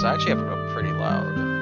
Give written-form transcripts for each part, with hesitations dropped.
I actually have it up pretty loud.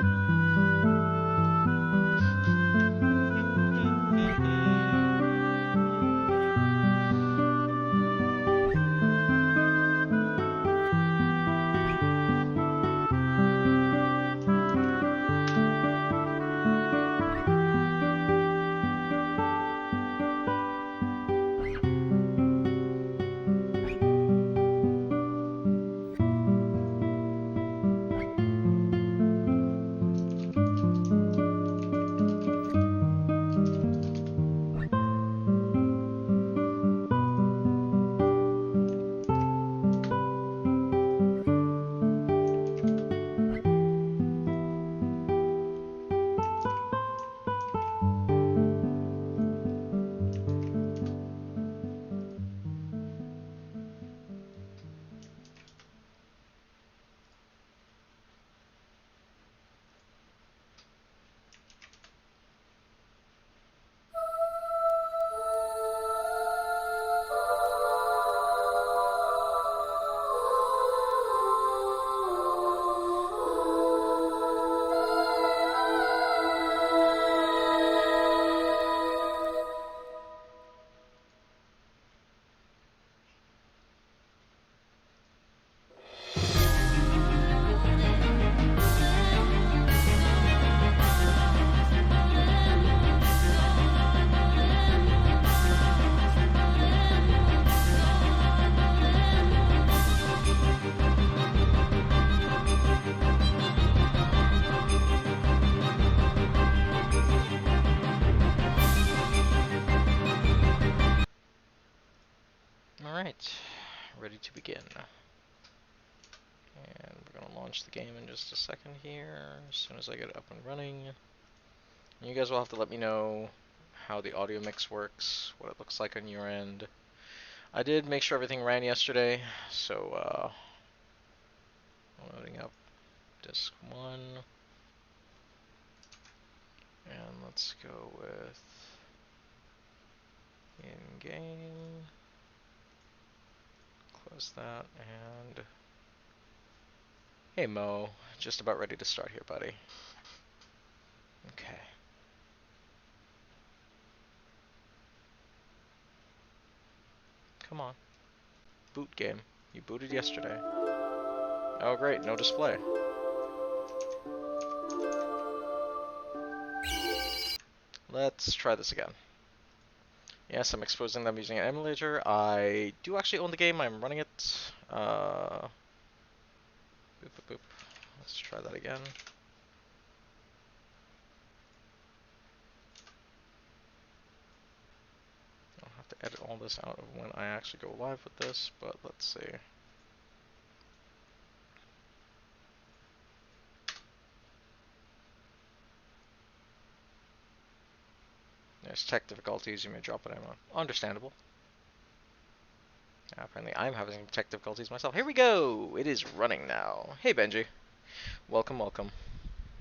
Alright, ready to begin. And we're going to launch the game in just a second here, as soon as I get it up and running. And you guys will have to let me know how the audio mix works, what it looks like on your end. I did make sure everything ran yesterday, so loading up disk 1. And let's go with in-game. Close that, and hey Mo, just about ready to start here, buddy. Okay. Come on. Boot game. You booted yesterday. Oh great, no display. Let's try this again. Yes, I'm exposing them using an emulator. I do actually own the game. I'm running it. Boop, boop, boop. Let's try that again. I'll have to edit all this out of when I actually go live with this, but let's see. There's tech difficulties. You may drop it in. Understandable. Apparently I'm having tech difficulties myself. Here we go! It is running now. Hey Benji. Welcome, welcome.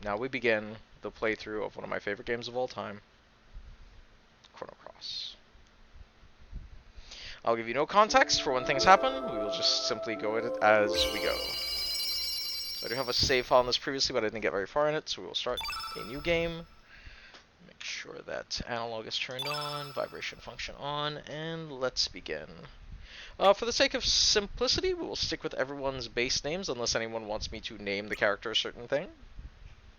Now we begin the playthrough of one of my favorite games of all time, Chrono Cross. I'll give you no context for when things happen. We will just simply go at it as we go. So I do have a save file on this previously, but I didn't get very far in it, so we will start a new game. Make sure that analog is turned on, vibration function on, and let's begin. For the sake of simplicity, we will stick with everyone's base names unless anyone wants me to name the character a certain thing.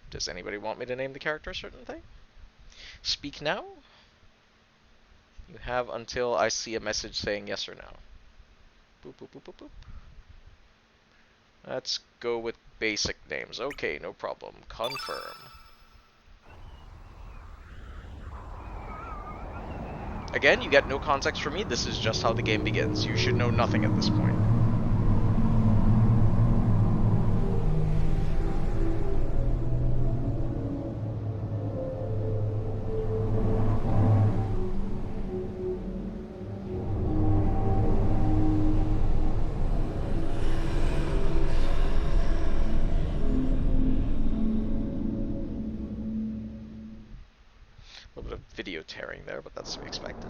Does anybody want me to name the character a certain thing? Speak now. You have until I see a message saying yes or no. Boop, boop, boop, boop, boop. Let's go with basic names. Okay, no problem. Confirm. Again, you get no context from me. This is just how the game begins. You should know nothing at this point. A little bit of video tearing there, but that's to be expected.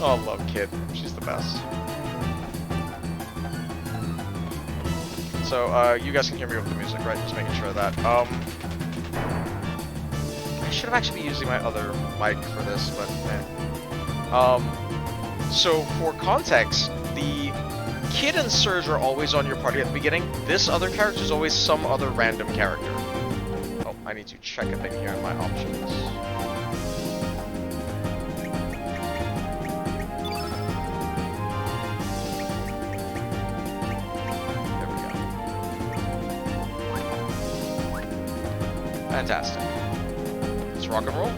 Oh, love Kid. She's the best. So, you guys can hear me over the music, right? Just making sure of that. I should have actually been using my other mic for this, but so for context, the Kid and Surge are always on your party at the beginning. This other character is always some other random character. Oh, I need to check a thing here in my options. There we go. Fantastic. Let's rock and roll.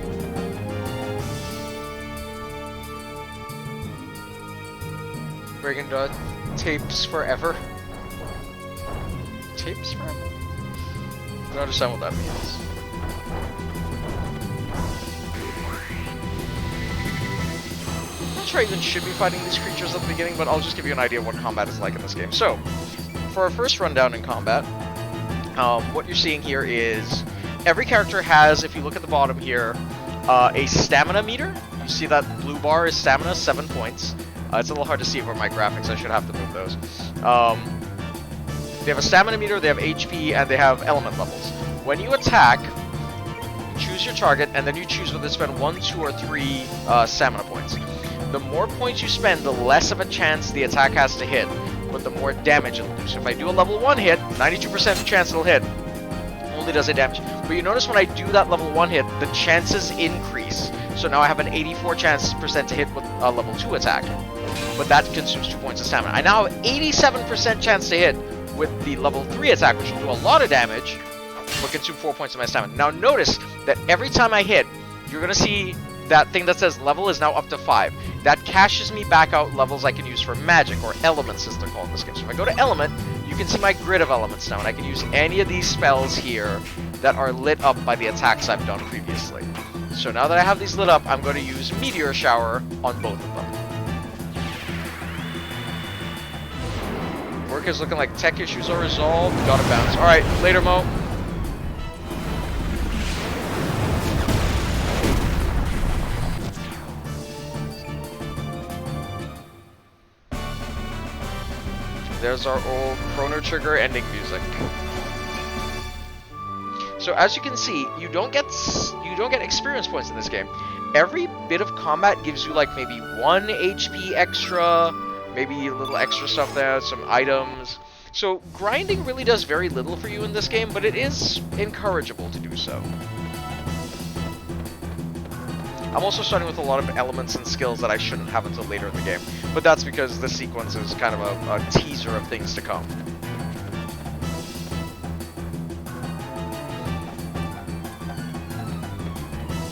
Breaking tapes forever. Tapes forever? I don't understand what that means. I'm not sure I even should be fighting these creatures at the beginning, but I'll just give you an idea of what combat is like in this game. So, for our first rundown in combat, what you're seeing here is every character has, if you look at the bottom here, a stamina meter. You see that blue bar is stamina, 7 points. It's a little hard to see over my graphics, I should have to move those. They have a stamina meter, they have HP, and they have element levels. When you attack, choose your target, and then you choose whether to spend 1, 2, or 3 stamina points. The more points you spend, the less of a chance the attack has to hit, but the more damage it'll do. So if I do a level 1 hit, 92% chance it'll hit, only does it damage. But you notice when I do that level 1 hit, the chances increase. So now I have an 84% to hit with a level 2 attack. But that consumes 2 points of stamina. I now have 87% chance to hit with the level 3 attack, which will do a lot of damage, but consume 4 points of my stamina. Now notice that every time I hit, you're going to see that thing that says level is now up to 5. That cashes me back out levels I can use for magic, or elements as they're called in this game. So if I go to element, you can see my grid of elements now, and I can use any of these spells here that are lit up by the attacks I've done previously. So now that I have these lit up, I'm going to use Meteor Shower on both of them. Work is looking like tech issues are resolved. Gotta bounce. Alright, later, Mo. There's our old Chrono Trigger ending music. So as you can see, you don't get experience points in this game. Every bit of combat gives you like maybe 1 HP extra, maybe a little extra stuff there, some items. So grinding really does very little for you in this game, but it is encourageable to do so. I'm also starting with a lot of elements and skills that I shouldn't have until later in the game, but that's because this sequence is kind of a teaser of things to come.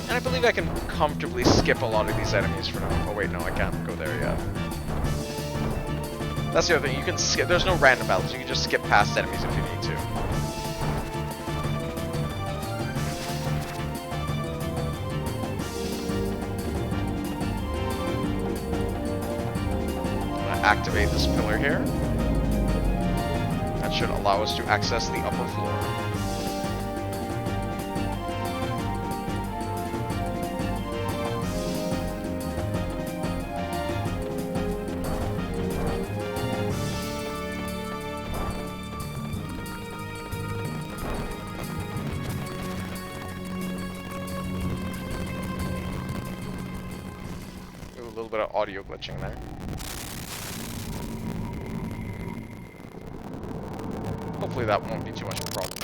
And I believe I can comfortably skip a lot of these enemies for now. Oh wait, no, I can't go there yet. That's the other thing, you can skip, there's no random battles, you can just skip past enemies if you need to. I'm gonna activate this pillar here. That should allow us to access the upper floor. A little bit of audio glitching there. Hopefully that won't be too much of a problem.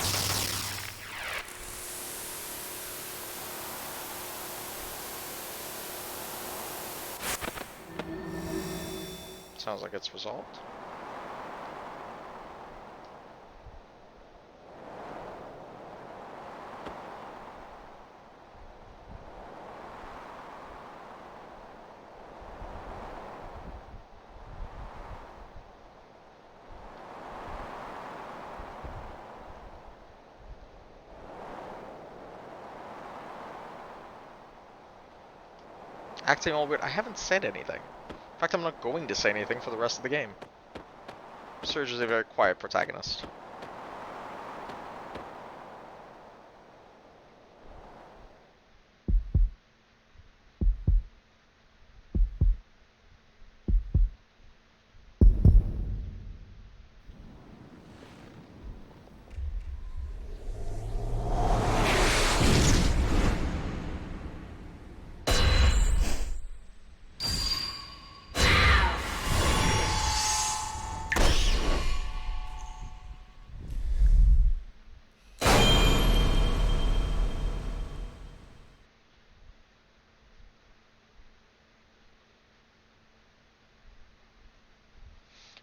Sounds like it's resolved. Acting all weird. I haven't said anything. In fact, I'm not going to say anything for the rest of the game. Surge is a very quiet protagonist.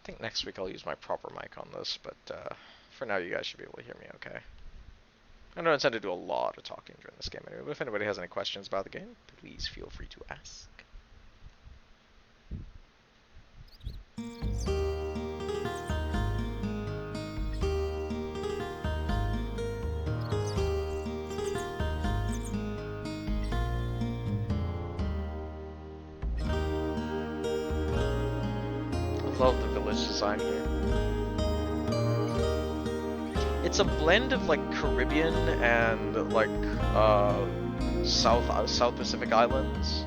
think next week I'll use my proper mic on this, but for now you guys should be able to hear me okay. I don't intend to do a lot of talking during this game anyway, but if anybody has any questions about the game, please feel free to ask. I love the village design here. It's a blend of like Caribbean and like South Pacific Islands.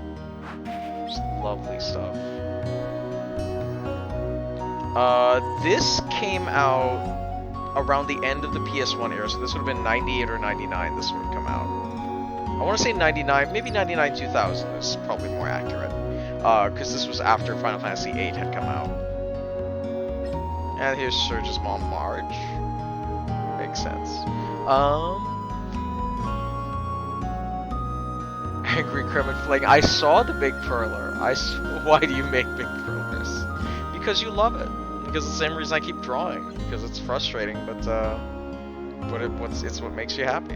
Just lovely stuff. This came out around the end of the PS1 era, so this would have been 98 or 99. This would have come out. I want to say 99, maybe 99 2000 is probably more accurate, because this was after Final Fantasy VIII had come out. And here's Surge's mom, Marge. Makes sense. Angry Kremlin Fling. I saw the big perler. Why do you make big perlers? Because you love it. Because it's the same reason I keep drawing. Because it's frustrating, but it's what makes you happy.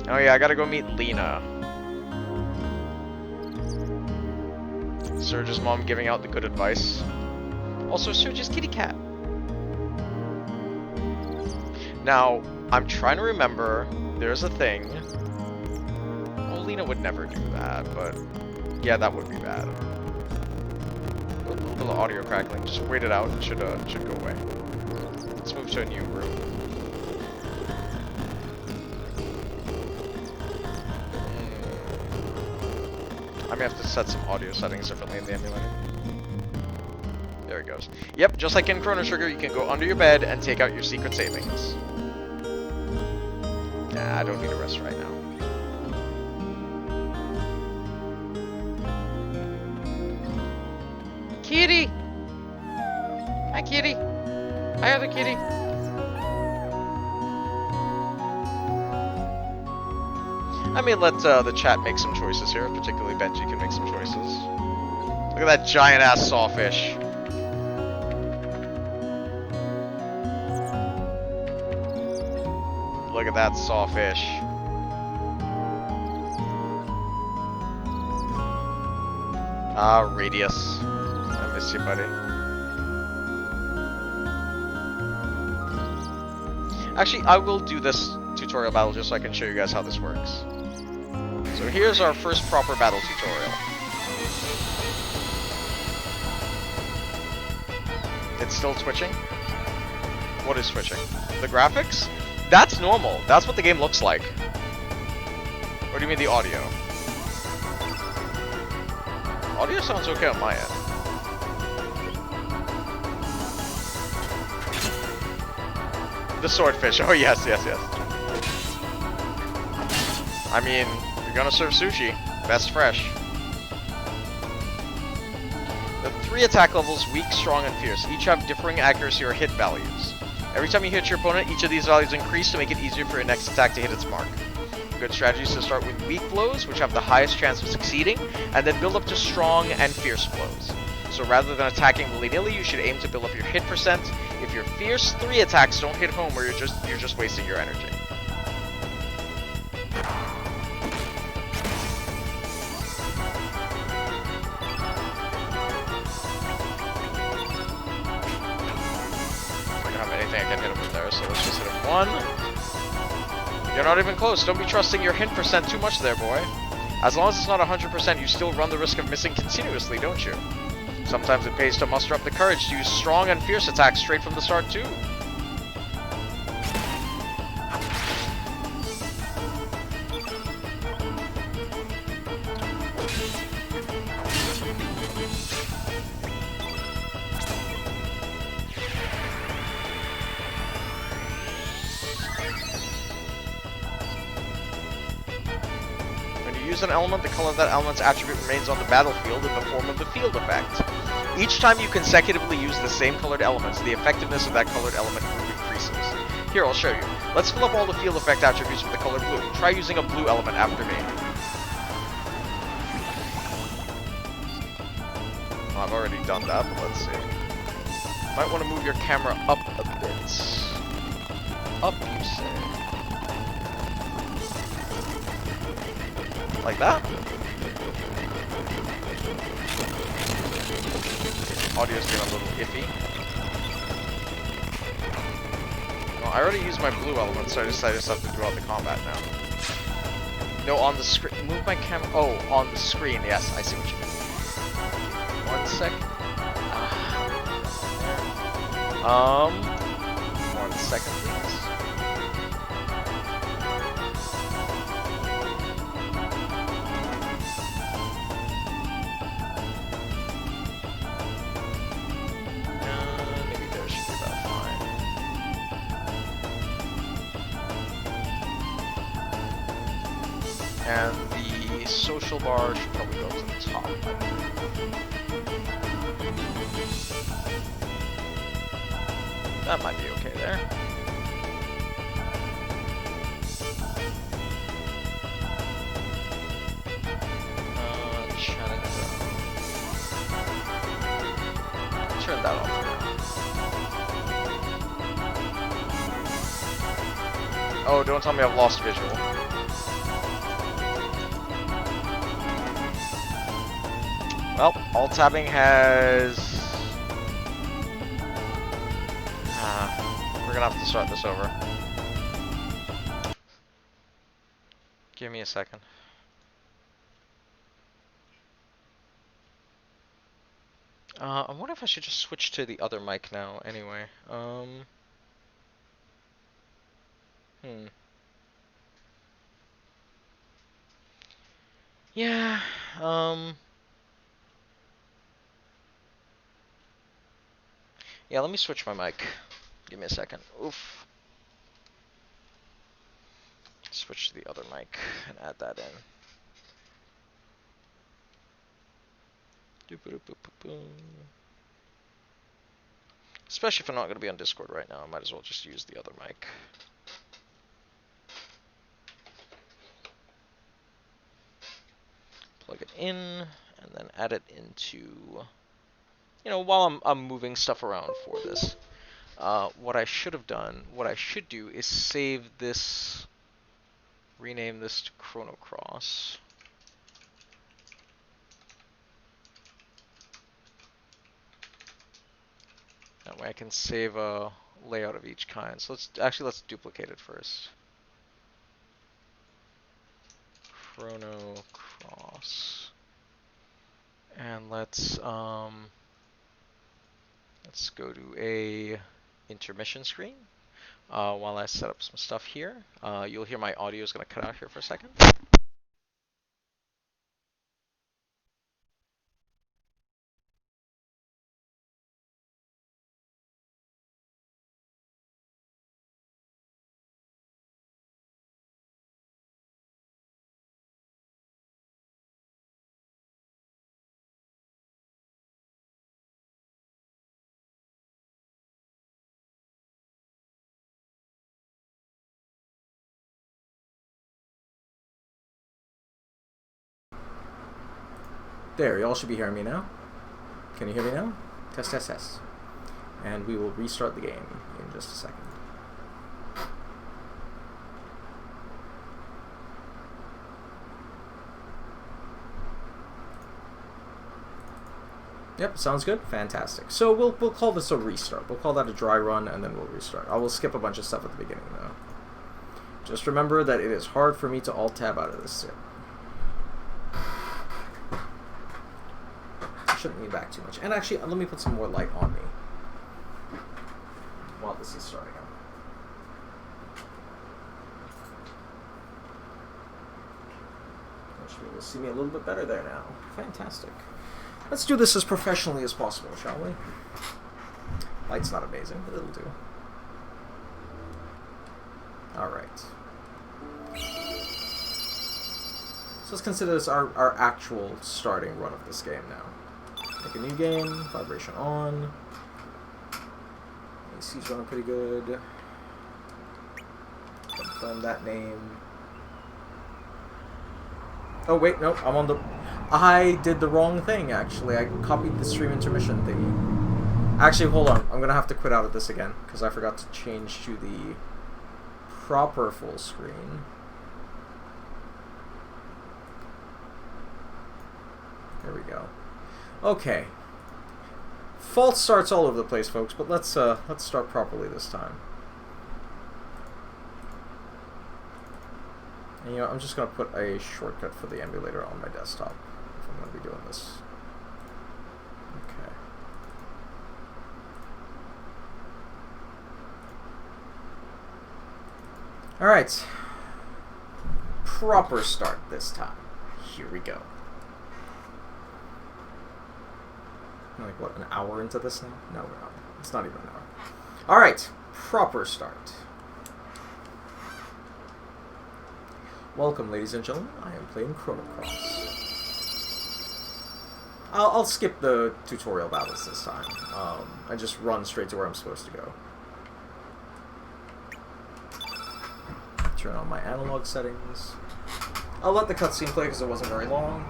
Oh yeah, I gotta go meet Lena. Surge's mom giving out the good advice. Also, Surge's kitty cat. Now, I'm trying to remember, there's a thing. Well, Lena would never do that, but yeah, that would be bad. A little audio crackling, just wait it out, it should go away. Let's move to a new room. I may have to set some audio settings differently in the emulator. There it goes. Yep, just like in Chrono Trigger, you can go under your bed and take out your secret savings. Nah, I don't need a rest right now. Kitty! Hi, kitty! Hi, other kitty! I may let the chat make some choices here, particularly Benji can make some choices. Look at that giant-ass sawfish. Look at that sawfish. Ah, Radius. I miss you, buddy. Actually, I will do this tutorial battle just so I can show you guys how this works. So here's our first proper battle tutorial. It's still twitching? What is twitching? The graphics? That's normal. That's what the game looks like. Or do you mean the audio? Audio sounds okay on my end. The swordfish. Oh, yes, yes, yes. I mean, you're gonna serve sushi. Best fresh. The 3 attack levels, weak, strong, and fierce, each have differing accuracy or hit values. Every time you hit your opponent, each of these values increase to make it easier for your next attack to hit its mark. A good strategy is to start with weak blows, which have the highest chance of succeeding, and then build up to strong and fierce blows. So rather than attacking willy-nilly, you should aim to build up your hit percent. If you're fierce, 3 attacks don't hit home, or you're just wasting your energy. I don't have anything I can hit him with there, so let's just hit him 1. You're not even close. Don't be trusting your hit percent too much there, boy. As long as it's not 100%, you still run the risk of missing continuously, don't you? Sometimes it pays to muster up the courage to use strong and fierce attacks straight from the start, too. Use an element, the color of that element's attribute remains on the battlefield in the form of the field effect. Each time you consecutively use the same colored elements, the effectiveness of that colored element group increases. Here, I'll show you. Let's fill up all the field effect attributes with the color blue. Try using a blue element after me. I've already done that, but let's see. Might want to move your camera up a bit. Up, you say? Like that? Audio's getting a little iffy. Well, I already used my blue element, so I just have to do all the combat now. No, on the screen. Move my camera. Oh, on the screen. Yes, I see what you mean. 1 second. 1 second, please. Maybe there should be about fine. And the social bar should probably go to the top. That might be okay there. Chatting zone. Turn that off now. Oh, don't tell me I've lost visual. Well, alt-tabbing has... we're gonna have to start this over. Give me a second. I wonder if I should just switch to the other mic now, anyway. Yeah, yeah, let me switch my mic. Give me a second. Oof. Switch to the other mic and add that in. Especially if I'm not going to be on Discord right now, I might as well just use the other mic. Plug it in, and then add it into, you know, while I'm moving stuff around for this. What I should do is save this, rename this to Chrono Cross. That way I can save a layout of each kind. So let's duplicate it first. Chrono Cross. And let's go to a intermission screen while I set up some stuff here. You'll hear my audio is going to cut out here for a second. There, y'all should be hearing me now. Can you hear me now? Test, test, test. And we will restart the game in just a second. Yep, sounds good. Fantastic. So we'll call this a restart. We'll call that a dry run, and then we'll restart. I will skip a bunch of stuff at the beginning, though. Just remember that it is hard for me to alt-tab out of this zip. Shouldn't lean back too much. And actually, let me put some more light on me while this is starting out. You should be able to see me a little bit better there now. Fantastic. Let's do this as professionally as possible, shall we? Light's not amazing, but it'll do. Alright. So let's consider this our actual starting run of this game now. Make a new game, vibration on. AC's running pretty good. Confirm that name. Oh wait, no, I'm on the... I did the wrong thing, actually. I copied the stream intermission thingy. Actually, hold on. I'm gonna have to quit out of this again, because I forgot to change to the proper full screen. There we go. Okay. False starts all over the place, folks, but let's start properly this time. And, you know, I'm just gonna put a shortcut for the emulator on my desktop if I'm gonna be doing this. Okay. Alright. Proper start this time. Here we go. Like, what, an hour into this now? No, we're not. It's not even an hour. Alright. Proper start. Welcome, ladies and gentlemen. I am playing Chrono. I'll skip the tutorial battles this time. I just run straight to where I'm supposed to go. Turn on my analog settings. I'll let the cutscene play because it wasn't very long.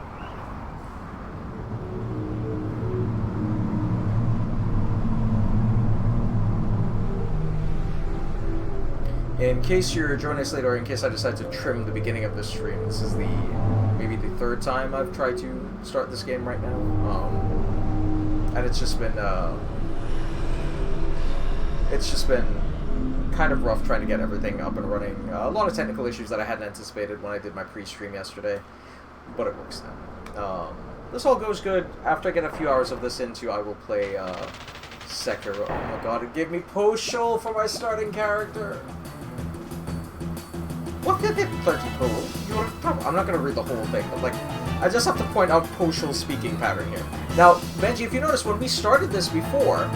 In case you're joining us later, or in case I decide to trim the beginning of this stream, this is maybe the third time I've tried to start this game right now, and it's just been kind of rough trying to get everything up and running. A lot of technical issues that I hadn't anticipated when I did my pre-stream yesterday, but it works now. This all goes good. After I get a few hours of this into, I will play Sekiro. Oh my god, it gave me Poshul for my starting character. What did it 30 I'm not gonna read the whole thing, but like, I just have to point out Poshul's speaking pattern here. Now, Benji, if you notice, when we started this before,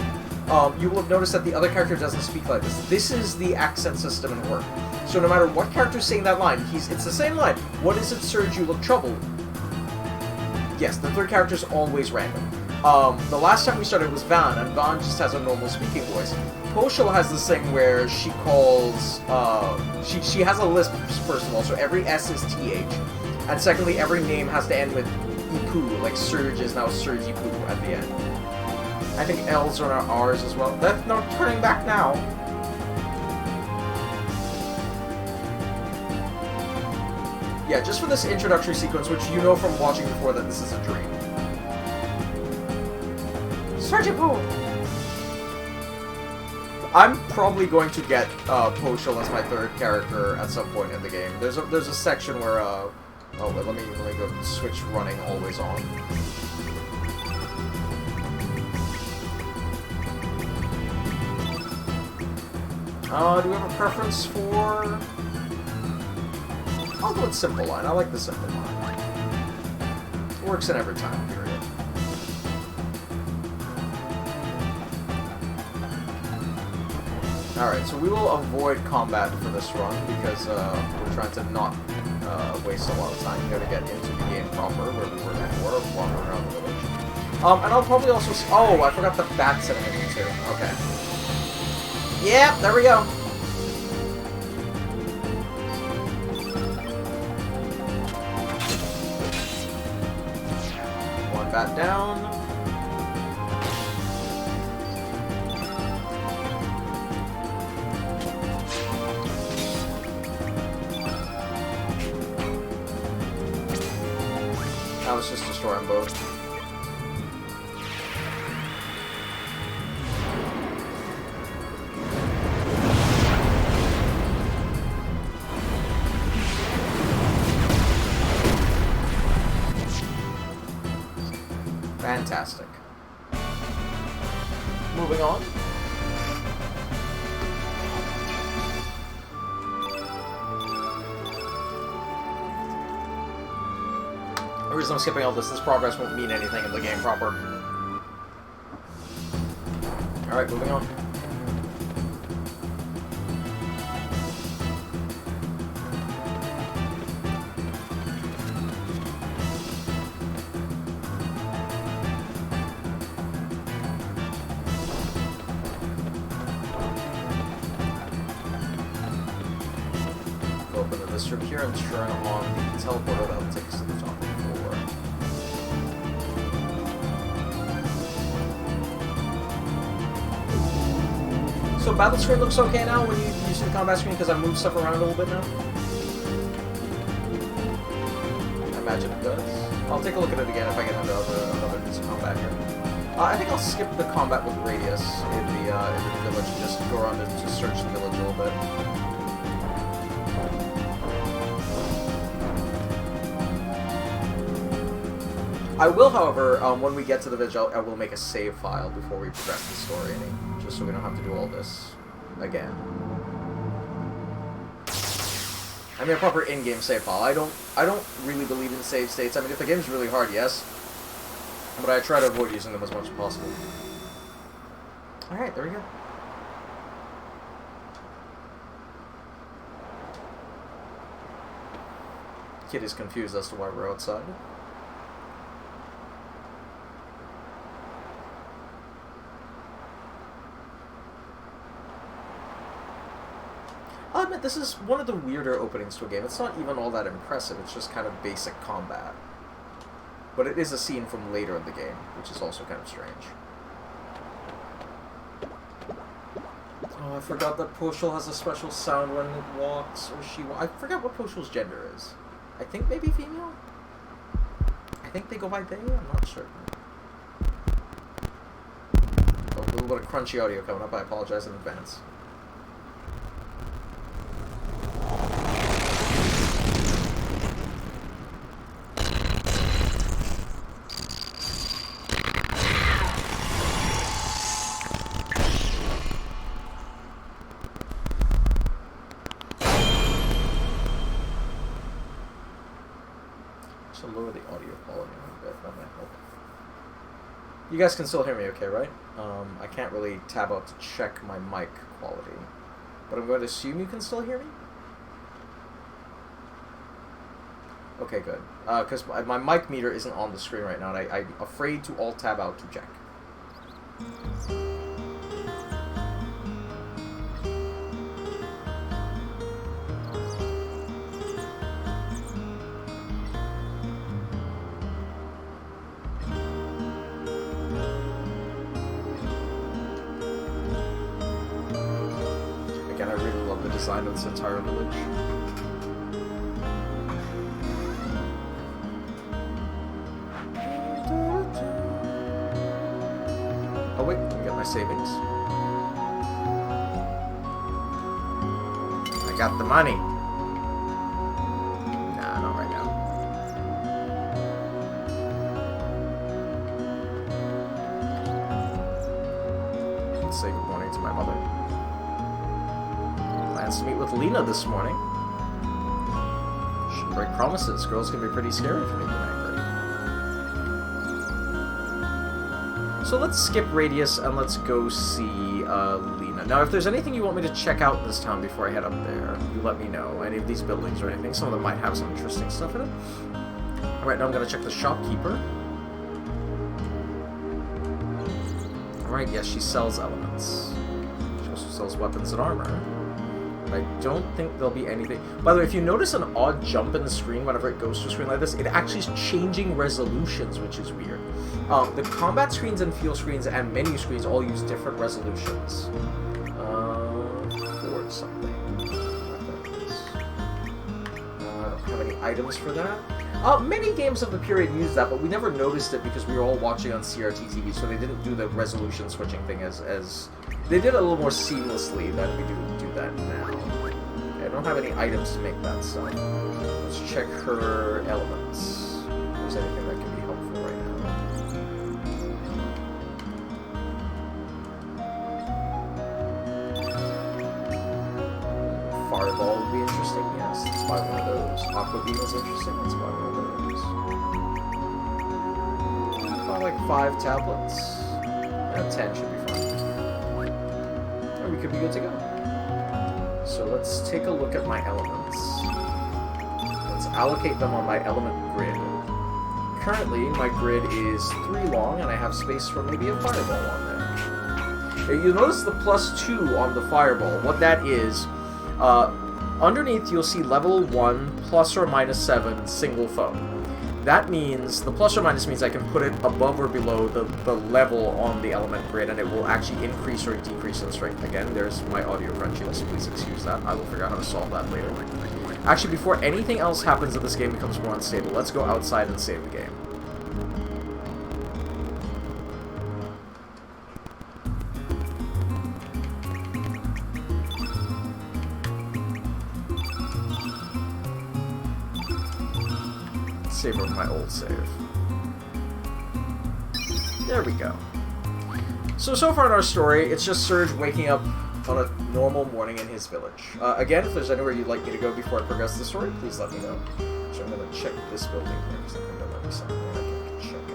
you will have noticed that the other character doesn't speak like this. This is the accent system in work. So no matter what character's saying that line, it's the same line. What is it, Surge? You look troubled. Yes, the third character is always random. The last time we started was Van, and Van just has a normal speaking voice. Poshul has this thing where she calls, she has a lisp, first of all, so every S is TH. And secondly, every name has to end with Ipu, like Surge is now Surge Ipu at the end. I think L's are R's as well. That's not turning back now. Yeah, just for this introductory sequence, which you know from watching before that this is a dream. Surge Ipu! I'm probably going to get Poshul as my third character at some point in the game. There's a section where oh wait, let me go switch running always on. Do we have a preference for? I'll go with simple line. I like the simple line. It works in every time period. Alright, so we will avoid combat for this run because we're trying to not waste a lot of time here to get into the game proper where we were before, wandering around the village. And I'll probably also... Oh, I forgot the bat animation too. Okay. Yep, there we go. One bat down. Now let's just destroy them both. Fantastic. Moving on. The reason I'm skipping all this progress won't mean anything in the game proper. Alright, moving on. Open this room here and turn on the teleporter that will take us to the top of the floor. So battle screen looks okay now when you see the combat screen because I moved stuff around a little bit now? I imagine it does. I'll take a look at it again if I get into another piece of combat here. I think I'll skip the combat with Radius in the village and just go around and just search the village a little bit. I will, however, when we get to the village, I will make a save file before we progress the story, just so we don't have to do all this again. I mean, a proper in-game save file. I don't really believe in save states. I mean, if the game's really hard, yes, but I try to avoid using them as much as possible. All right, there we go. Kid is confused as to why we're outside. I'll admit, this is one of the weirder openings to a game. It's not even all that impressive, it's just kind of basic combat. But it is a scene from later in the game, which is also kind of strange. Oh, I forgot that Poshul has a special sound when it walks, or she walks. I forgot what Poshul's gender is. I think maybe female? I think they go by they? I'm not sure. Oh, a little bit of crunchy audio coming up, I apologize in advance. Lower the audio quality a bit, that might help. You guys can still hear me okay, right? I can't really tab out to check my mic quality, but I'm going to assume you can still hear me? Okay, good. Because my mic meter isn't on the screen right now, and I'm afraid to alt tab out to check. Again, I really love the design of this entire village. Oh wait, let me get my savings. I got the money. Nah, not right now. Let's say good morning to my mother. Plans to meet with Lena this morning. Shouldn't break promises. Girls can be pretty scary for me when angry. So let's skip Radius and let's go see Lena. Now, if there's anything you want me to check out in this town before I head up there, you let me know. Any of these buildings or anything. Some of them might have some interesting stuff in them. Alright, now I'm going to check the shopkeeper. Alright, yes, she sells elements. She also sells weapons and armor. But I don't think there'll be anything... By the way, if you notice an odd jump in the screen whenever it goes to a screen like this, it actually is changing resolutions, which is weird. The combat screens and field screens and menu screens all use different resolutions. For something. I don't have any items for that. Many games of the period used that, but we never noticed it because we were all watching on CRT TV, so they didn't do the resolution switching thing as they did it a little more seamlessly than we do that now. Okay, I don't have any items to make that stuff. Let's check her elements. If there's anything that can be helpful right now. Fireball would be interesting, yes. Let's buy one of those. Aqua Beam is interesting, let's buy one of those. About like 5 tablets. 10 should be fine. And we could be good to go. So let's take a look at my elements. Let's allocate them on my element grid. Currently, my grid is 3 long, and I have space for maybe a fireball on there. Now, you'll notice the +2 on the fireball. What that is, underneath you'll see level 1 ±7 single foe. that means, the plus or minus means I can put it above or below the level on the element grid, and it will actually increase or decrease in strength. Again, there's my audio crunchiness, please excuse that. I will figure out how to solve that later. Actually, before anything else happens and this game becomes more unstable, let's go outside and save the game. Save over my old save. There we go. So far in our story, it's just Serge waking up on a normal morning in his village. Again, if there's anywhere you'd like me to go before I progress the story, please let me know. So I'm going to check this building here, because I think there might be something I can check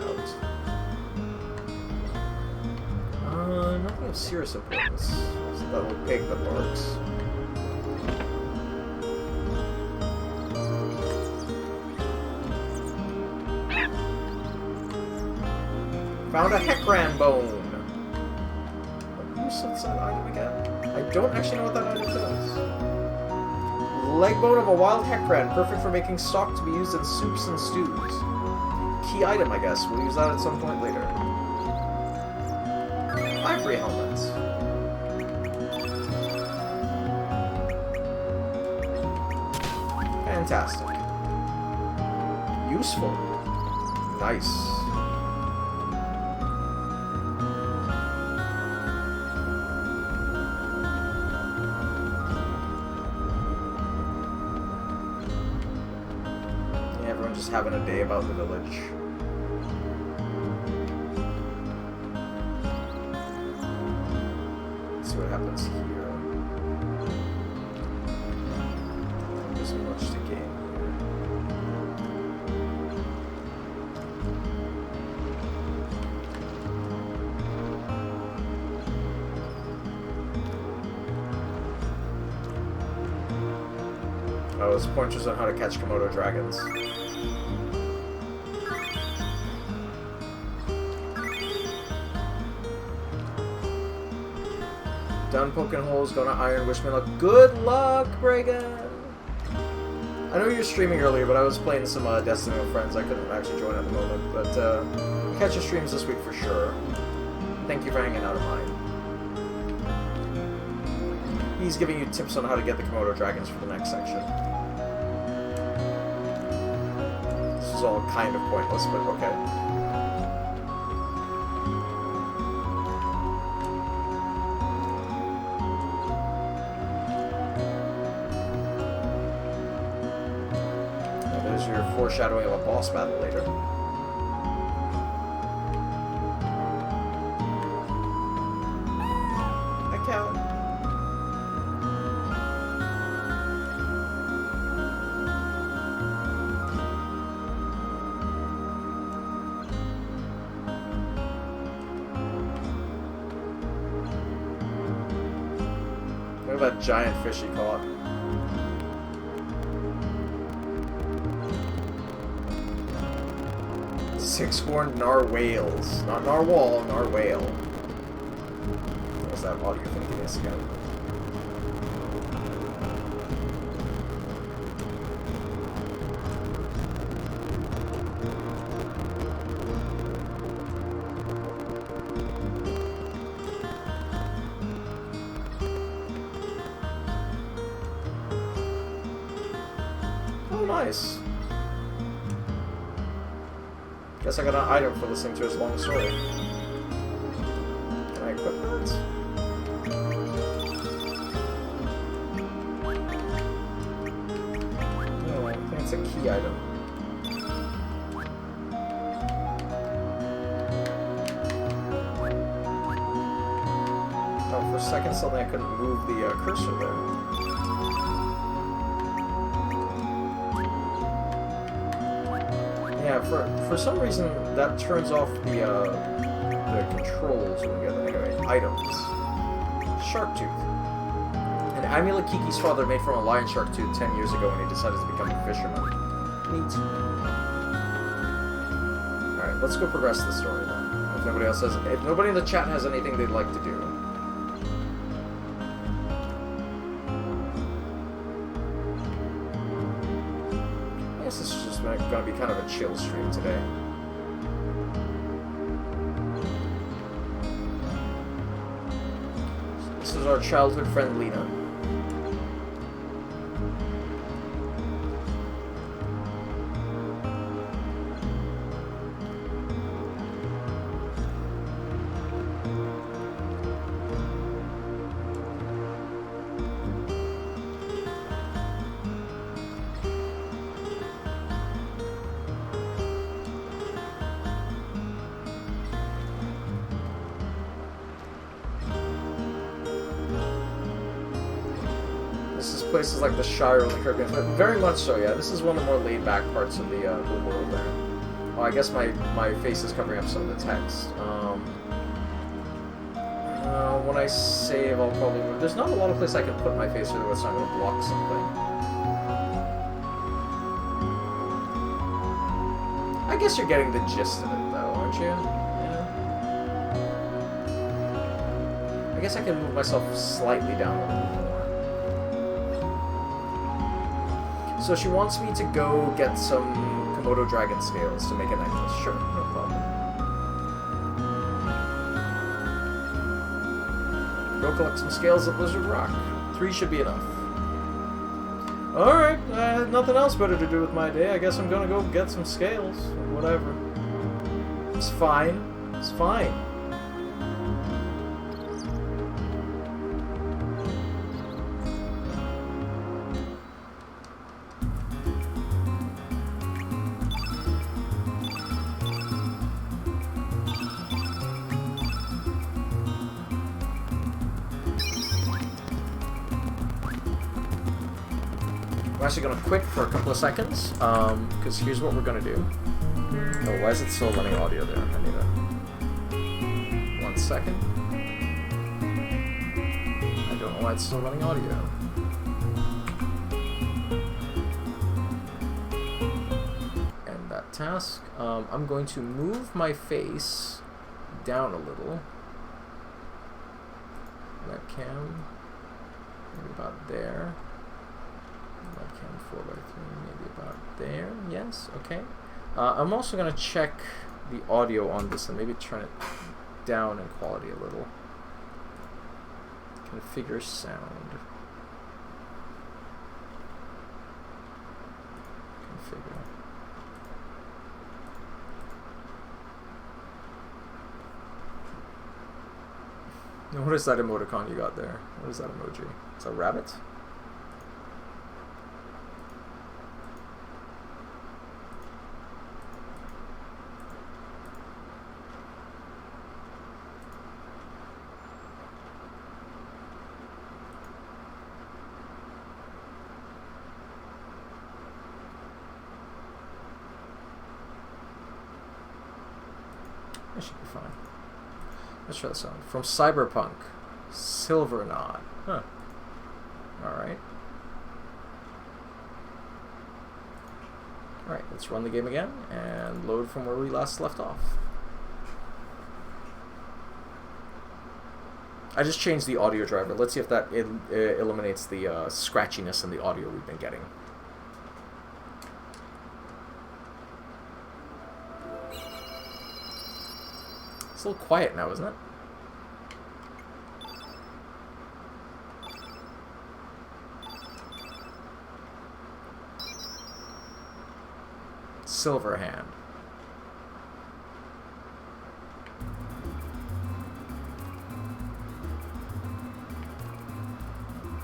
out. Nothing of serious importance. There's that little pig that barks. Found a Heckran bone! What use is that item again? I don't actually know what that item does. Leg bone of a wild Heckran, perfect for making stock to be used in soups and stews. Key item, I guess. We'll use that at some point later. Ivory helmets. Fantastic. Useful. Nice. Just having a day about the village. Let's see what happens here. There's much to gain here. Oh, it's pointers on how to catch Komodo dragons. Done poking holes, gonna iron, wish me luck. Good luck, Bragan! I know you were streaming earlier, but I was playing some Destiny with friends. I couldn't actually join at the moment, but catch your streams this week for sure. Thank you for hanging out of mine. He's giving you tips on how to get the Komodo dragons for the next section. This is all kind of pointless, but okay. Foreshadowing of a boss battle later. Hi, Cal. Look at that giant fish he caught. Six-horned narwhales. Not narwhal, narwhale. What's that audio thinkiness again? Oh, nice. Guess I got an item for listening to his long story. Can I equip that? No, I think it's a key item. Oh, for a second suddenly I couldn't move the cursor there. Yeah, for some reason that turns off the controls when we get anyway. Items. Shark tooth. An amulet Kiki's father made from a lion shark tooth 10 years ago when he decided to become a fisherman. Neat. Alright, let's go progress the story then. If nobody in the chat has anything they'd like to do. I guess this is just going to be kind of a chill stream today. So this is our childhood friend Lena. Places like the Shire or the Caribbean, but very much so, yeah. This is one of the more laid-back parts of the world there. Oh, I guess my face is covering up some of the text. When I save, I'll probably move. There's not a lot of place I can put my face where it's not going to block something. I guess you're getting the gist of it, though, aren't you? Yeah. I guess I can move myself slightly down a little more. So she wants me to go get some Komodo dragon scales to make a necklace. Sure, no problem. Go collect some scales at Blizzard Rock. 3 should be enough. Alright, I had nothing else better to do with my day. I guess I'm gonna go get some scales, or whatever. It's fine. It's fine. I'm actually going to quit for a couple of seconds, because here's what we're going to do. Oh, why is it still running audio there? I need a... 1 second. I don't know why it's still running audio. End that task. I'm going to move my face down a little. Webcam. Maybe about there. Webcam 4x3, maybe about there. Yes, okay. I'm also going to check the audio on this and maybe turn it down in quality a little. Configure sound. Configure. Now, what is that emoticon you got there? What is that emoji? It's a rabbit? That should be fine. Let's try this on. From Cyberpunk. Silver Knot. Huh. Alright. Alright, let's run the game again and load from where we last left off. I just changed the audio driver. Let's see if that eliminates the scratchiness in the audio we've been getting. It's a little quiet now, isn't it? Silverhand.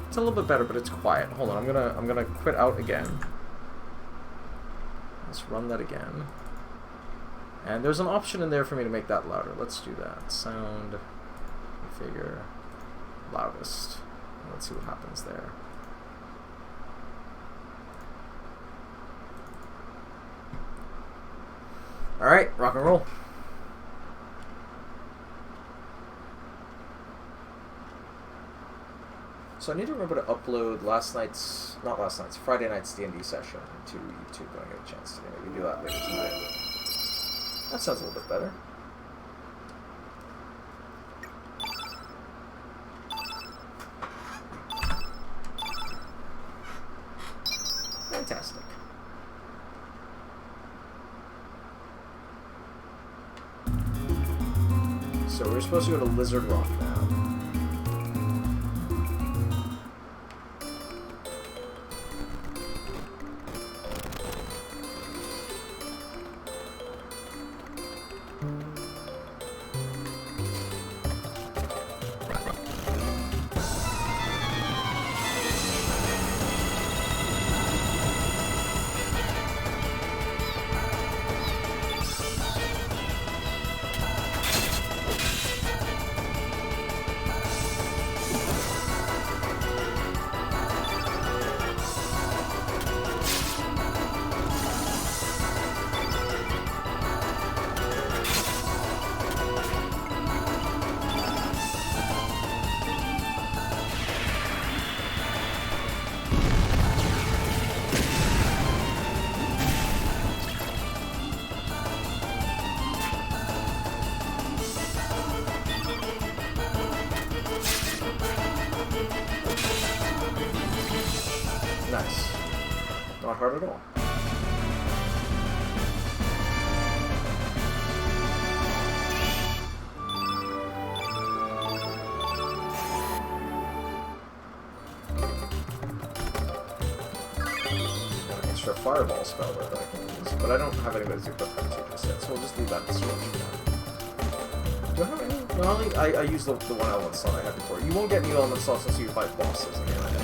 It's a little bit better, but it's quiet. Hold on, I'm gonna quit out again. Let's run that again. And there's an option in there for me to make that louder. Let's do that. Sound, configure, loudest. Let's see what happens there. Alright, rock and roll. So I need to remember to upload Friday night's D&D session to YouTube when I get a chance today. Maybe do that later tonight. That sounds a little bit better. Fantastic. So we're supposed to go to Lizard Rock now. Nice. Not hard at all. Got an extra fireball spell that I can use, but I don't have anybody to equip that to just yet, so we'll just leave that in storage for now. Do I have any? No, I used the one element slot I had before. You won't get new element slots unless you fight bosses again, I think.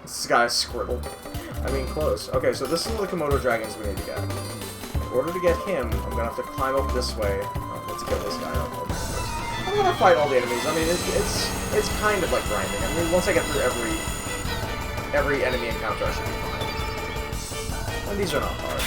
This guy's Squirtle. I mean, close. Okay, so this is the Komodo dragons we need to get. In order to get him, I'm gonna have to climb up this way. Oh, let's kill this guy up. I'm gonna fight all the enemies. I mean, it's kind of like grinding. I mean, once I get through every enemy encounter, I should be fine. And these are not hard.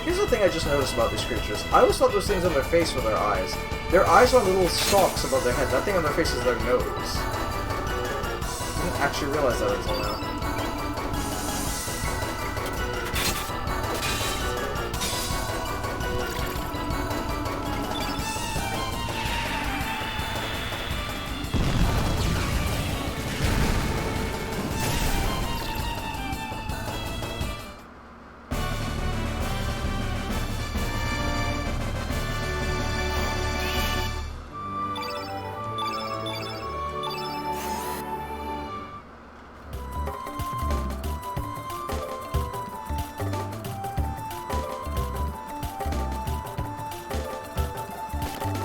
Here's the thing I just noticed about these creatures. I always thought those things on their face were their eyes. Their eyes are on little stalks above their head. That thing on their face is their nose. I didn't actually realize that until now.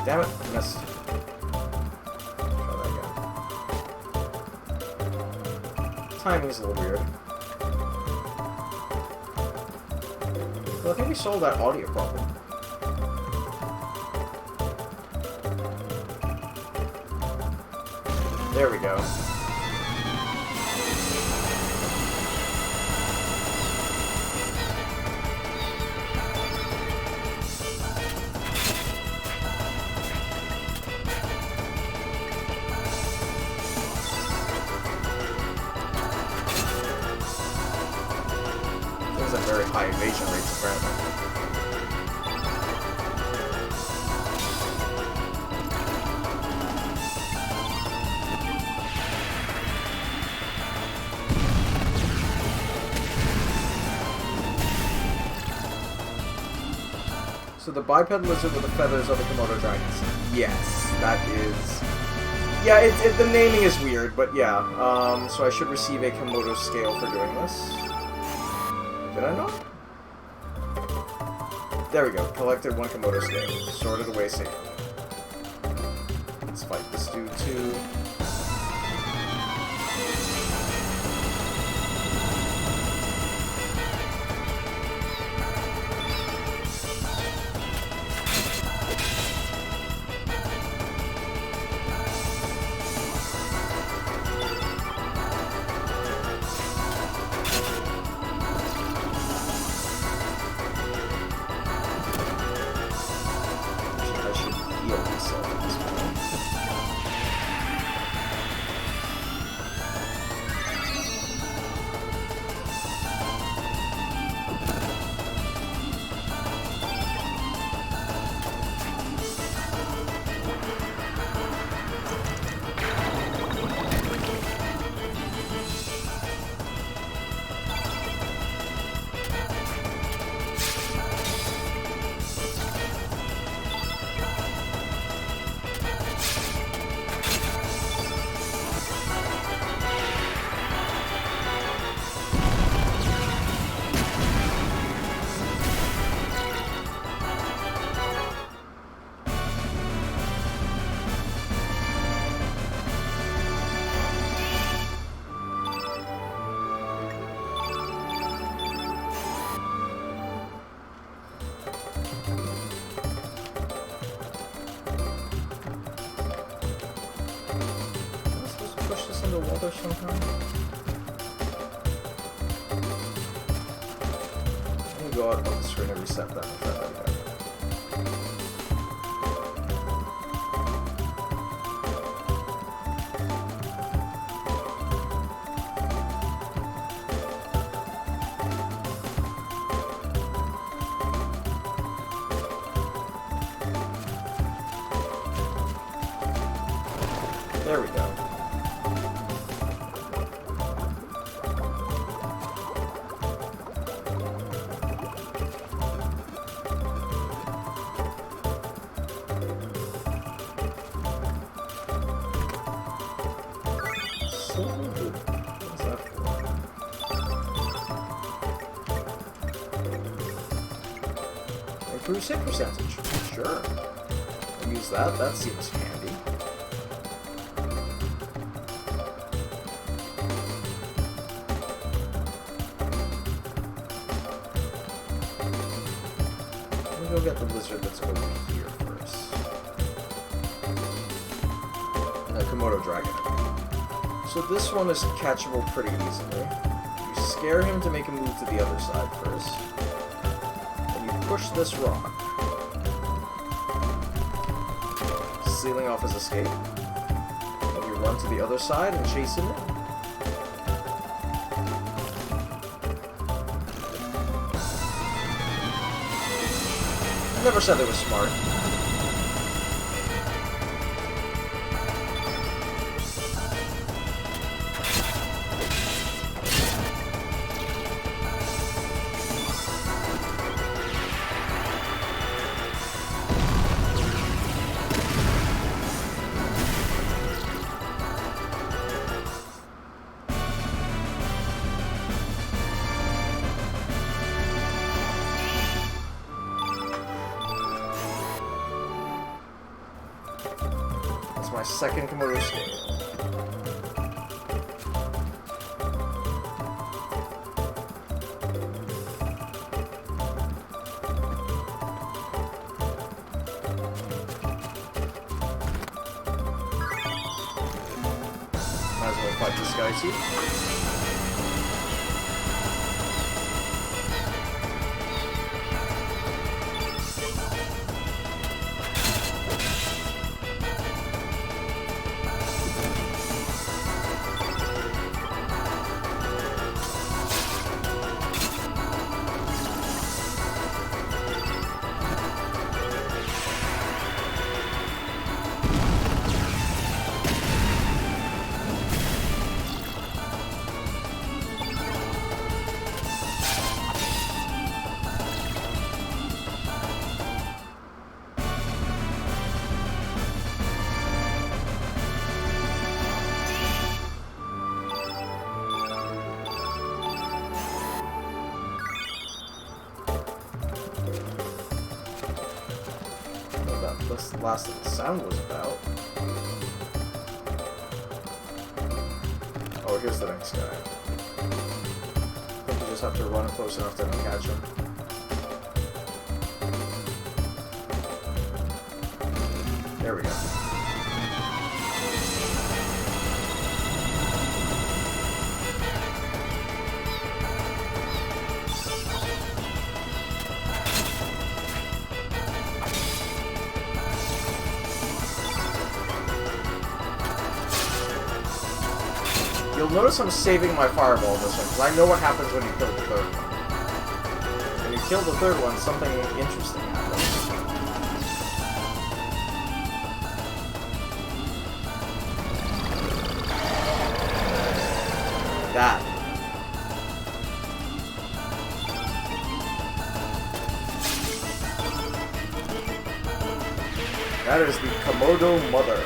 Damn it, I missed. Try that again. Timing's a little weird. Well, I think we solved that audio problem. There we go. regeneration rates, apparently. So the biped lizard with the feathers are the Komodo dragons. Yes, that is... Yeah, the naming is weird, but yeah. So I should receive a Komodo scale for doing this. Did I not? There we go. Collected one Komodo scale. Sorted away safely. Let's fight this dude too. Sometime. Let me go out on the screen and reset that. There we go. Improves hit percentage. Sure. I'll use that. That seems handy. Let me go get the lizard that's over here first. The Komodo dragon. So this one is catchable pretty easily. You scare him to make him move to the other side first. Push this rock, sealing off his escape. And you run to the other side and chase him in. I never said it was smart. My second Komodo scale. Might as well fight this guy too. the last of the sound was about. Oh, here's the next guy. I think you just have to run close enough to catch him. There we go. You'll notice I'm saving my fireball this one, because I know what happens when you kill the third one. When you kill the third one, something interesting happens. That. That is the Komodo Mother.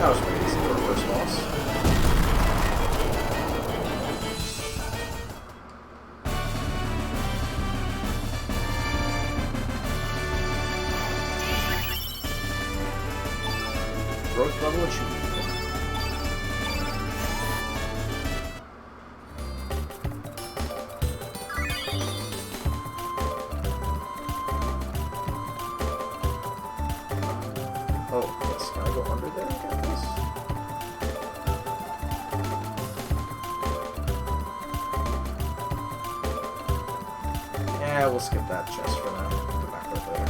That was pretty easy for a first boss. Growth level achieved. Oh, yes. Can I go under there and get this? Yeah, we'll skip that chest for now. Go back to it later.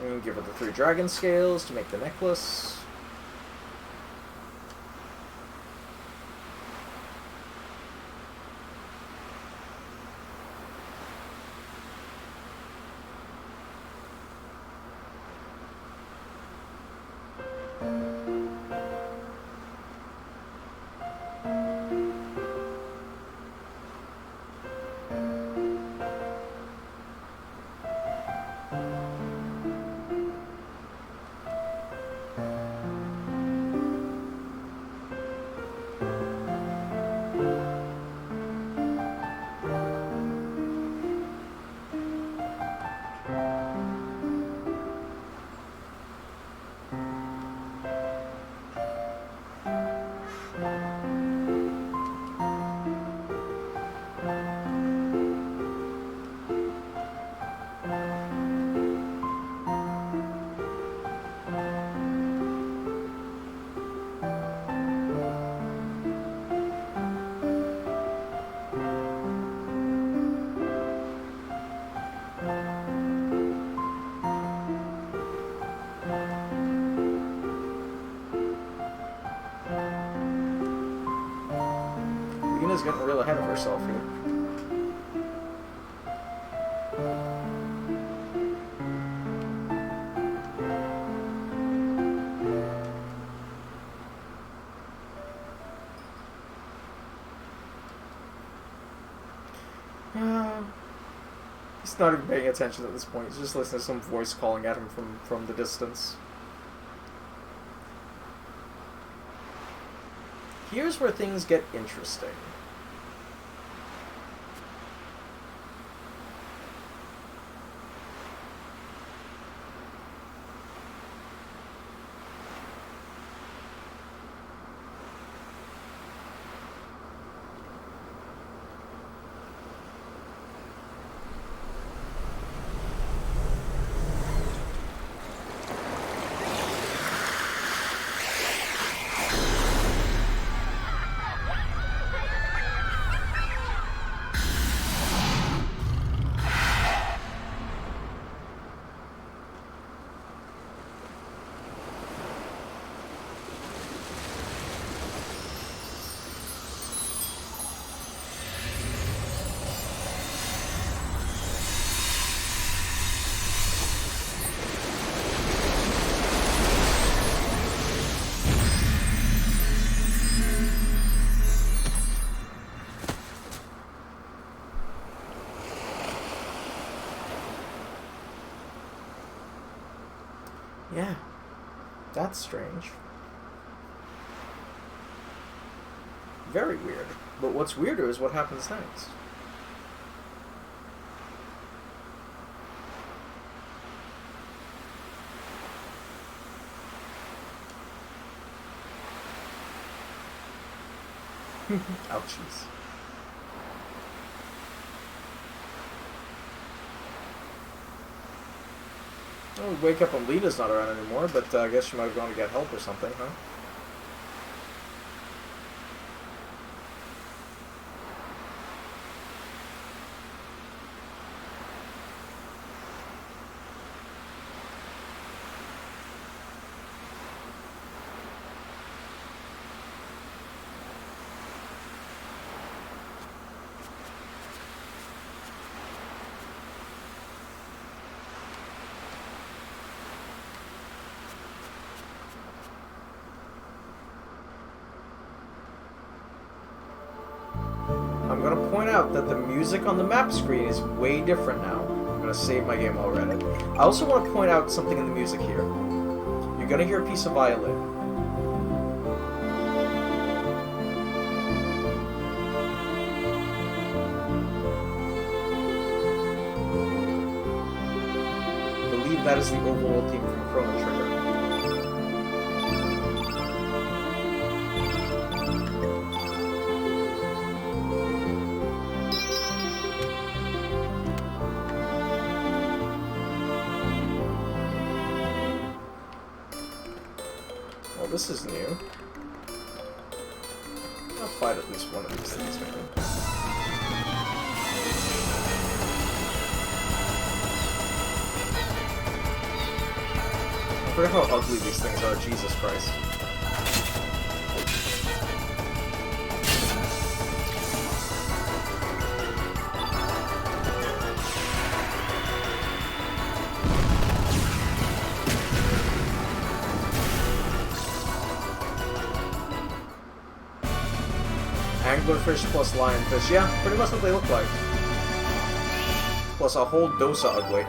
And give her the 3 dragon scales to make the necklace. Luna's getting real ahead of herself here. He's not even paying attention at this point. He's just listening to some voice calling at him from the distance. Here's where things get interesting. That's strange. Very weird. But what's weirder is what happens next. Ouchies. Oh, we wake up and Lita's not around anymore, but I guess she might have gone to get help or something, huh? I'm gonna point out that the music on the map screen is way different now. I'm gonna save my game already. I also want to point out something in the music here. You're gonna hear a piece of violin. I believe that is the overall theme from Chrono Trigger. Well, this is new. I'll fight at least one of these things, maybe. I forget how ugly these things are, Jesus Christ. Anglerfish plus lionfish. Yeah, pretty much what they look like. Plus a whole dose of ugly.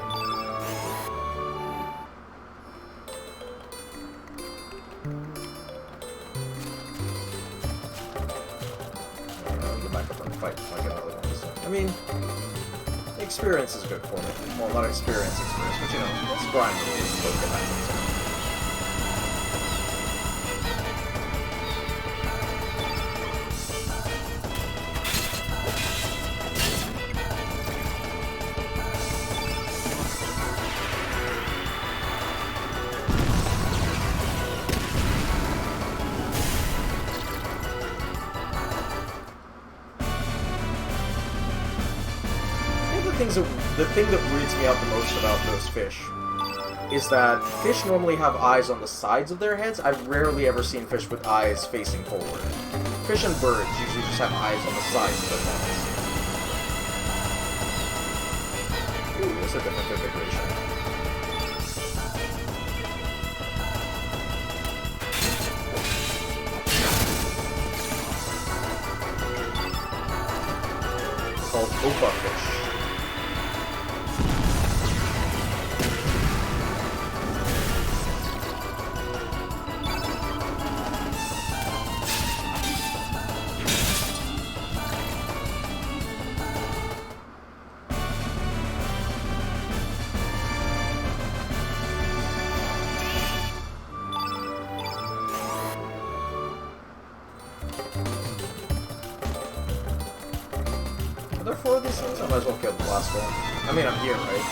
I'll go back up and fight like another one. So, I mean, experience is good for me. Well, not experience, but you know, it's grind rules. So get back to it. The thing that weirds me out the most about those fish is that fish normally have eyes on the sides of their heads. I've rarely ever seen fish with eyes facing forward. Fish and birds usually just have eyes on the sides of their heads. Ooh, there's a different configuration. Called Opa fish. Are there 4 of these things? I might as well kill the last one. I mean, I'm here, right?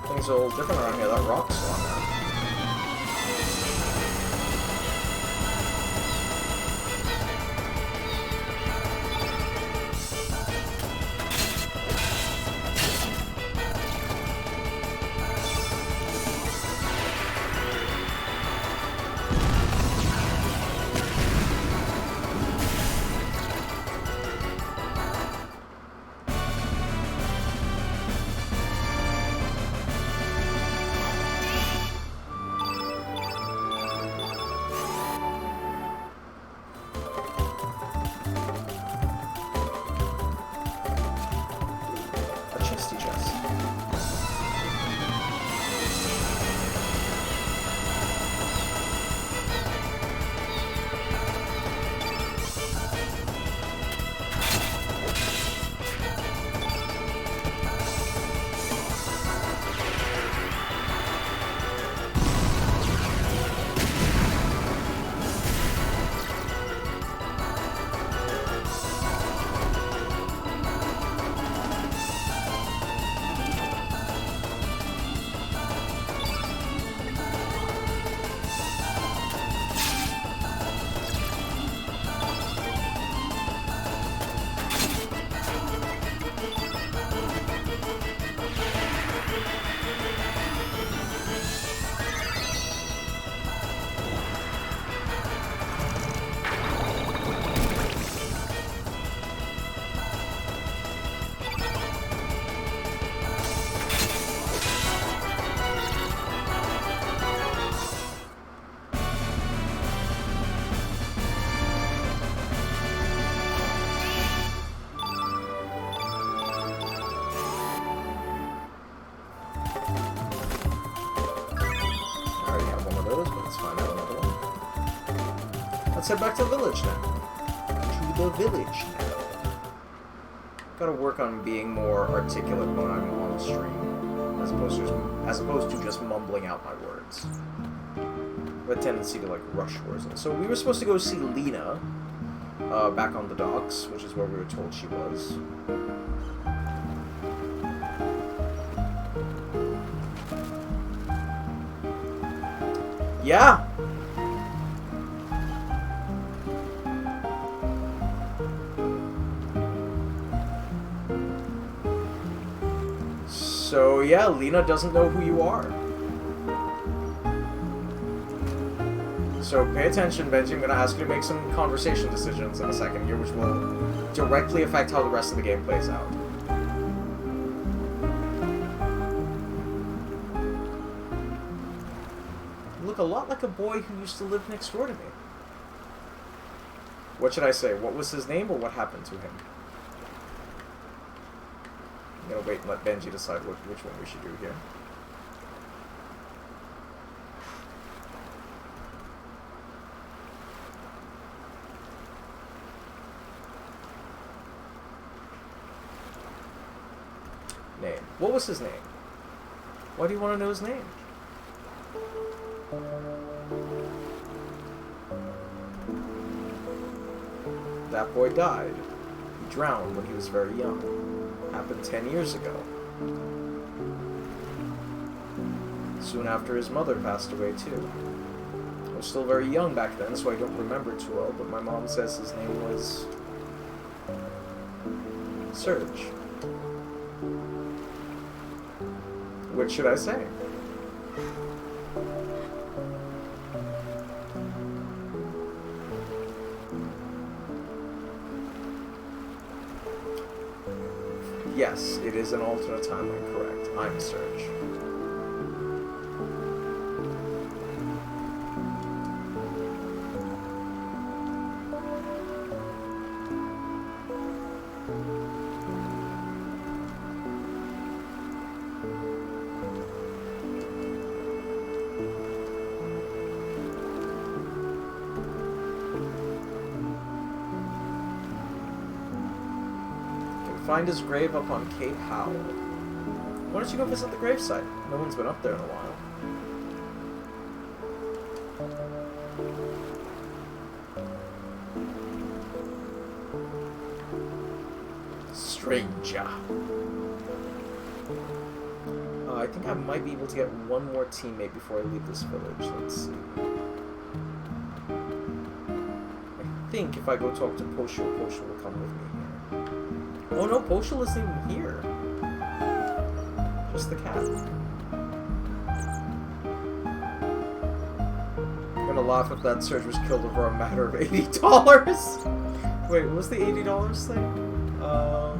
Things are a little different around here. That rock's gone now. Let's head back to the village now. To the village now. Gotta work on being more articulate when I'm on the stream, as opposed to just mumbling out my words. I have a tendency to like rush words. So we were supposed to go see Lena back on the docks, which is where we were told she was. Yeah. So yeah, Lena doesn't know who you are. So pay attention, Benji. I'm going to ask you to make some conversation decisions in a second here, which will directly affect how the rest of the game plays out. You look a lot like a boy who used to live next door to me. What should I say? What was his name or what happened to him? I'm going to wait and let Benji decide which one we should do here. Name. What was his name? Why do you want to know his name? That boy died. He drowned when he was very young. Happened 10 years ago. Soon after his mother passed away too. I was still very young back then, so I don't remember too well, but my mom says his name was Serge. What should I say? Yes, it is an alternate timeline, correct. I'm Serge. Find his grave up on Cape Howell. Why don't you go visit the gravesite? No one's been up there in a while. Stranger. I think I might be able to get one more teammate before I leave this village. Let's see. I think if I go talk to Poshul, Poshul will come with me here. Oh no, Poshul isn't even here. Just the cat. I'm gonna laugh if that Surge was killed over a matter of $80. Wait, what was the $80 thing? I'm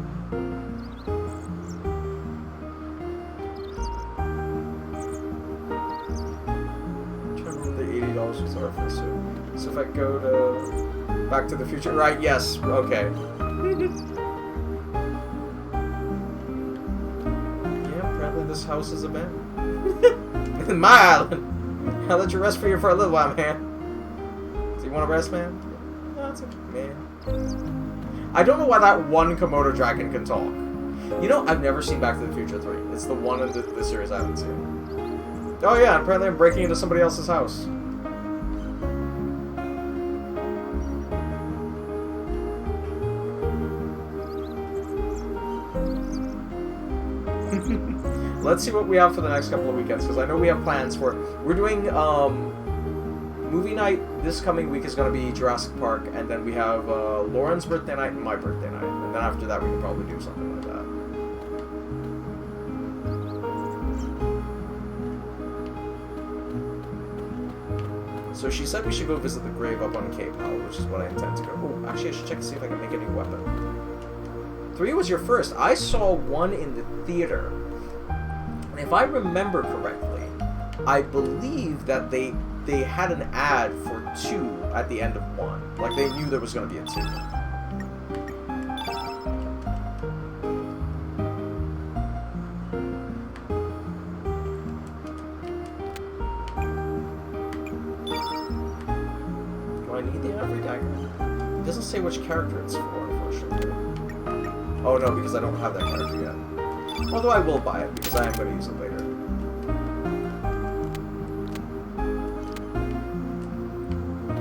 trying to remember what the $80 was a reference to. So if I go to Back to the Future, right? Yes. Okay. This house is abandoned. In my island. I'll let you rest for you for a little while, man. Do you want to rest, man? No, it's okay, man. I don't know why that one Komodo dragon can talk. You know, I've never seen Back to the Future 3. It's the one in the series I haven't seen. Oh yeah, apparently I'm breaking into somebody else's house. Let's see what we have for the next couple of weekends, because I know we have plans for... We're doing, movie night this coming week is going to be Jurassic Park, and then we have, Lauren's birthday night and my birthday night. And then after that we can probably do something like that. So she said we should go visit the grave up on Cape Howell, which is what I intend to go. Oh, actually I should check to see if I can make a new weapon. 3 was your first. I saw 1 in the theater. If I remember correctly, I believe that they had an ad for 2 at the end of 1. Like, they knew there was going to be a 2. Come on, I need the ivory dagger? It doesn't say which character it's for, unfortunately. Oh no, because I don't have that character yet. Although I will buy it, because I am going to use it later.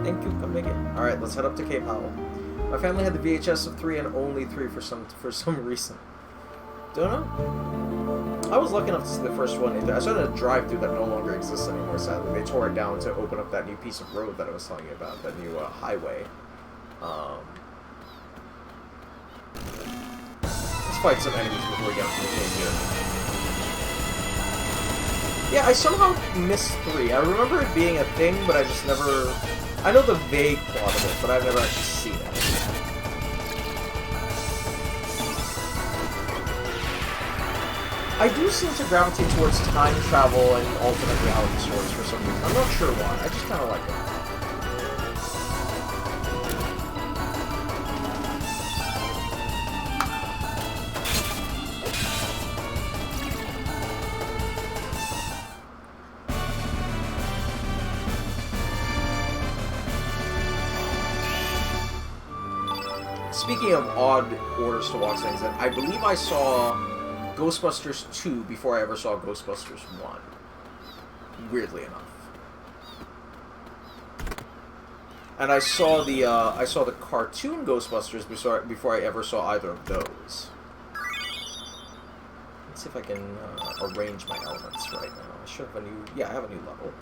Thank you, come again. Alright, let's head up to Cape Howell. My family had the VHS of 3 and only 3 for some reason. Don't know. I was lucky enough to see the first one. I saw a drive-thru that no longer exists anymore, sadly. They tore it down to open up that new piece of road that I was telling you about, that new highway. Let's fight some enemies before we get into the game here. Yeah, I somehow missed 3. I remember it being a thing, but I just never... I know the vague plot of it, but I've never actually seen it. I do seem to gravitate towards time travel and alternate reality stories for some reason. I'm not sure why. I just kind of like it. Speaking of odd orders to watch things, I believe I saw Ghostbusters 2 before I ever saw Ghostbusters 1. Weirdly enough. And I saw the cartoon Ghostbusters before I ever saw either of those. Let's see if I can arrange my elements right now. I should have a new... Yeah, I have a new level.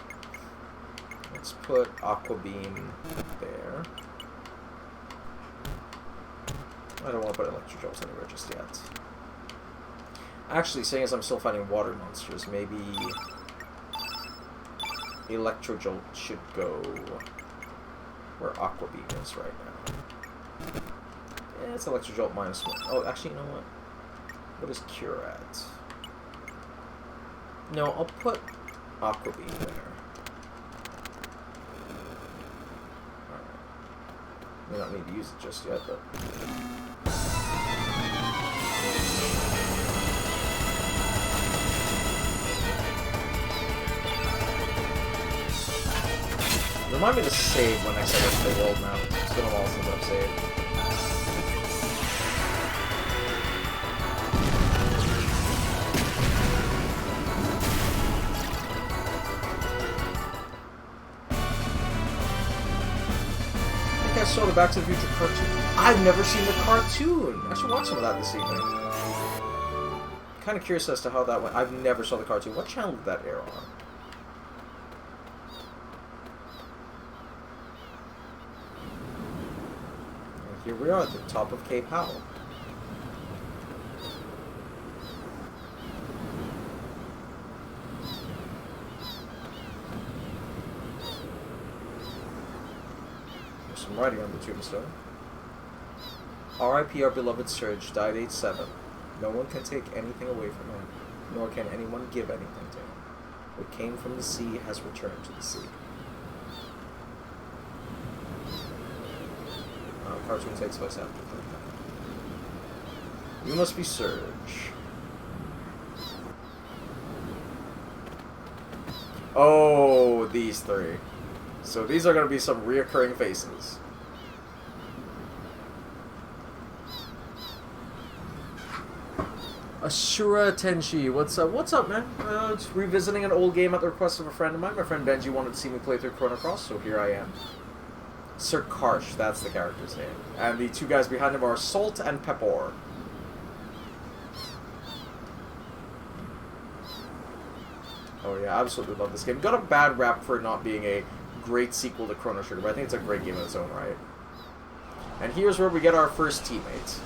Let's put Aqua Beam there. I don't want to put Electro Jolts anywhere just yet. Actually, seeing as I'm still fighting water monsters, maybe Electro Jolt should go where Aqua Beam is right now. Yeah, it's Electro Jolt -1. Oh, actually, you know what? What is Cure at? No, I'll put Aqua Beam there. Alright. May not need to use it just yet, but... Remind me to save when next I go to the world now. It's been a while since I've saved. I think I saw the Back to the Future cartoon. I've never seen the cartoon! I should watch some of that this evening. I'm kind of curious as to how that went. I've never saw the cartoon. What channel did that air on? Here we are at the top of Cape Howell. There's some writing on the tombstone. R.I.P. our beloved Surge, died age 7. No one can take anything away from him, nor can anyone give anything to him. What came from the sea has returned to the sea. Cartoon takes place after. You must be Surge. Oh, these 3. So these are going to be some reoccurring faces. Ashura Tenshi, what's up? What's up, man? It's revisiting an old game at the request of a friend of mine. My friend Benji wanted to see me play through Chrono Cross, so here I am. Sir Karsh, that's the character's name. And the 2 guys behind him are Salt and Pepor. Oh yeah, I absolutely love this game. Got a bad rap for not being a great sequel to Chrono Trigger, but I think it's a great game in its own right. And here's where we get our first teammates.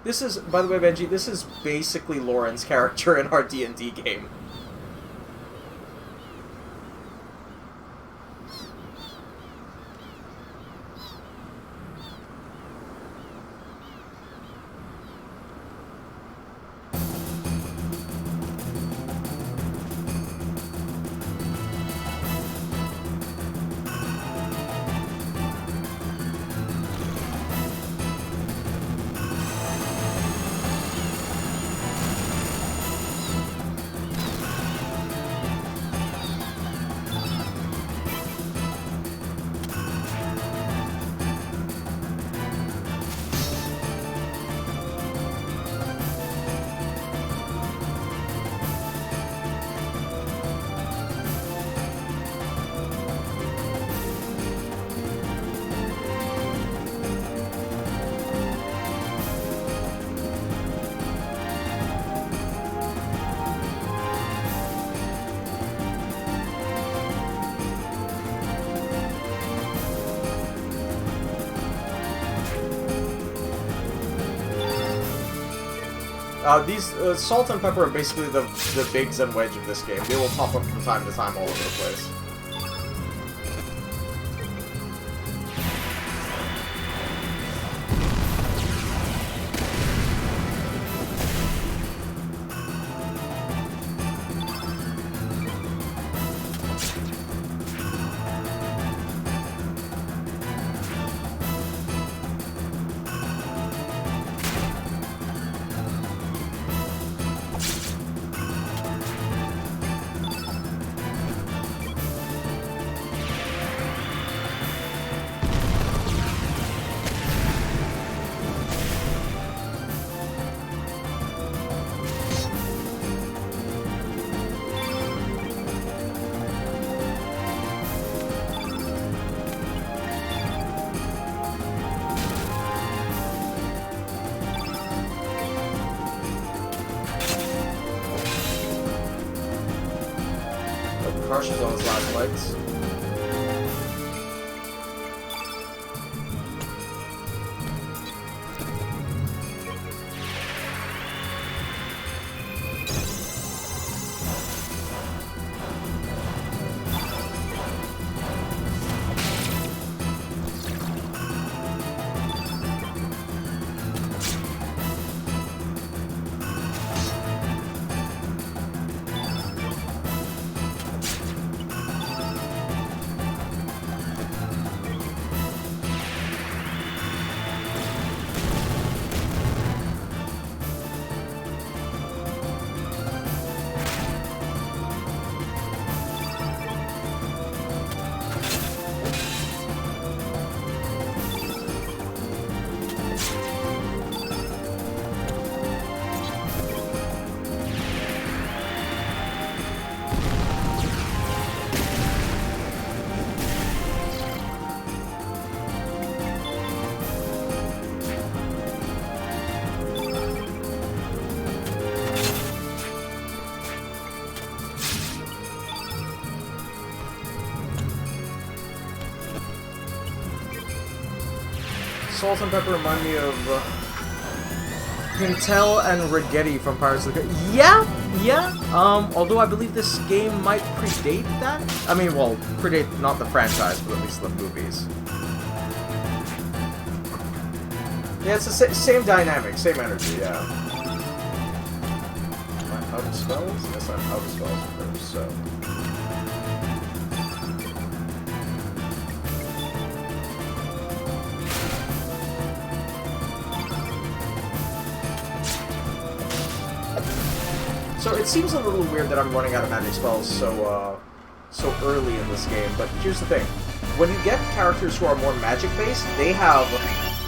This is, by the way, Benji, this is basically Lauren's character in our D&D game. These salt and pepper are basically the bigs and wedge of this game. They will pop up from time to time all over the place. Crushes on his last legs. Salt and pepper remind me of Pintel and Rigetti from Pirates of the Caribbean. Yeah. Although I believe this game might predate that. I mean, well, predate not the franchise, but at least the movies. Yeah, it's the same dynamic, same energy. Yeah. Am I out of spells? Yes, I'm out of spells first. So. So it seems a little weird that I'm running out of magic spells so early in this game, but here's the thing. When you get characters who are more magic-based, they have...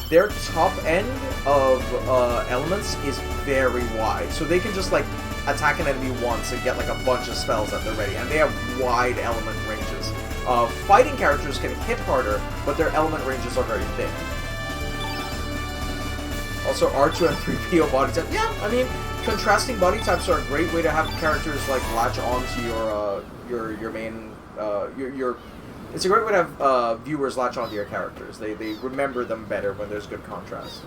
their top end of elements is very wide. So they can just, like, attack an enemy once and get, like, a bunch of spells at their ready. And they have wide element ranges. Fighting characters can hit harder, but their element ranges are very thin. Also, R2 and 3PO body type. Yeah, I mean... contrasting body types are a great way to have characters like latch on to your main it's a great way to have viewers latch onto your characters. They remember them better when there's good contrast.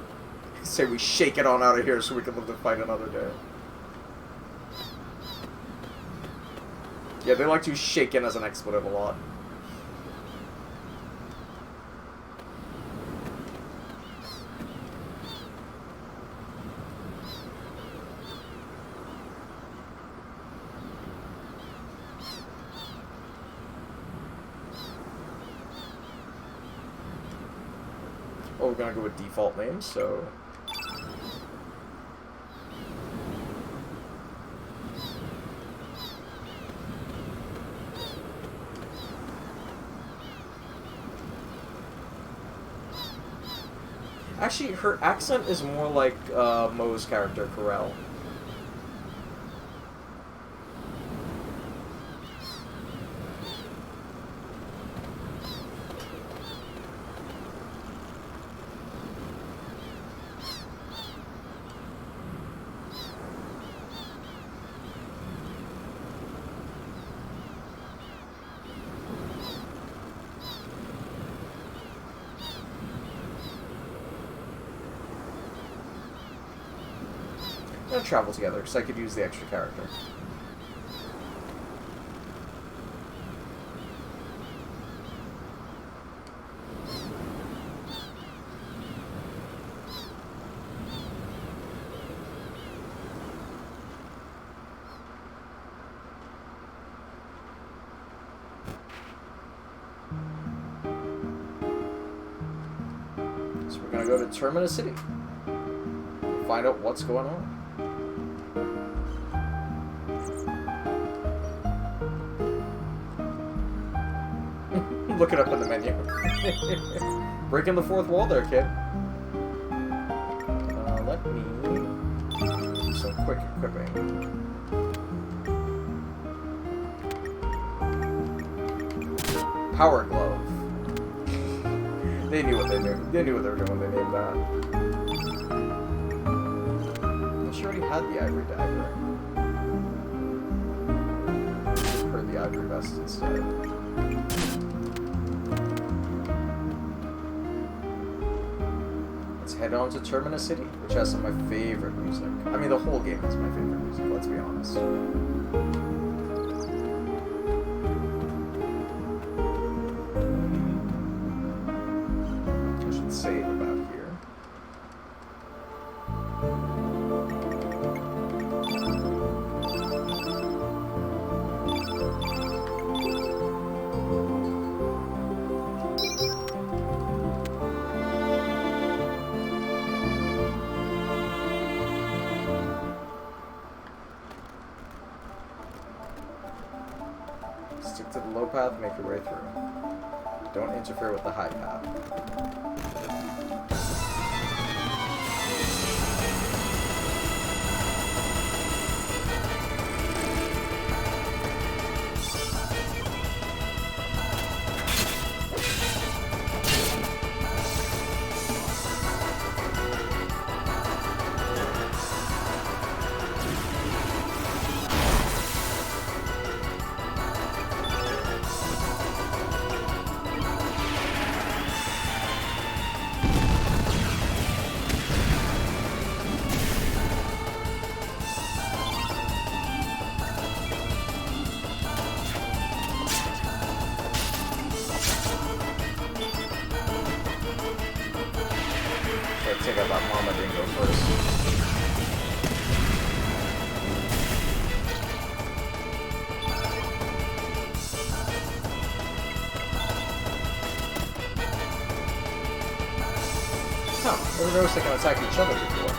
Say we shake it on out of here so we can live to fight another day. Yeah, they like to shake in as an expletive a lot. Oh, we're gonna go with default names, so... Actually, her accent is more like Moe's character, Corel. gonna travel together because I could use the extra character. So we're gonna go to Terminus City. Find out what's going on. Look it up in the menu. Breaking the fourth wall there, kid. Let me do some quick equipping. Power glove. They knew what they knew. They knew what they were doing when they named that. She already had the ivory dagger. Give her the ivory vest instead. Let's head on to Terminus City, which has some of my favorite music. I mean, the whole game has my favorite music, let's be honest. I should save about here. Stick to the low path, make your way through. Don't interfere with the high path. Take out that Mama Dingo first. Huh, never noticed they can attack each other before.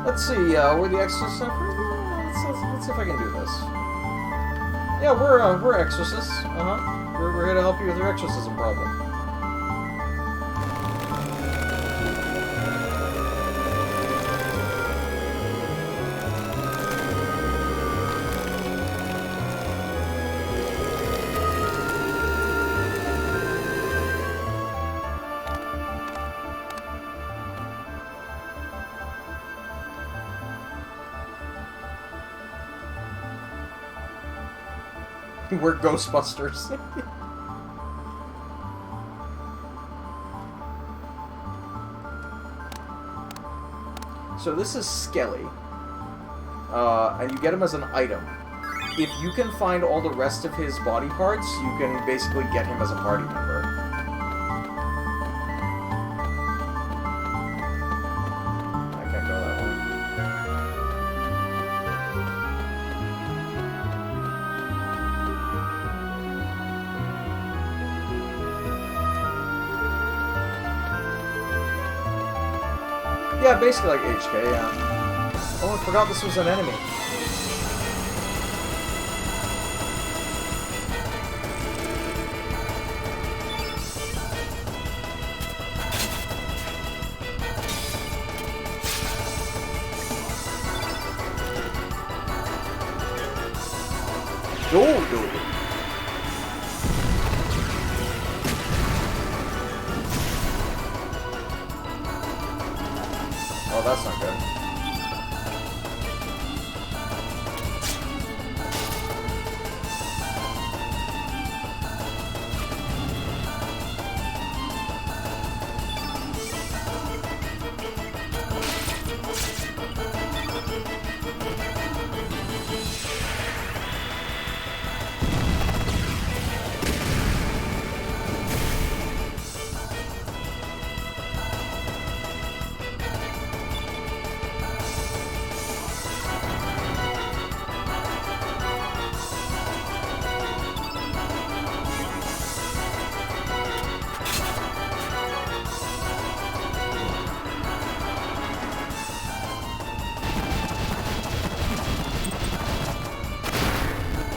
Let's see, we're the exorcists. Let's see if I can do this. Yeah, we're exorcists. We're here to help you with your exorcism problem. We're Ghostbusters. So this is Skelly. And you get him as an item. If you can find all the rest of his body parts, you can basically get him as a party member. I can't go that way. Yeah, basically like HK, yeah. Oh, I forgot this was an enemy. Dude. Oh, that's not good.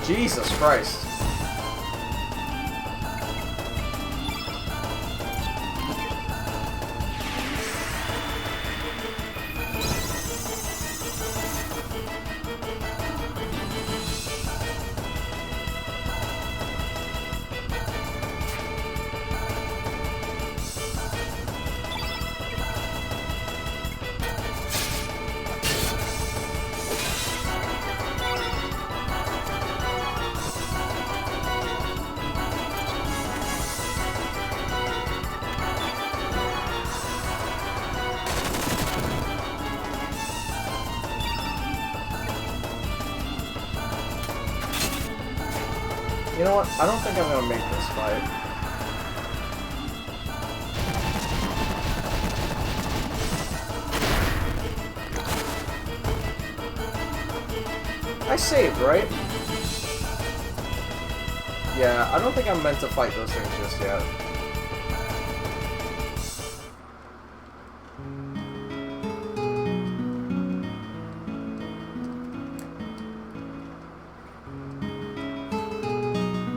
Jesus Christ. You know what? I don't think I'm gonna make this fight. I saved, right? Yeah, I don't think I'm meant to fight those things just yet.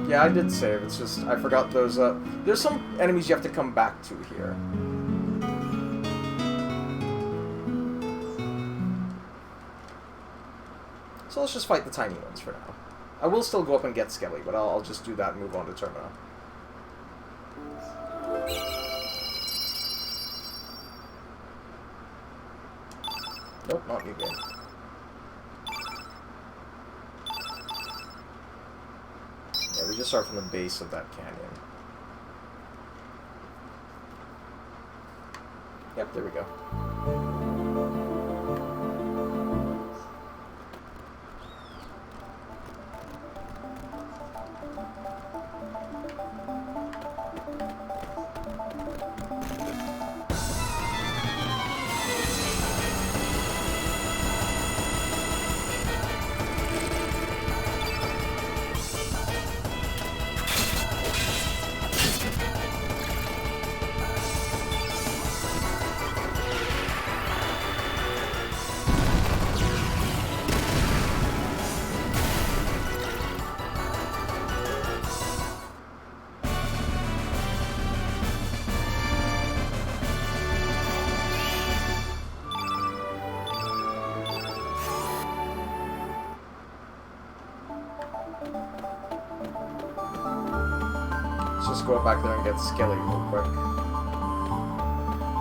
Yeah, I did save. It's just I forgot those. There's some enemies you have to come back to here. So let's just fight the tiny ones for now. I will still go up and get Skelly, but I'll just do that and move on to Termina. Nope, not new game. Yeah, we just start from the base of that canyon. Yep, there we go. Let's just go back there and get Skelly real quick.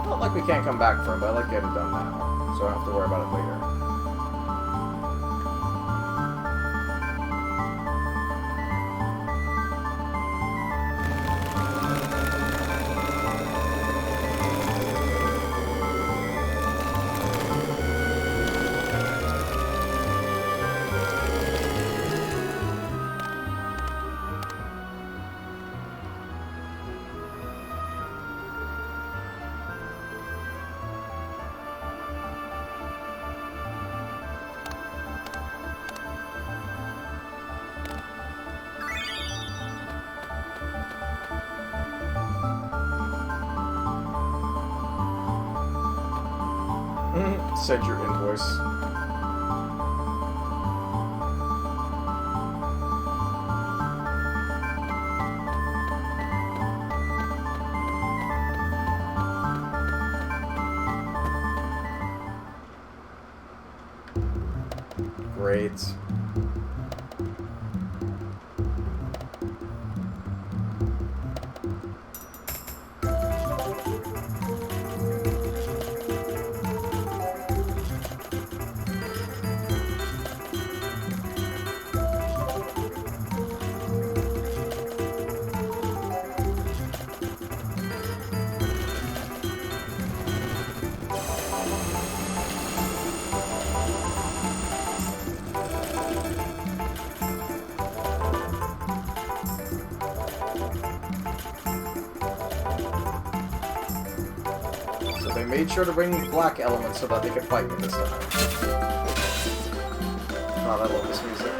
Not like we can't come back for him, but I like to get it done now, so I don't have to worry about it later. Send your invoice. Great. They made sure to bring black elements so that they could fight me this time. God, I love this music.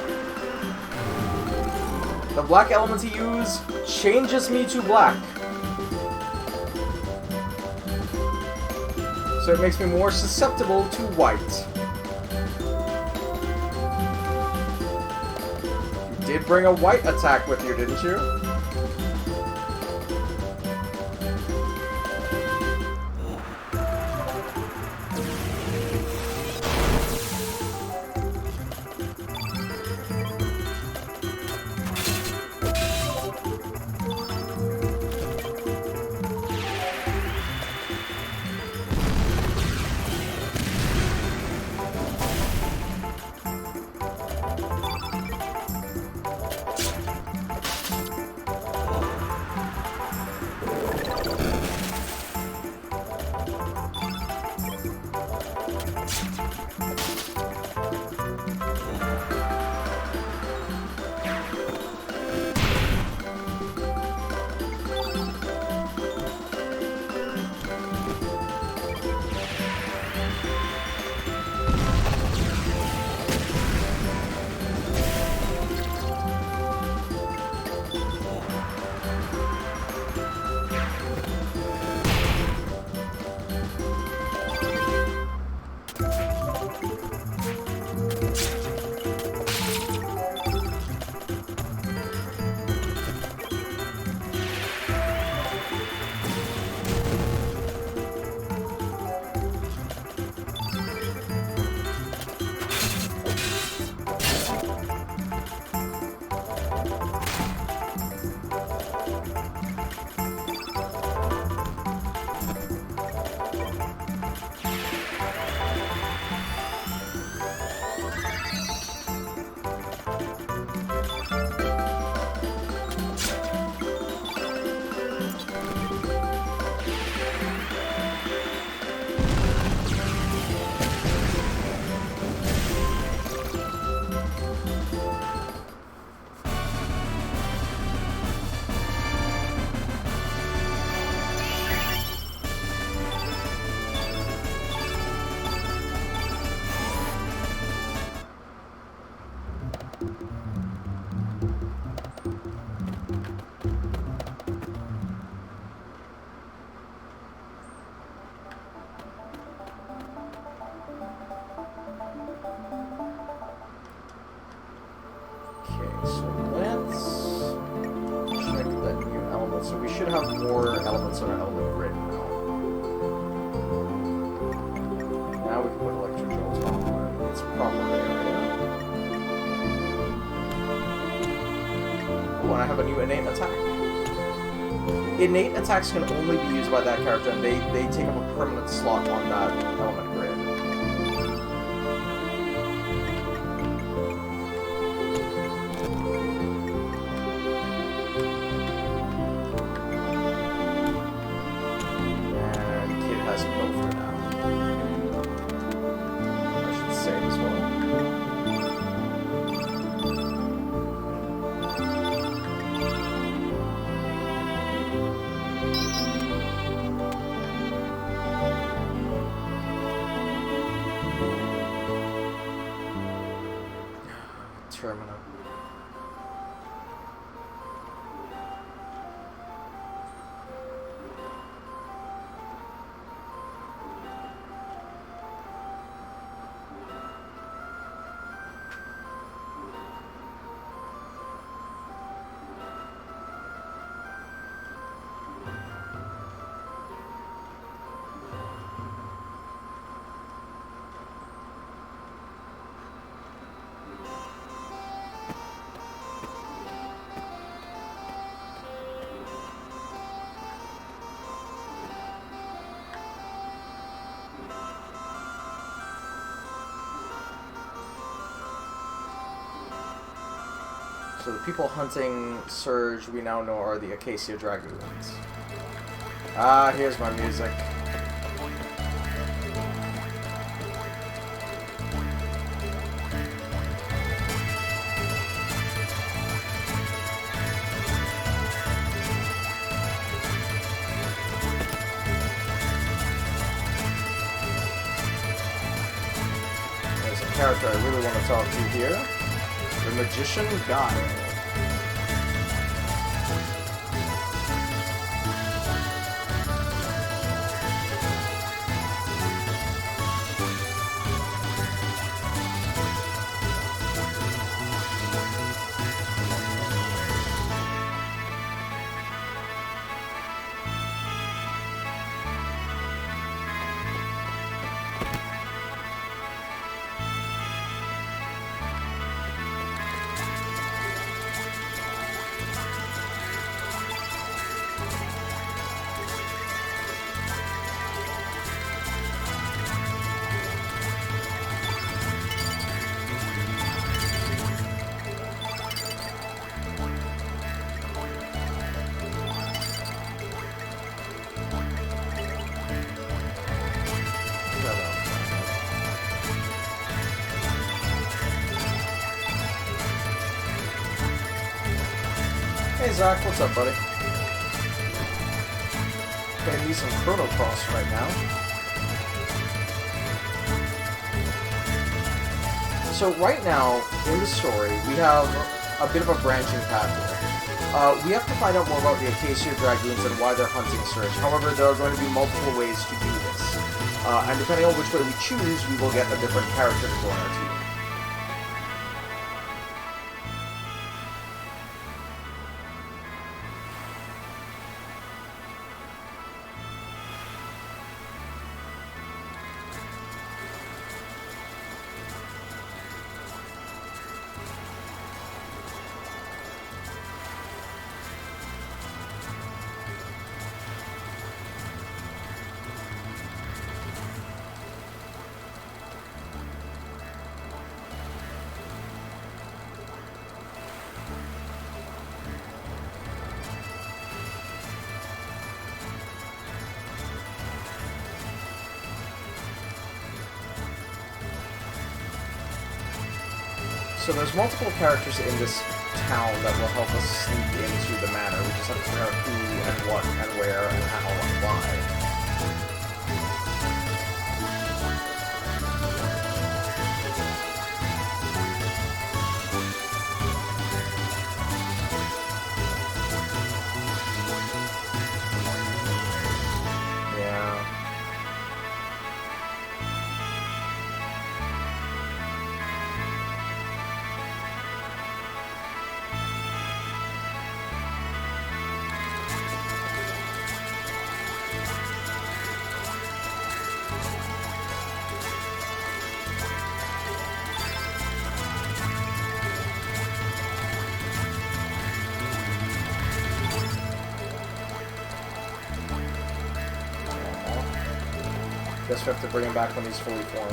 The black element he use changes me to black. So it makes me more susceptible to white. You did bring a white attack with you, didn't you? So we should have more elements on our element grid now. Now we can put electric drones on its proper area. Oh, and I have a new innate attack. Innate attacks can only be used by that character, and they take up a permanent slot on that element grid. Terminal. So the people hunting Surge, we now know, are the Acacia Dragoons. Ah, here's my music. There's a character I really want to talk to here. The Magician Guile. Hey Zach, what's up, buddy? Gonna need some Chrono right now. So right now, in the story, we have a bit of a branching path here. We have to find out more about the Acacia Dragoons and why they're hunting Surge. However, there are going to be multiple ways to do this. And depending on which way we choose, we will get a different character to join our team. So there's multiple characters in this town that will help us sneak into the manor. We just have to figure out who and what and where and how and why. Guess we have to bring him back when he's fully formed.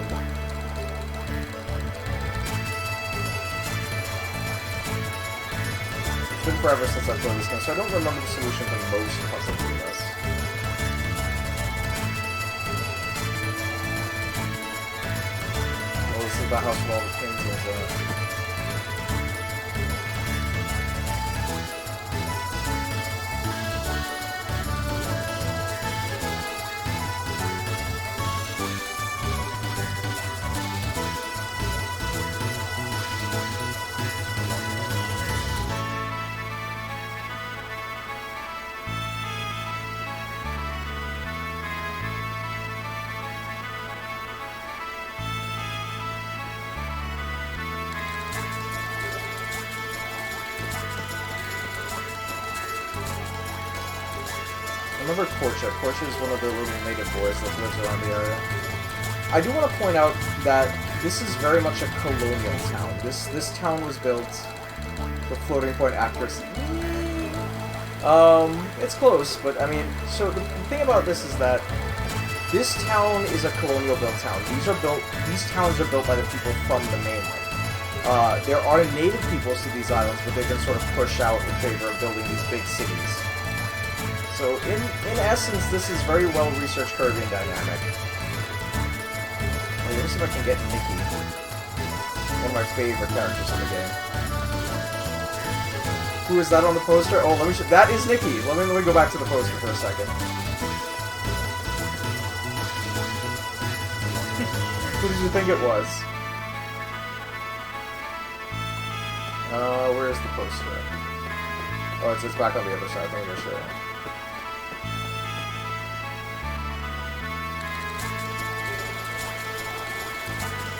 It's been forever since I've played this game, so I don't remember the solution to most puzzles in this. Well, this is the house where all the paintings are. Remember Korcha. Korcha is one of the little native boys that lives around the area. I do want to point out that this is very much a colonial town. This town was built for floating point accuracy. It's close, but I mean, so the thing about this is that this town is a colonial built town. These towns are built by the people from the mainland. There are native peoples to these islands, but they've been sort of pushed out in favor of building these big cities. So, in essence, this is very well-researched Caribbean dynamic. Let me see if I can get Nikki. One of my favorite characters in the game. Who is that on the poster? Oh, let me show. That is Nikki. Let me go back to the poster for a second. Who did you think it was? Where's the poster? Oh, it's back on the other side. Let me show you.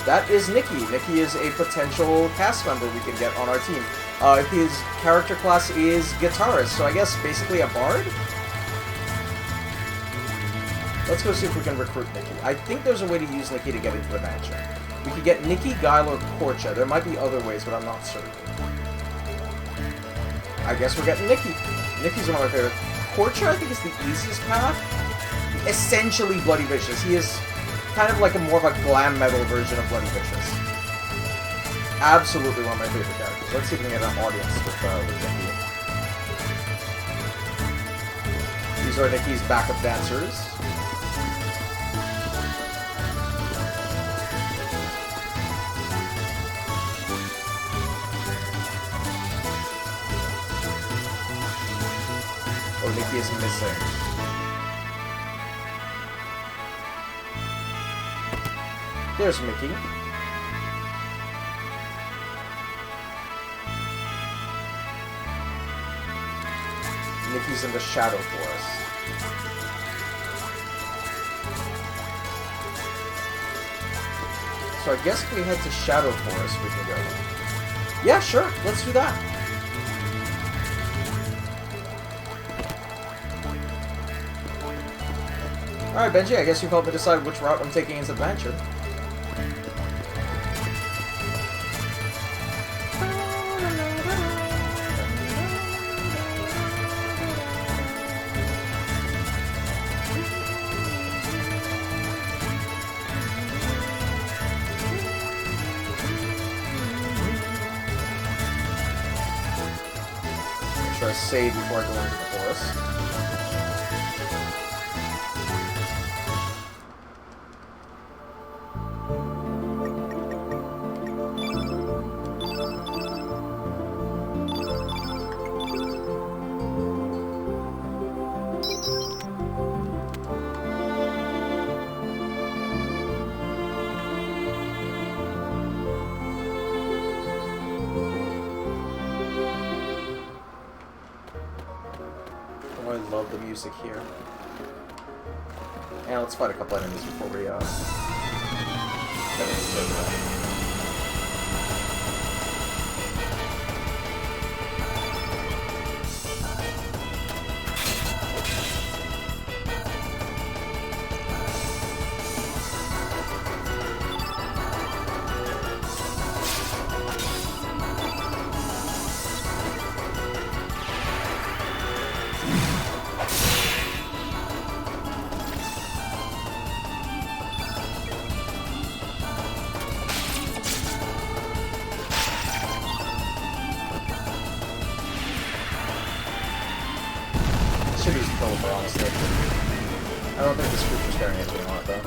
That is Nikki. Nikki is a potential cast member we can get on our team. His character class is guitarist, so I guess basically a bard? Let's go see if we can recruit Nikki. I think there's a way to use Nikki to get into the mansion. We could get Nikki, Guile, or Portia. There might be other ways, but I'm not certain. I guess we're getting Nikki. Nikki's one of my favorites. Portia, I think, is the easiest path. Essentially Bloody Vicious. He is kind of like more of a glam metal version of Bloody Vicious. Absolutely one of my favorite characters. Let's see if we can get an audience with Nikki. These are Nikki's backup dancers. Oh, Nikki is missing. There's Mickey. Nikki's in the Shadow Forest. So I guess if we head to Shadow Forest, we can go. Yeah, sure. Let's do that. Alright, Benji, I guess you've helped me decide which route I'm taking in this adventure. Make sure I save before I go into the forest. I love the music here. And let's fight a couple enemies before we get into that. Should use Pilfer, honestly. I don't think this creature's carrying anything on it, though.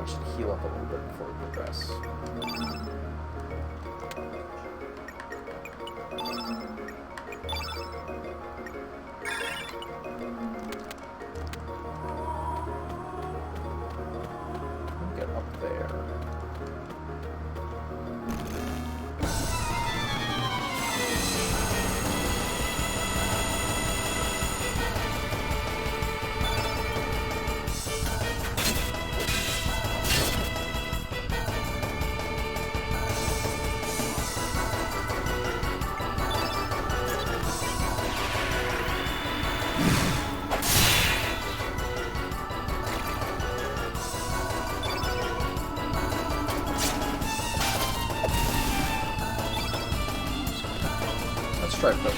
I should heal up a little bit before we progress. Get up there. stripe though.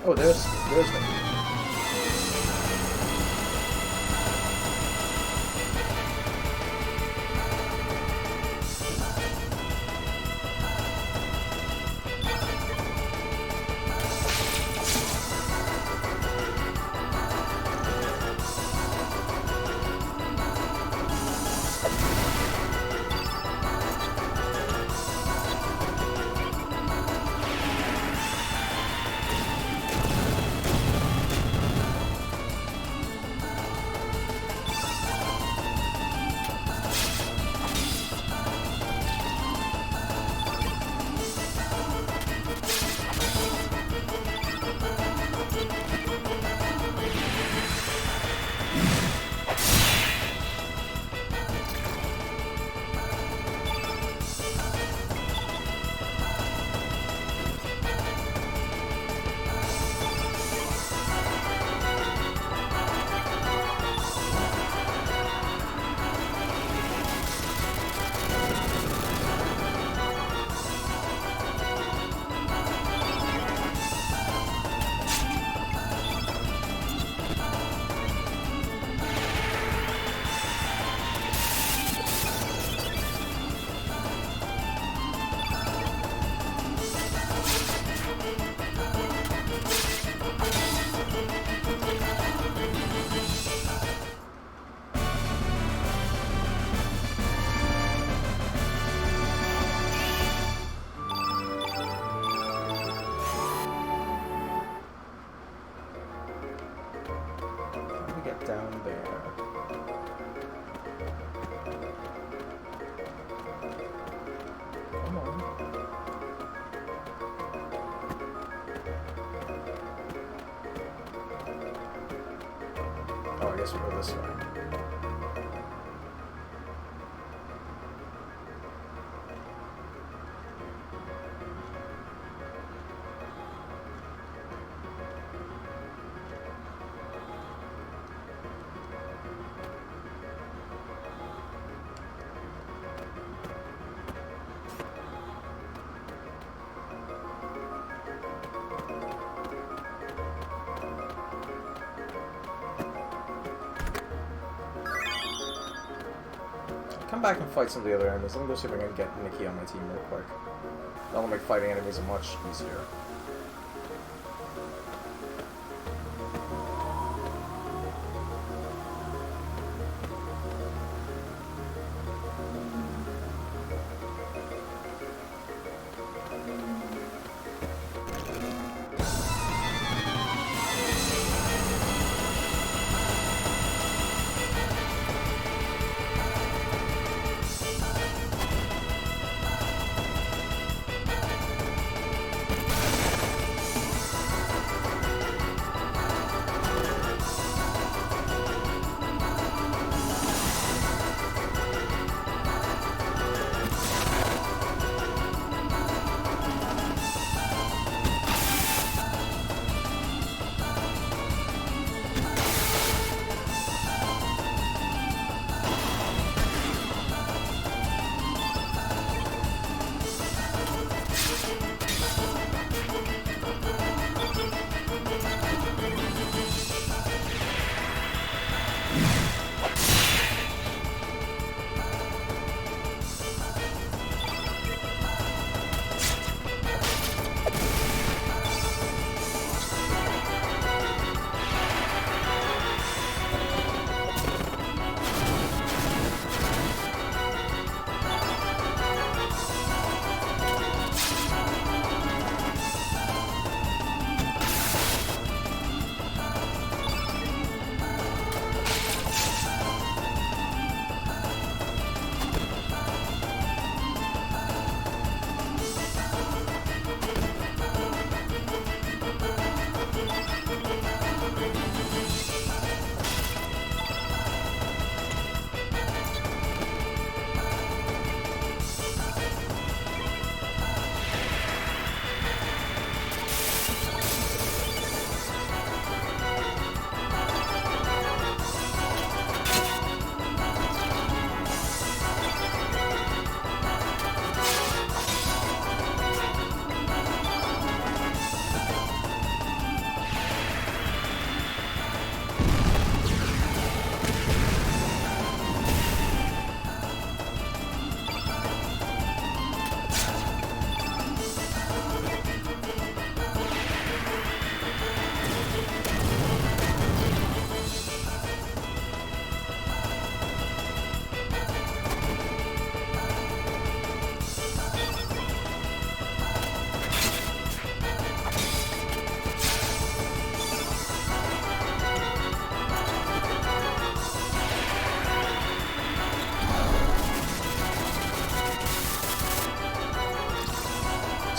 Oh, there's me. Down there. Come on. Oh, I guess we'll go this way. Come back and fight some of the other enemies. Let me go see if I can get Nikki on my team real quick. That'll make fighting enemies much easier.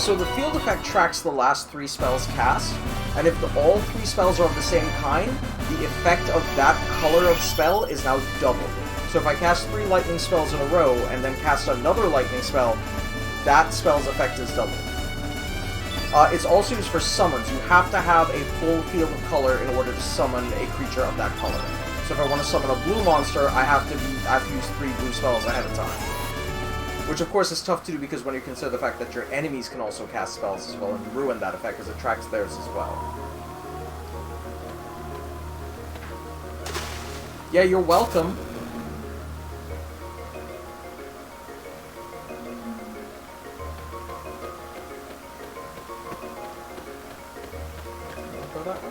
So the field effect tracks the last 3 spells cast, and if all 3 spells are of the same kind, the effect of that color of spell is now doubled. So if I cast 3 lightning spells in a row, and then cast another lightning spell, that spell's effect is doubled. It's also used for summons. You have to have a full field of color in order to summon a creature of that color. So if I want to summon a blue monster, I have to use 3 blue spells ahead of time. Which of course is tough to do because when you consider the fact that your enemies can also cast spells as well and ruin that effect because it tracks theirs as well. Yeah, you're welcome. Go that way?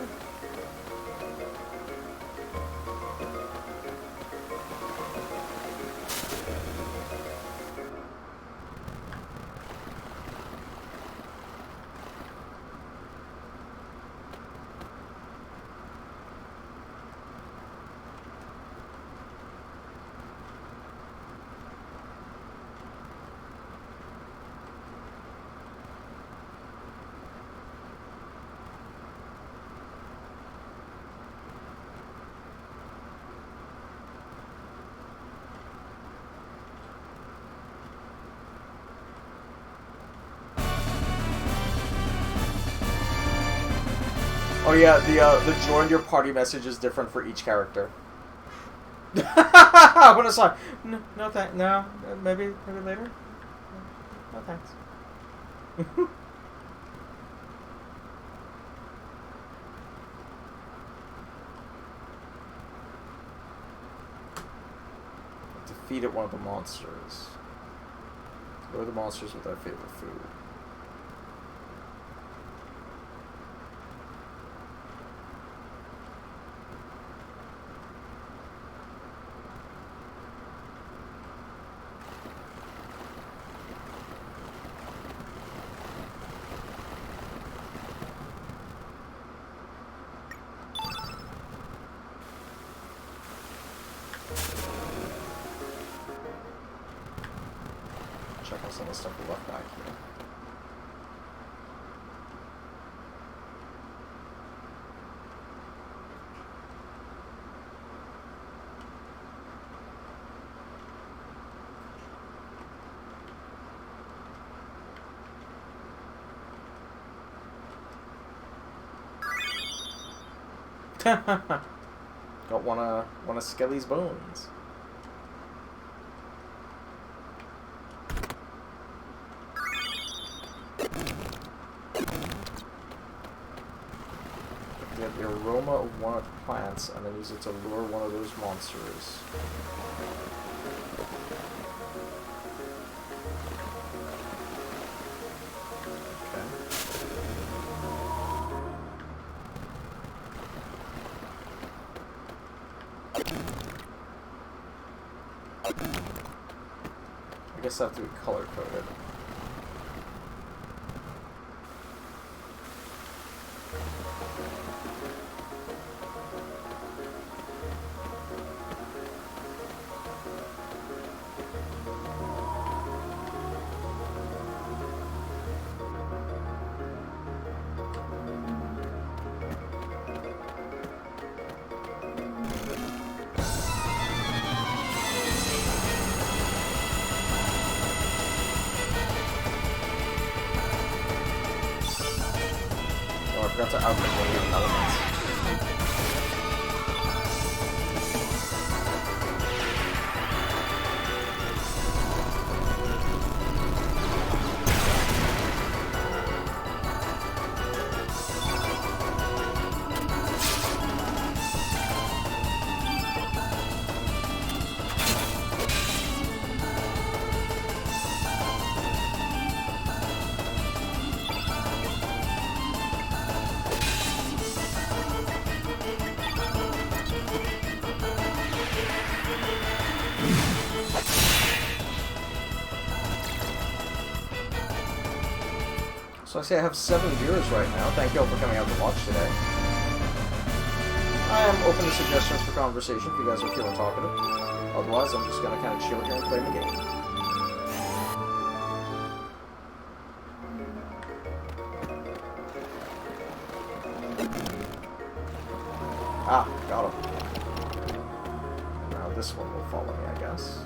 Oh yeah, the join your party message is different for each character. What a song! No, maybe later. No thanks. Defeated one of the monsters. What are the monsters with our favorite food? Check out some of the stuff we left back here. Got one of Skelly's bones. Get the aroma of one of the plants and then use it to lure one of those monsters. I guess I have to be color coded. I forgot to output one of the elements. So I say I have 7 viewers right now. Thank you all for coming out to watch today. I am open to suggestions for conversation if you guys are feeling talkative. Otherwise, I'm just going to kind of chill here and play the game. Ah, got him. Now this one will follow me, I guess.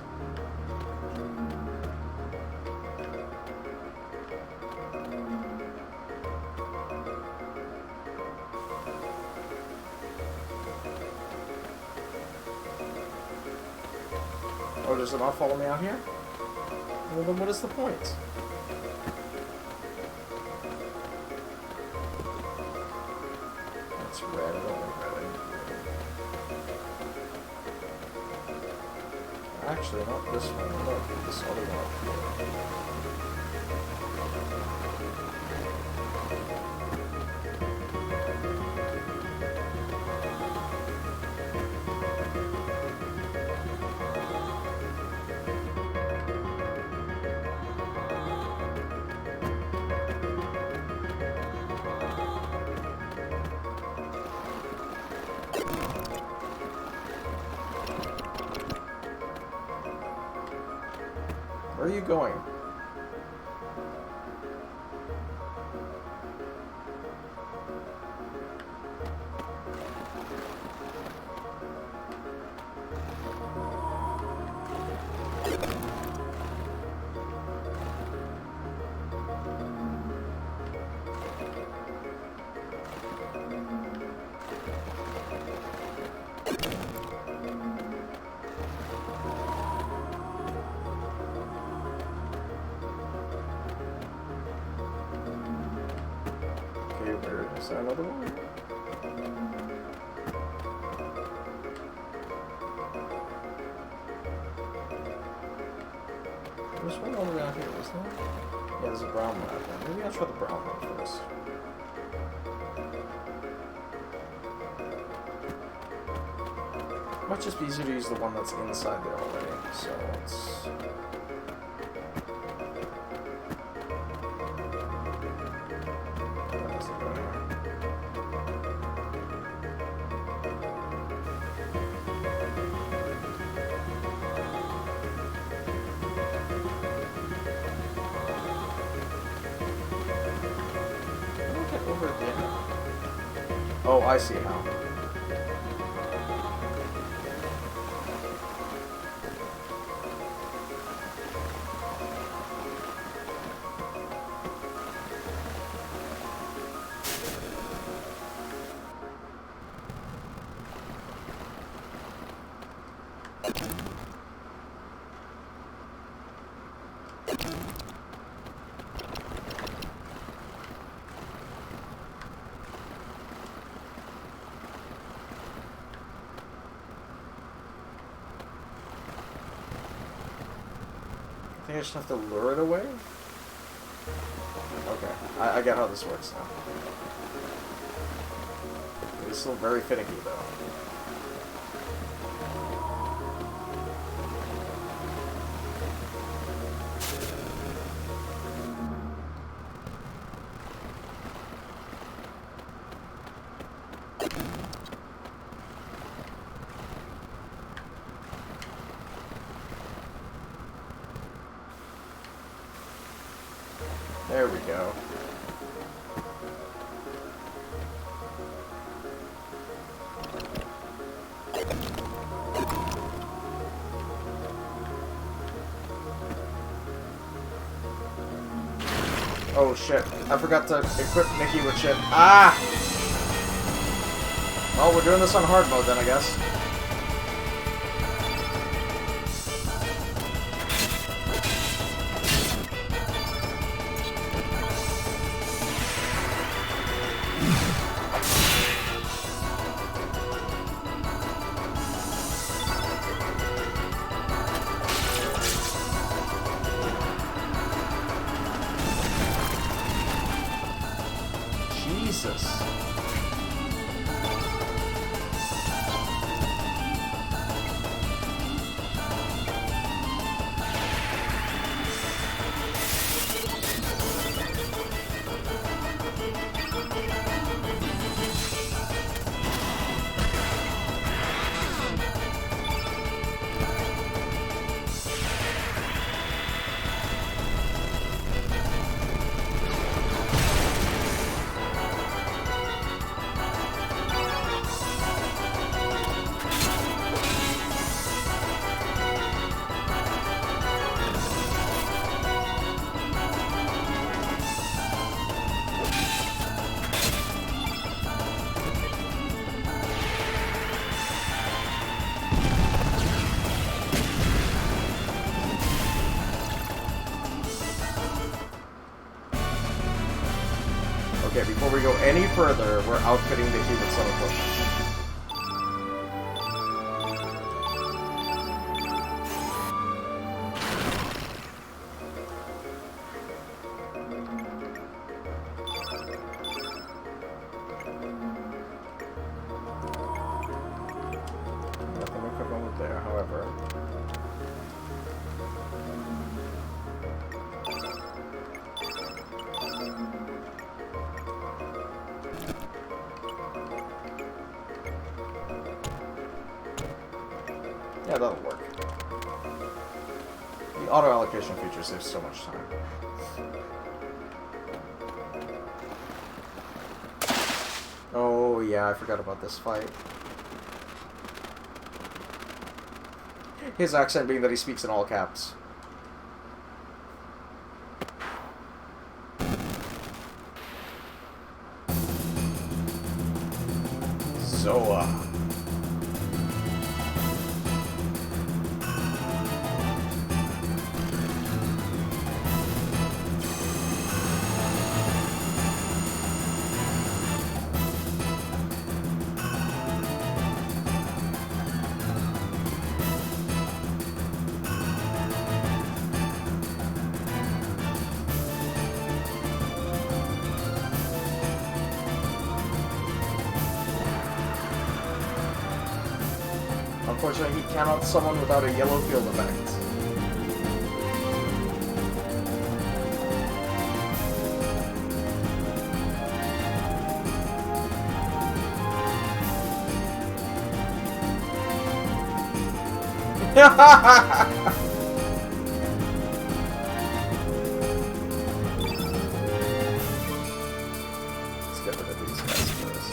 Oh, does it not follow me out here? Well, then what is the point? That's red, I don't like red. Actually, not this one. No, this other one up here. Where are you going? Is there another one? There's one over down here, isn't there? Yeah, there's a brown one out there. Maybe I'll try the brown one first. Might just be easier to use the one that's inside there already, so let's... Oh, I see how. I think I just have to lure it away? Okay, I get how this works now. It's still very finicky, though. There we go. Oh shit, I forgot to equip Nikki with shit. Ah! Well, we're doing this on hard mode then, I guess. Jesus. any further, we're outfitting the key with some equipment. Nothing equivalent there, however. Yeah, that'll work. The auto allocation feature saves so much time. Oh yeah, I forgot about this fight. His accent being that he speaks in all caps. Zoa. Unfortunately, he cannot summon without a yellow field effect. Let's get rid of these guys first.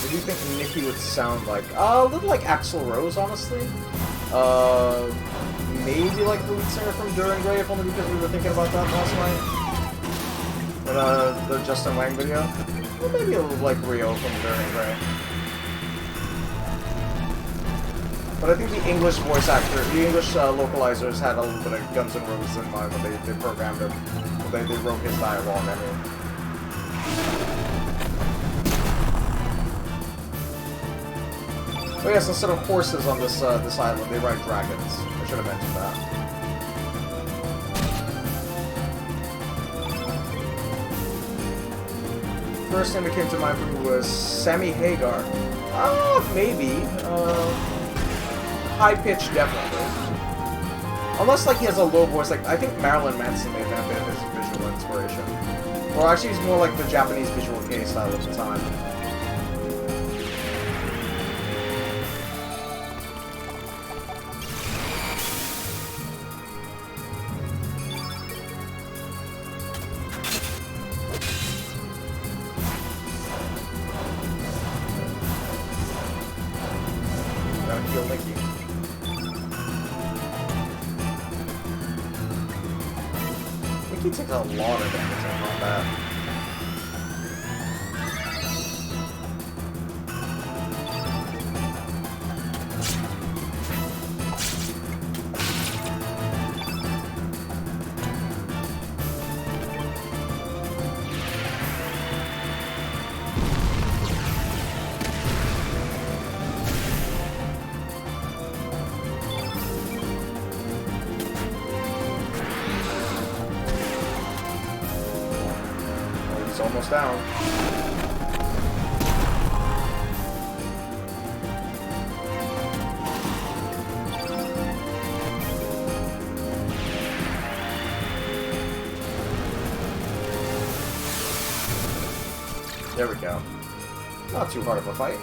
Do you think Nikki would sound like? A little like Axl Rose, honestly. Maybe like the lead singer from Duran Gray, if only because we were thinking about that last night. But the Justin Wang video. Or maybe a little like Rio from Duran Gray. But I think the English voice actor, the English localizers had a little bit of Guns N' Roses in mind when they programmed him. They wrote his dialogue, I mean. Oh yes, instead of horses on this island, they ride dragons. I should have mentioned that. first name that came to mind for me was Sammy Hagar. Maybe. High pitch, definitely. Unless, like, he has a low voice, like, I think Marilyn Manson may have been a bit of his visual inspiration. Or actually, he's more like the Japanese visual kei style of the time. Gotta kill Mickey. He takes a lot of damage in combat. Almost down. There we go. Not too hard of a fight.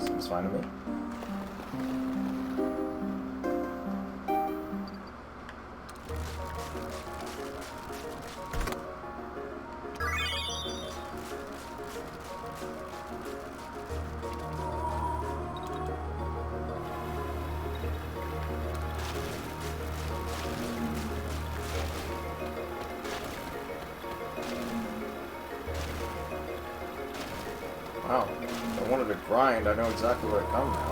Seems fine to me. Wow, I wanted to grind. I know exactly where to come now.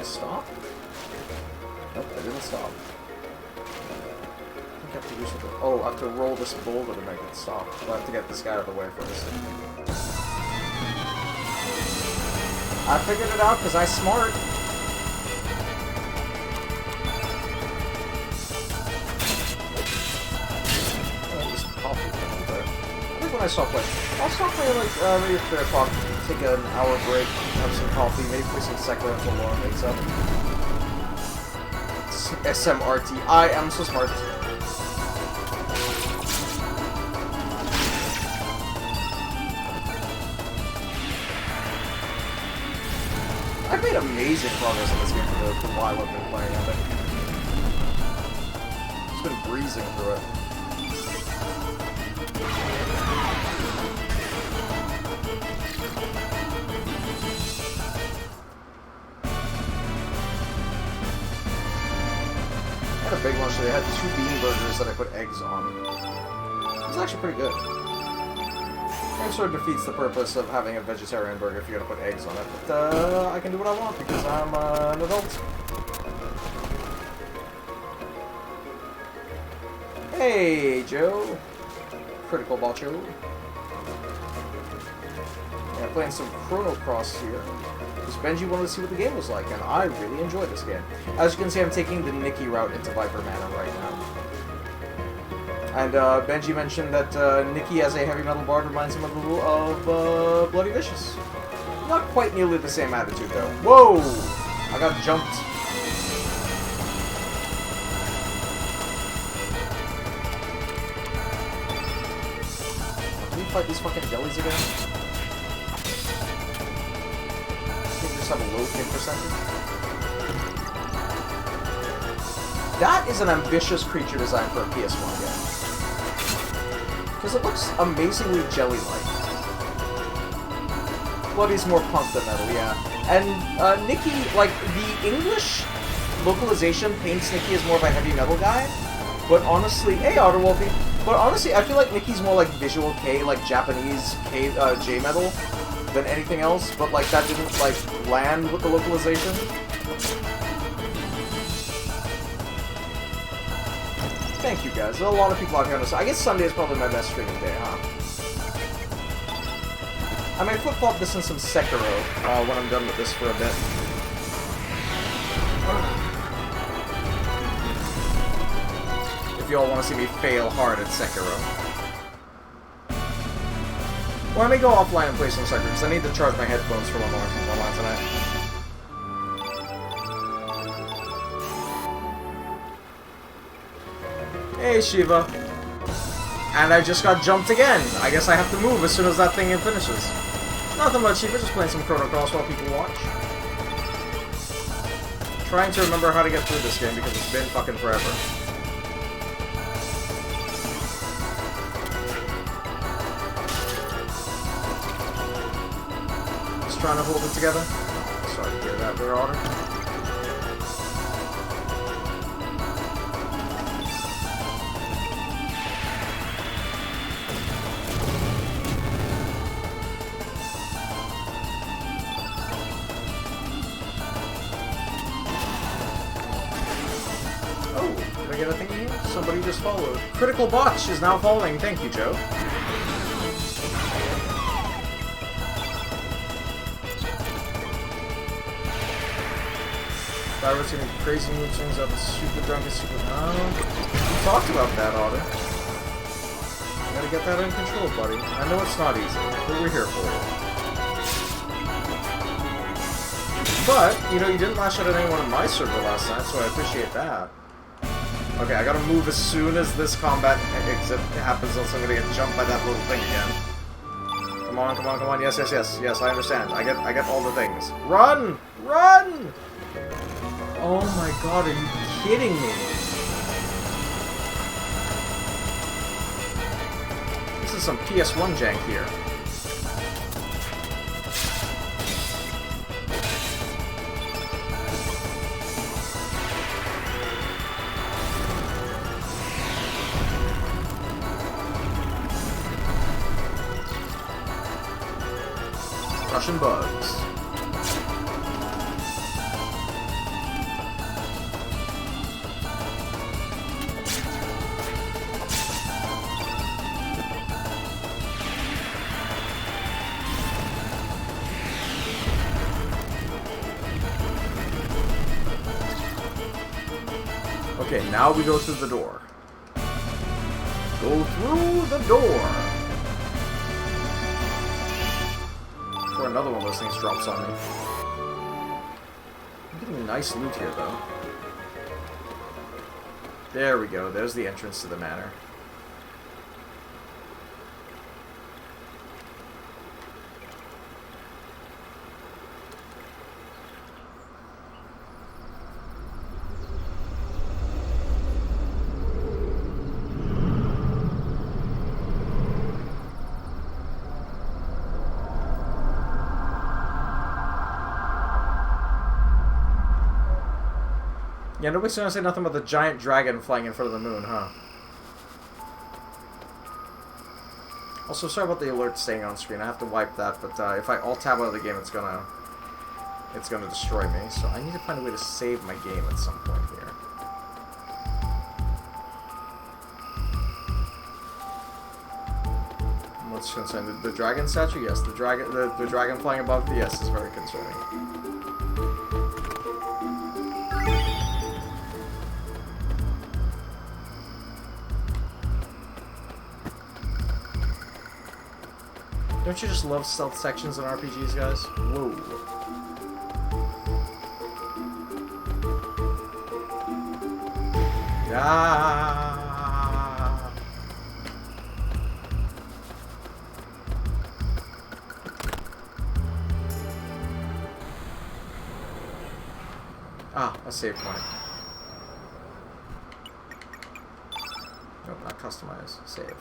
stop? Nope, I didn't stop. I think I have to do something. Oh, I have to roll this boulder to make it stop. So I have to get this guy out of the way first. I figured it out because I'm smart. When I stop playing, I'll stop playing like maybe 3 o'clock, take an hour break, have some coffee, maybe play some Sekiro until alarm wakes up. SMRT. I am so smart. I've made amazing progress in this game for the while I've been playing it. Just been breezing through it. I had a big lunch today. I had 2 bean burgers that I put eggs on. It's actually pretty good. It sort of defeats the purpose of having a vegetarian burger if you're gonna put eggs on it. But I can do what I want because I'm an adult. Hey, Joe. Critical Bacho. Yeah, playing some Chrono here. Because Benji wanted to see what the game was like, and I really enjoyed this game. As you can see, I'm taking the Nikki route into Viper Manor right now. And Benji mentioned that Nikki as a heavy metal bard reminds him a little of Bloody Vicious. Not quite nearly the same attitude, though. Whoa! I got jumped. Can we fight these fucking jellies again? Have a low hit percentage. That is an ambitious creature design for a PS1 game. Because it looks amazingly jelly-like. Bloody's more punk than metal, yeah. And Nikki, like, the English localization paints Nikki as more of a heavy metal guy. But honestly, hey, Otter Wolfie. But honestly, I feel like Nikki's more like Visual K, like Japanese K, J-metal than anything else, but like that didn't like land with the localization. Thank you guys. There are a lot of people out here on this. I guess Sunday is probably my best streaming day, huh? I may flip-flop this in some Sekiro when I'm done with this for a bit. If you all want to see me fail hard at Sekiro. Or I may go offline and play some Sekiro, because I need to charge my headphones for one more tonight. Hey, Shiva. And I just got jumped again. I guess I have to move as soon as that thing finishes. Nothing much, Shiva, just playing some Chrono while people watch. Trying to remember how to get through this game, because it's been fucking forever. Trying to hold it together. Sorry to hear that, there, Otter. Oh, did I get a thingy here? Somebody just followed. Critical Botch is now following. Thank you, Joe. I was doing crazy mood swings up, super drunk and super... we talked about that, Otter. You gotta get that under control, buddy. I know it's not easy, but we're here for it. But, you know, you didn't lash out at anyone on my server last night, so I appreciate that. Okay, I gotta move as soon as this combat exit happens, else I'm gonna get jumped by that little thing again. Come on, come on, come on. Yes, yes, yes. Yes, I understand. I get all the things. Run! Run! Oh my god, are you kidding me? This is some PS1 jank here. Russian bugs. Okay, now we go through the door. Go through the door! Before another one of those things drops on me. I'm getting nice loot here, though. There we go. There's the entrance to the manor. Yeah, nobody's gonna say nothing about the giant dragon flying in front of the moon, huh? Also, sorry about the alert staying on screen. I have to wipe that, but if I alt-tab out of the game, it's gonna destroy me. So I need to find a way to save my game at some point here. What's concerning? The dragon statue? Yes, the dragon flying above the yes is very concerning. Don't you just love stealth sections in RPGs, guys? Whoa. Ah. Ah, a save point. Nope, not customize. Save.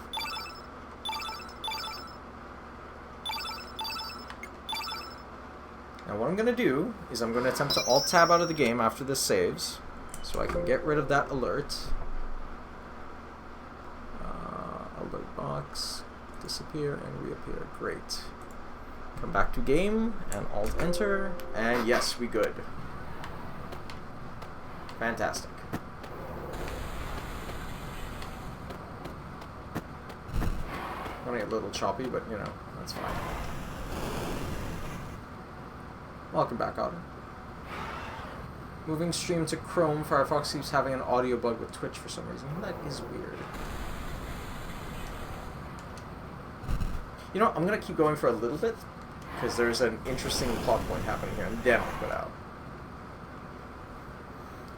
Now what I'm going to do is I'm going to attempt to alt-tab out of the game after this saves, so I can get rid of that alert. Alert box, disappear and reappear. Great. Come back to game and alt-enter, and yes, we good. Fantastic. Running a little choppy, but you know, that's fine. Welcome back, Otter. Moving stream to Chrome, Firefox keeps having an audio bug with Twitch for some reason. That is weird. You know, I'm going to keep going for a little bit, because there's an interesting plot point happening here, and then I'll put out.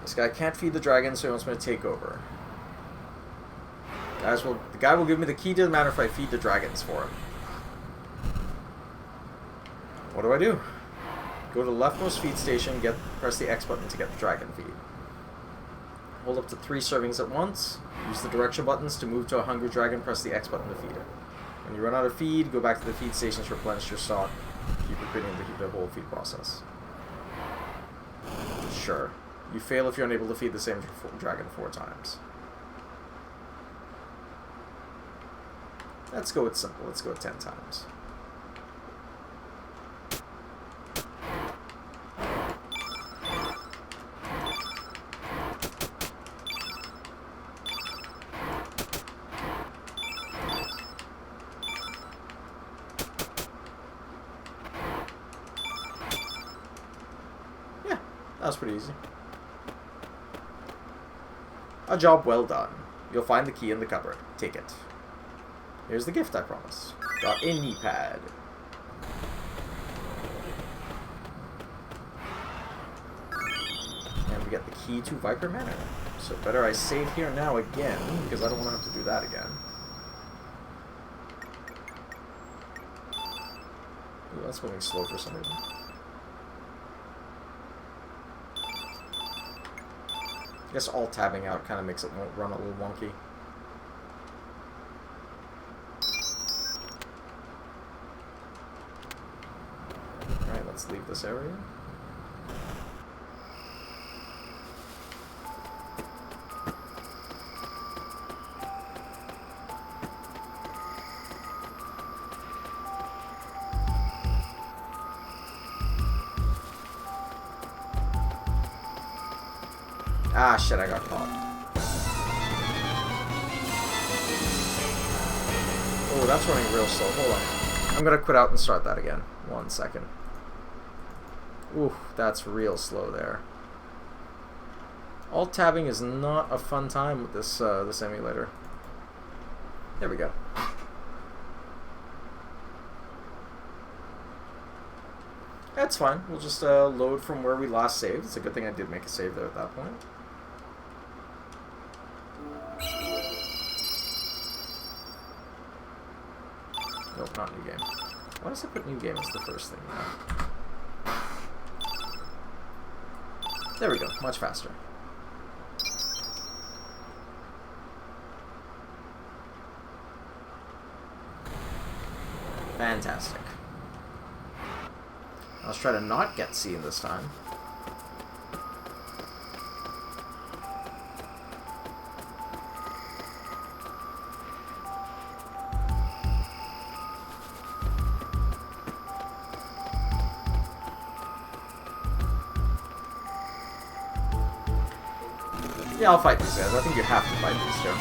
This guy can't feed the dragon, so he wants me to take over. The guy will give me the key to the manor if I feed the dragons for him. What do? Go to the leftmost feed station, press the X button to get the dragon feed. Hold up to 3 servings at once. Use the direction buttons to move to a hungry dragon, press the X button to feed it. When you run out of feed, go back to the feed station to replenish your stock. Keep repeating the whole feed process. Sure. You fail if you're unable to feed the same dragon 4 times. Let's go with simple. Let's go with 10 times. That was pretty easy. A job well done. You'll find the key in the cupboard. Take it. Here's the gift I promised. Got a knee pad. And we get the key to Viper Manor. So better I save here now again, because I don't want to have to do that again. Ooh, that's moving slow for some reason. I guess all tabbing out kind of makes it run a little wonky. Alright, let's leave this area. Ah, shit, I got caught. Oh, that's running real slow. Hold on. I'm gonna quit out and start that again. 1 second. Ooh, that's real slow there. Alt-tabbing is not a fun time with this emulator. There we go. That's fine. We'll just load from where we last saved. It's a good thing I did make a save there at that point. Nope, not new game. Why does it put new game as the first thing now? There we go. Much faster. Fantastic. Let's try to not get seen this time. Yeah, I'll fight these guys. I think you have to fight these two.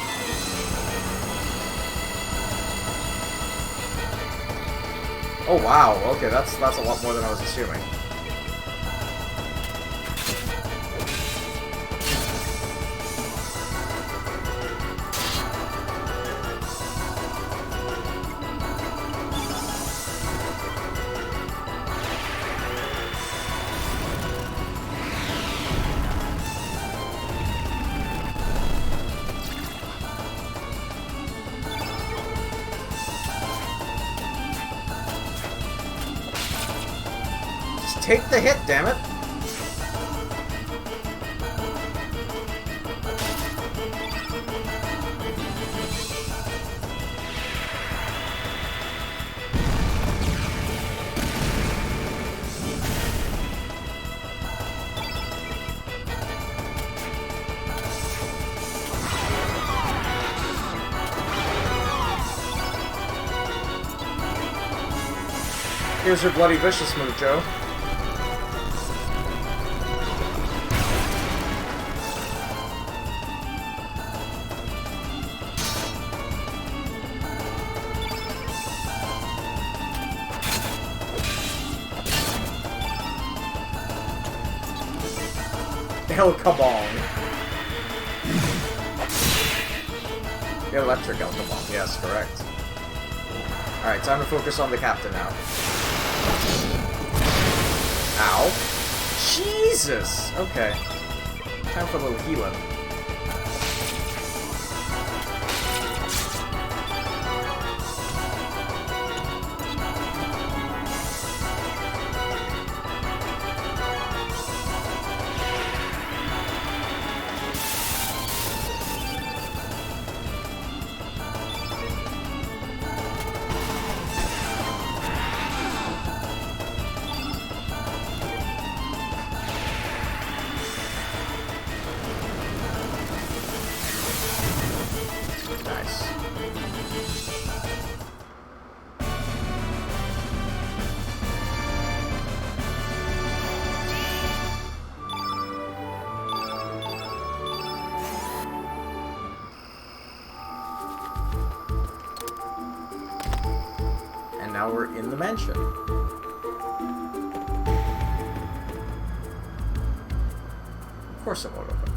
Oh wow, okay, that's a lot more than I was assuming. Take the hit, damn it! Here's your bloody vicious move, Joe. El Kabong. The electric El Kabong, yes, correct. Alright, time to focus on the captain now. Ow. Jesus! Okay. Time for a little healing. Nice. And now we're in the mansion. Of course it won't open.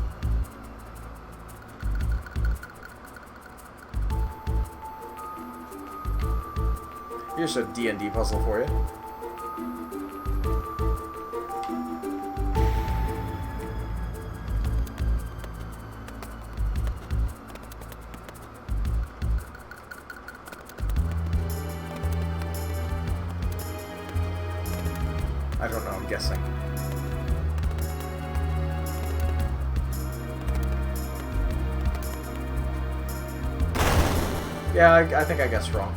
Here's a D&D puzzle for you. I don't know, I'm guessing. Yeah, I think I guessed wrong.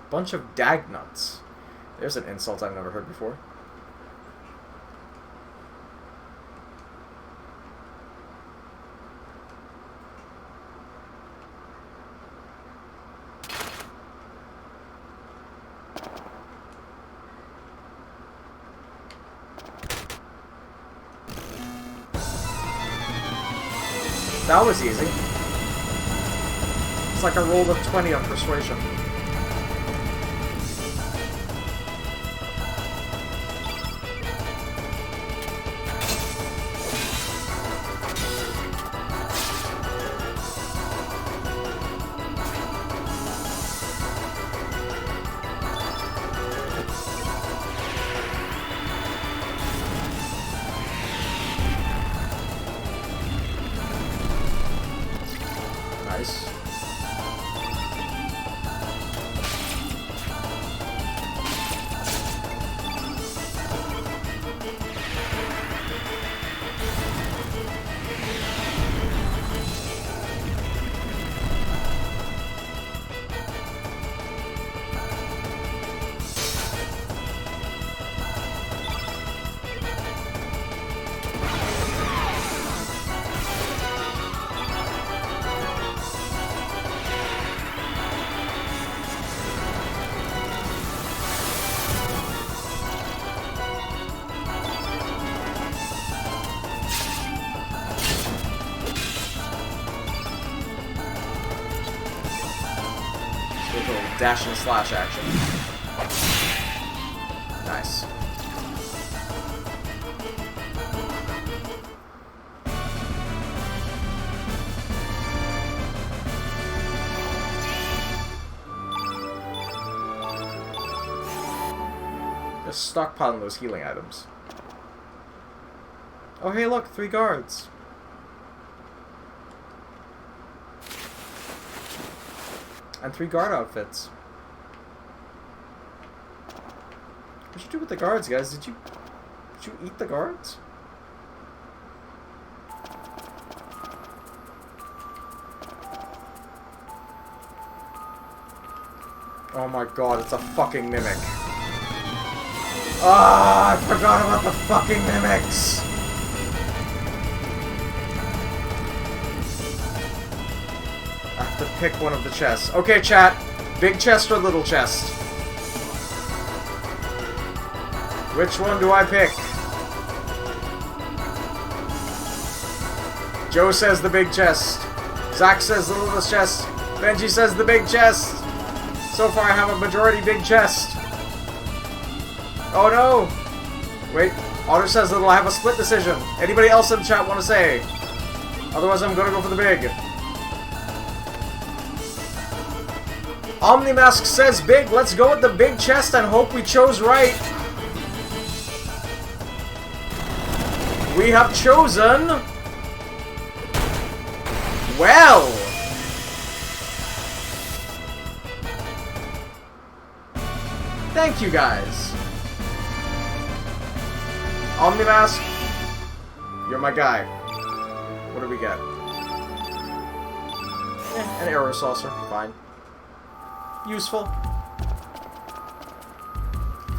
Bunch of dagnuts. There's an insult I've never heard before. That was easy. It's like I rolled a 20 on persuasion. Nice. Dash and slash action. Nice. Just stockpiling those healing items. Oh hey look, 3 guards. And 3 guard outfits. What'd you do with the guards, guys? Did you eat the guards? Oh my god, it's a fucking mimic. Ah, I forgot about the fucking mimics! I have to pick one of the chests. Okay, chat. Big chest or little chest? Which one do I pick? Joe says the big chest. Zach says the little chest. Benji says the big chest. So far I have a majority big chest. Oh no! Wait, Otter says that I'll have a split decision. Anybody else in the chat want to say? Otherwise I'm gonna go for the big. Omnimask says big. Let's go with the big chest and hope we chose right. We have chosen... well... thank you guys. Omnimask, you're my guy. What do we get? An arrow saucer. Fine. Useful.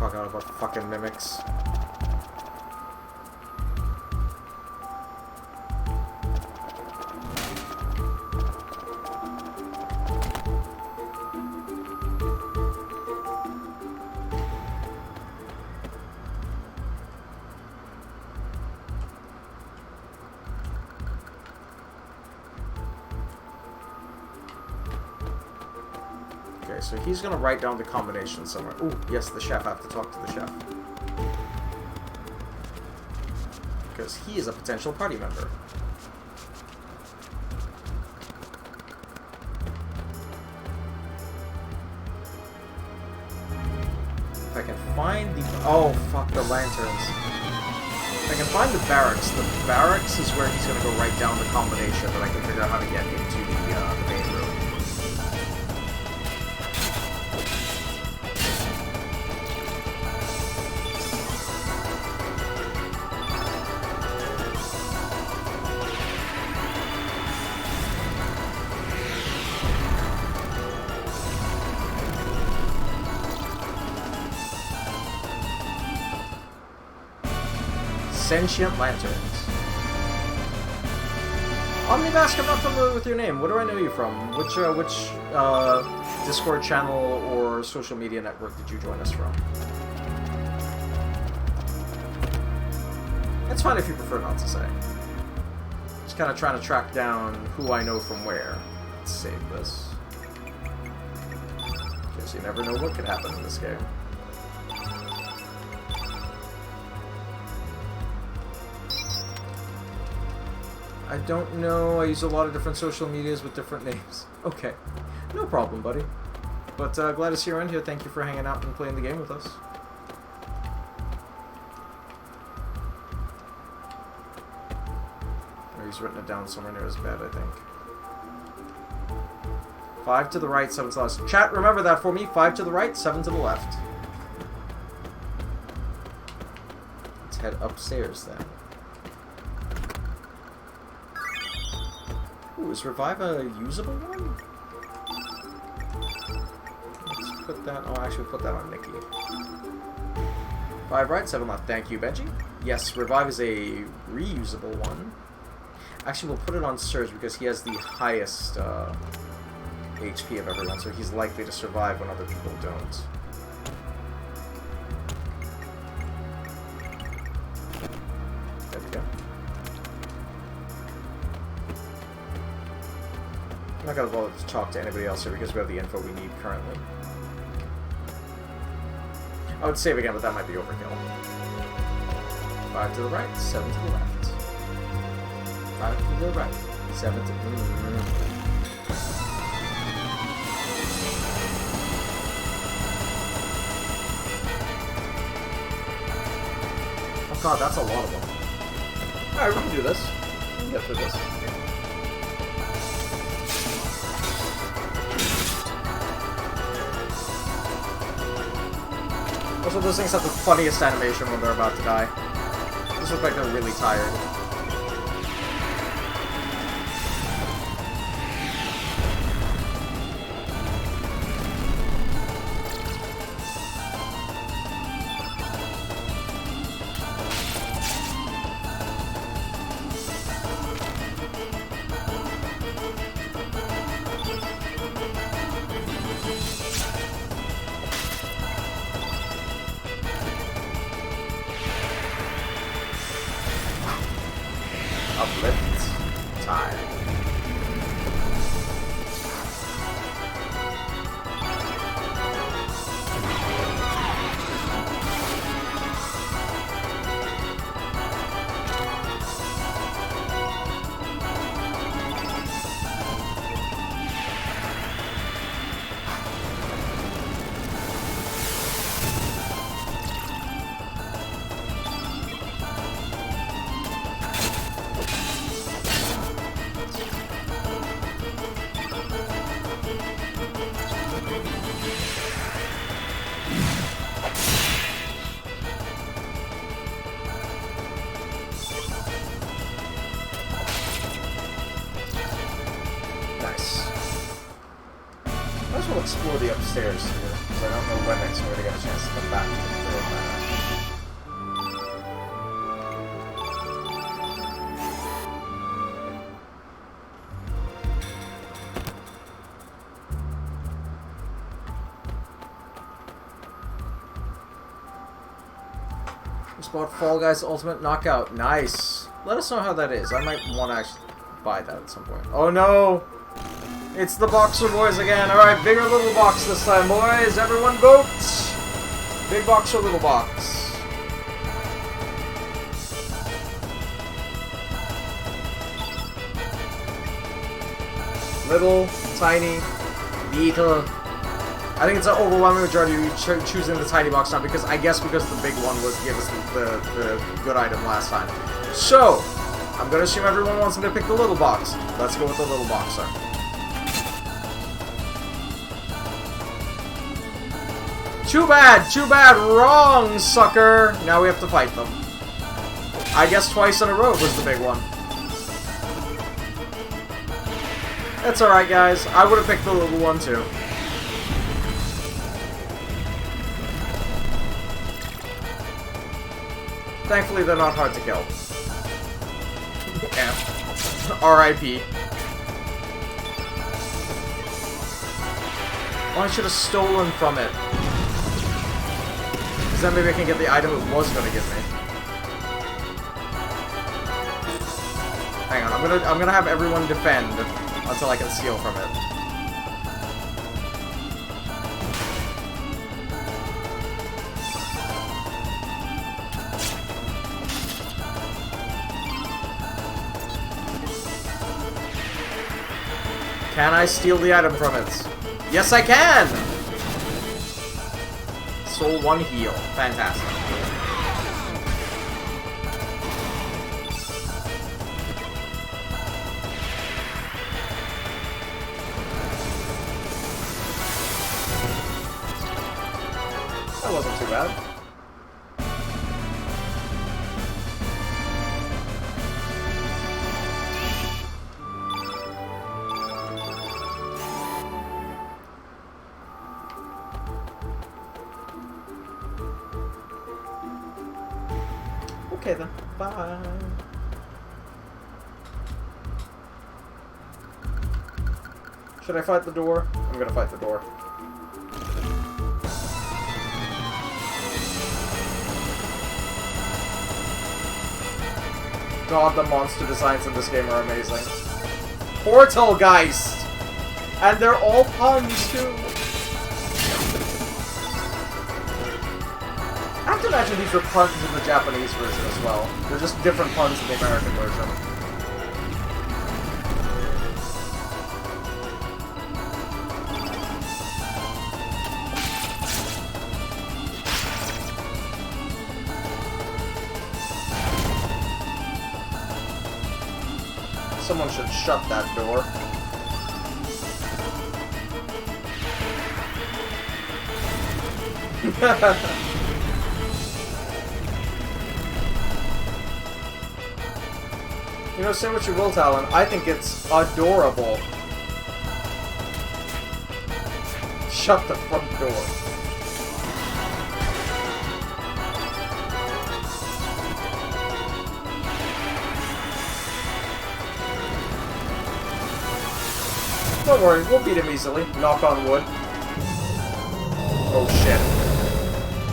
Fuck out about fucking mimics. Okay, so he's gonna write down the combination somewhere. Ooh, yes, the chef. I have to talk to the chef. Because he is a potential party member. If I can find the... oh, fuck the lanterns. If I can find the barracks is where he's gonna go write down the combination that I can figure out how to get into the main room. Sentient lanterns. Omnimask, I'm not familiar with your name. What do I know you from? Which Discord channel or social media network did you join us from? It's fine if you prefer not to say. Just kind of trying to track down who I know from where. Let's save this. Because you never know what could happen in this game. I don't know. I use a lot of different social medias with different names. Okay. No problem, buddy. But glad to see you around here. Thank you for hanging out and playing the game with us. Or he's written it down somewhere near his bed, I think. 5 to the right, 7 to the left. Chat, remember that for me. 5 to the right, 7 to the left. Let's head upstairs then. Ooh, is Revive a usable one? Let's put that... Oh, actually, put that on Nikki. 5 right, 7 left. Thank you, Benji. Yes, Revive is a reusable one. Actually, we'll put it on Surge because he has the highest HP of everyone, so he's likely to survive when other people don't. There we go. I'm not gonna bother to talk to anybody else here because we have the info we need currently. I would save again, but that might be overkill. 5 to the right, 7 to the left. 5 to the right, 7 to... Oh god, that's a lot of them. Alright, we can do this. We can get through this. Also, those things have the funniest animation when they're about to die. These look like they're really tired. Uplift time. We'll explore the upstairs here, because I don't know when next we're going to get a chance to come back to the third map. Just bought Fall Guys Ultimate Knockout. Nice. Let us know how that is. I might want to actually buy that at some point. Oh no! It's the Boxer Boys again. Alright, big or little box this time, boys. Everyone vote! Big box or little box? Little, tiny, little. I think it's an overwhelming majority of choosing the tiny box now because I guess because the big one was give us the good item last time. So, I'm gonna assume everyone wants me to pick the little box. Let's go with the little box, sir. Too bad, wrong, sucker! Now we have to fight them. I guess twice in a row was the big one. That's alright, guys. I would have picked the little one, too. Thankfully, they're not hard to kill. Yeah. R.I.P. Oh, I should have stolen from it. Because then maybe I can get the item it was going to give me. Hang on, I'm gonna have everyone defend until I can steal from it. Can I steal the item from it? Yes, I can! Soul 1 heal. Fantastic. That wasn't too bad. Okay then. Bye. Should I fight the door? I'm gonna fight the door. God, the monster designs in this game are amazing. Portalgeist! And they're all puns, too! I have to imagine these were puns in the Japanese version as well. They're just different puns in the American version. Someone should shut that door. You know, say what you will, Talon, I think it's adorable. Shut the front door. Don't worry, we'll beat him easily. Knock on wood. Oh shit.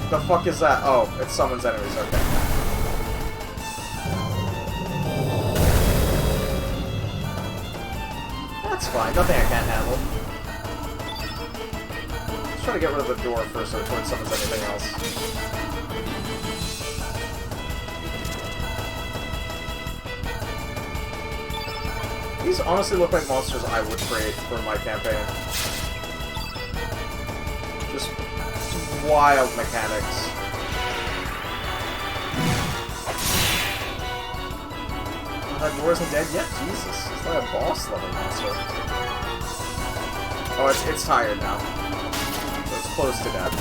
The fuck is that? Oh, it summons enemies, okay. That's fine, nothing I can't handle. Let's try to get rid of the door first before it summons anything else. These honestly look like monsters I would create for my campaign. Just wild mechanics. Oh, that door isn't dead yet? Jesus. It's like a boss level monster. Oh, it's tired now. So it's close to death.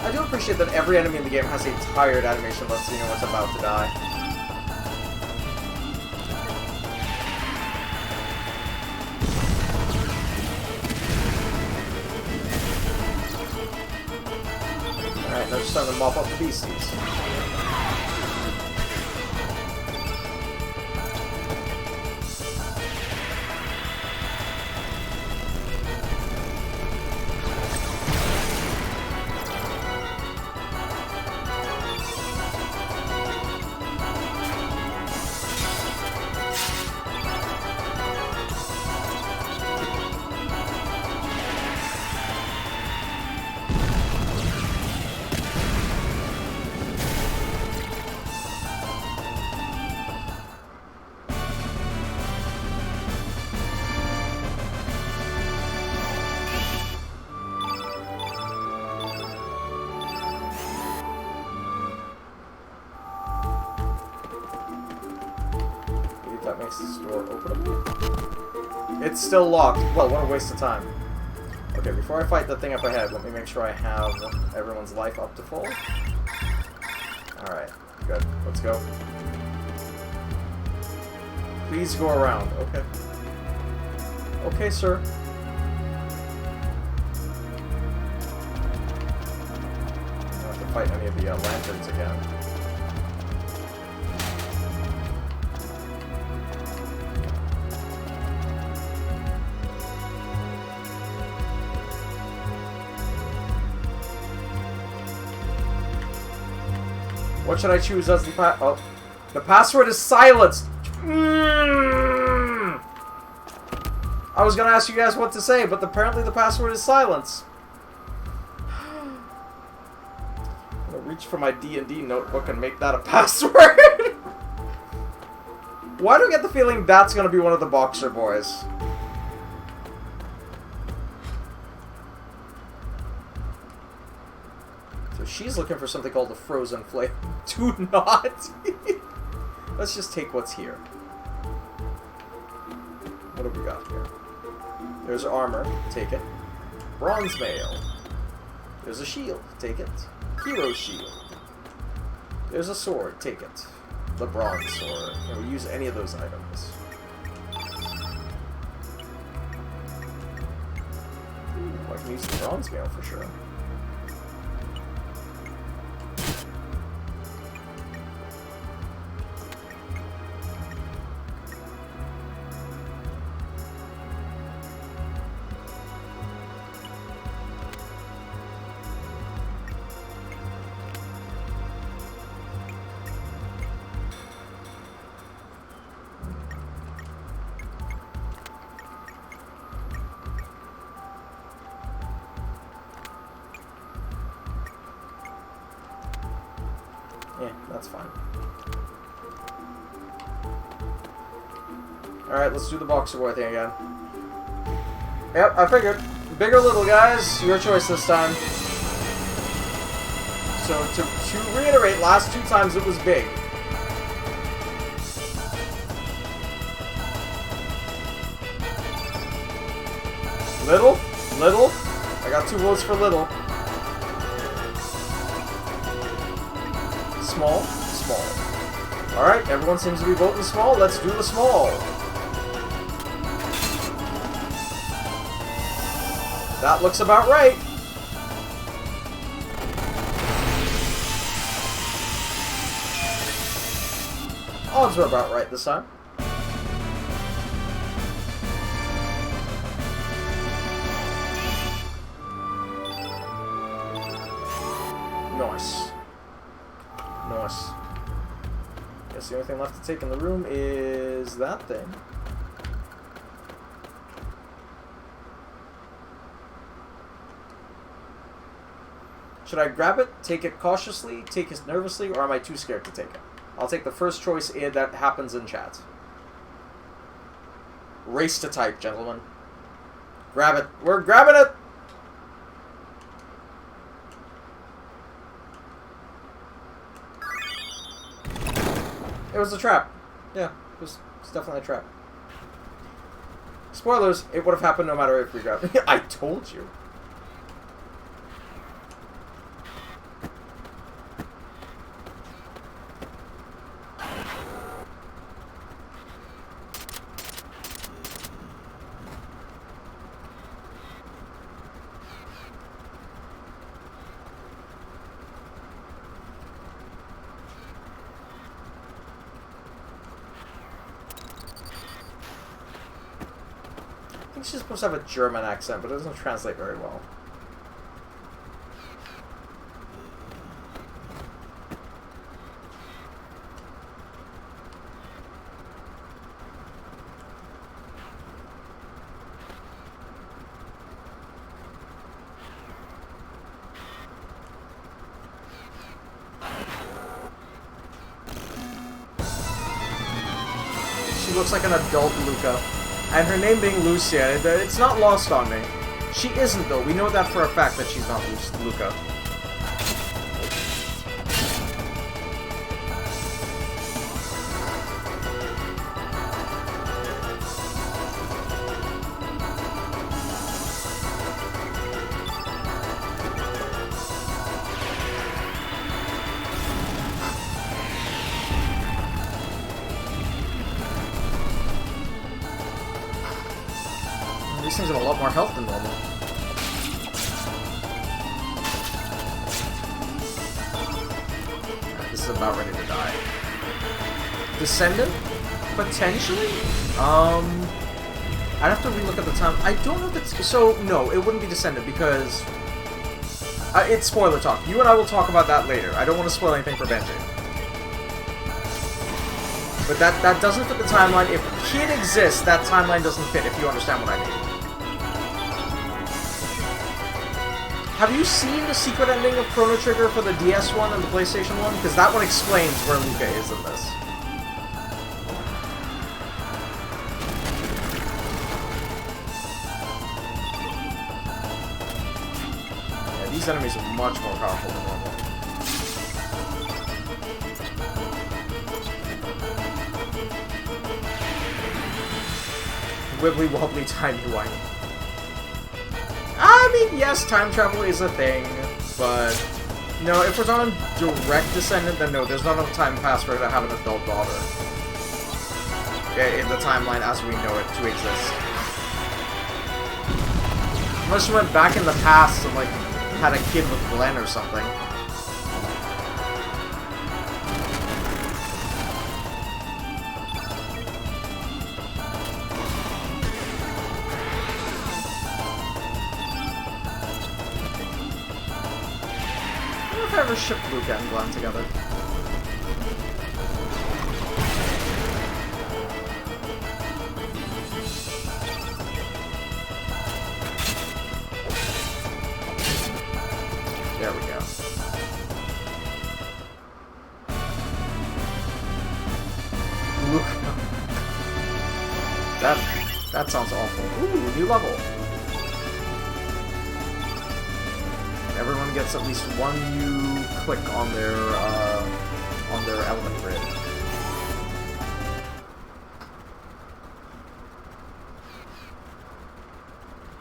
I do appreciate that every enemy in the game has a tired animation lets you know it's about to die. Alright, now just time to mop up the beasties. That makes this door openable. It's still locked. Well, what a waste of time. Okay, before I fight the thing up ahead, let me make sure I have everyone's life up to full. Alright, good. Let's go. Please go around. Okay. Okay, sir. I don't have to fight any of the lanterns again. What should I choose as the path? Oh, The password is silenced. I was gonna ask you guys what to say, but apparently the password is silence. I'm gonna reach for my D&D notebook and make that a password. Why do I get the feeling that's gonna be one of the Boxer boys? So she's looking for something called a frozen flame. Do not. Let's just take what's here. What have we got here? There's armor. Take it. Bronze mail. There's a shield. Take it. Hero shield. There's a sword. Take it. The bronze sword. Can we use any of those items? Ooh, I can use the bronze mail for sure. Yeah, that's fine. Alright, let's do the Boxer Boy thing again. Yep, I figured. Big or little, guys, your choice this time. So, to reiterate, last 2 times it was big. Little? Little? I got 2 votes for little. Small? Small. Alright, everyone seems to be voting small. Let's do the small. That looks about right. Odds are about right this time. Nice. Nice. Guess the only thing left to take in the room is that thing. Should I grab it, take it cautiously, take it nervously, or am I too scared to take it? I'll take the first choice that happens in chat. Race to type, gentlemen. Grab it. We're grabbing it! It was a trap. Yeah, it was definitely a trap. Spoilers, it would have happened no matter if we grabbed it. I told you. I think she's supposed to have a German accent, but it doesn't translate very well. She looks like an adult Luca. And her name being Lucia, it's not lost on me. She isn't, though. We know that for a fact that she's not Luca. These things have a lot more health than normal. This is about ready to die. Descendant? Potentially? I'd have to relook at the time. I don't know if it's... So, no, it wouldn't be Descendant because... it's spoiler talk. You and I will talk about that later. I don't want to spoil anything for Benji. But that doesn't fit the timeline. If Kid exists, that timeline doesn't fit, if you understand what I mean. Have you seen the secret ending of Chrono Trigger for the DS one and the PlayStation one? Because that one explains where Luca is in this. Yeah, these enemies are much more powerful than normal. Wibbly wobbly timey-wimey. I mean, yes, time travel is a thing, but no, if we're talking direct descendant, then no, there's not enough time passed for her to have an adult daughter in the timeline as we know it to exist. Unless she went back in the past and like had a kid with Glenn or something. I ever shipped Luca and Glenn together. There we go. Luca. That sounds awful. Ooh, new level. Everyone gets at least one new click on their element grid.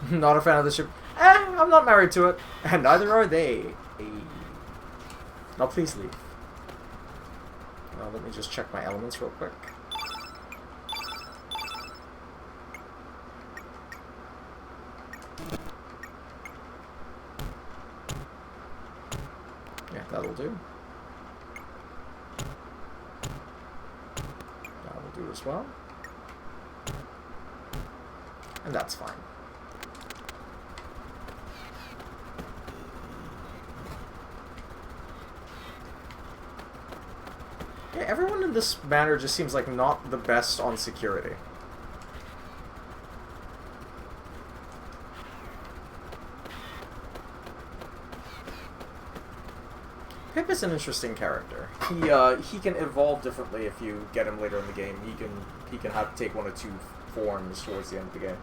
Not a fan of the ship. I'm not married to it, and neither are they. Now please leave. Let me just check my elements real quick. Yeah, that'll do. That'll do as well. And that's fine. Yeah, everyone in this manner just seems like not the best on security. Pip is an interesting character. He can evolve differently if you get him later in the game. He can have take one or two forms towards the end of the game.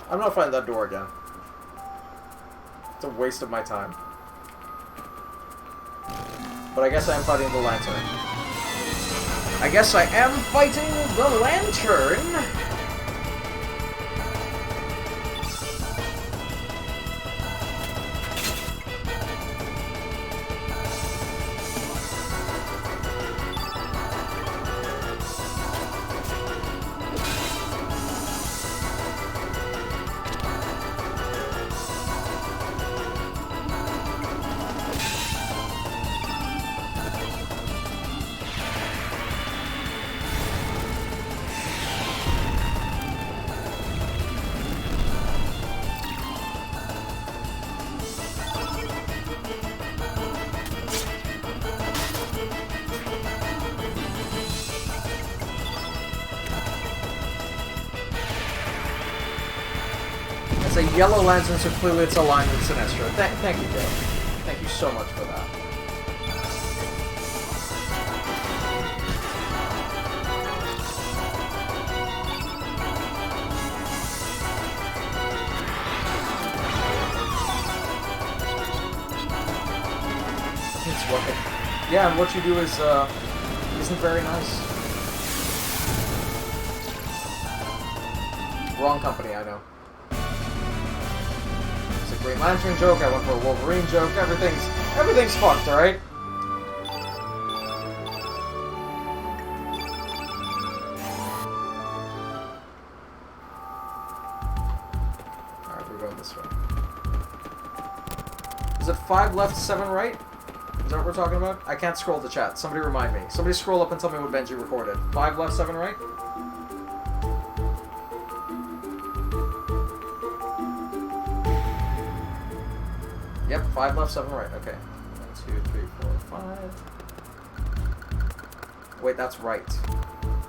I'm not fighting that door again. It's a waste of my time. But I guess I am fighting the lantern. I guess I am fighting the lantern! It's a yellow lantern, so clearly it's aligned with Sinestro. Thank you, Joe. Thank you so much for that. It's what yeah, and what you do is isn't very nice. Wrong company, I know. Green Lantern joke, I went for a Wolverine joke, everything's fucked, alright? Alright, we're going this way. Is it 5 left, 7 right? Is that what we're talking about? I can't scroll the chat. Somebody remind me. Somebody scroll up and tell me what Benji recorded. 5 left, 7 right? Yep, 5 left, 7 right. Okay. 1, 2, 3, 4, 5. Wait, that's right.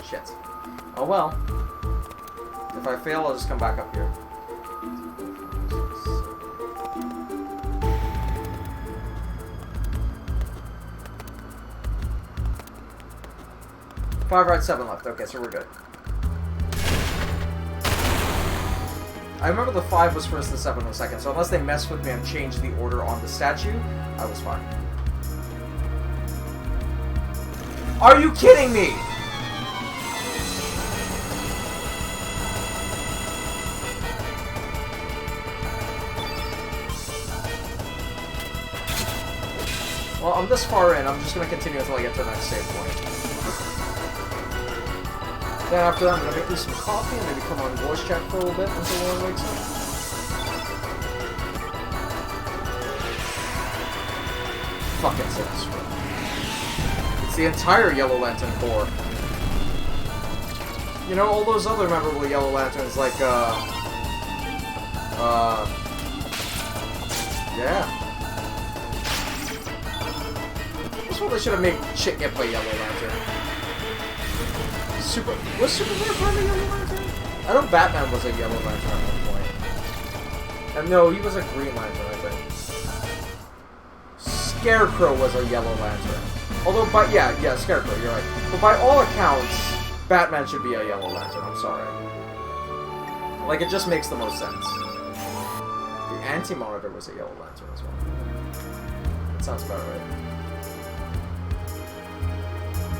Shit. Oh well. If I fail, I'll just come back up here. 5 right, 7 left. Okay, so we're good. I remember the 5 was first, the 7 was second, so unless they messed with me and changed the order on the statue, I was fine. Are you kidding me? Well, I'm this far in, I'm just going to continue until I get to the next save point. Then after that, I'm going to make me some coffee and maybe come on voice chat for a little bit until Lauren wakes up. Fucking Sinestro. It's the entire Yellow Lantern Corps. You know, all those other memorable Yellow Lanterns, like, yeah. That's what they should have made shit get by Yellow Lantern. Was Superman part of the Yellow Lantern? I know Batman was a Yellow Lantern at one point. And no, he was a Green Lantern, I think. Scarecrow was a Yellow Lantern. Although, yeah, Scarecrow, you're right. But by all accounts, Batman should be a Yellow Lantern, I'm sorry. Like, it just makes the most sense. The Anti-Monitor was a Yellow Lantern as well. That sounds about right.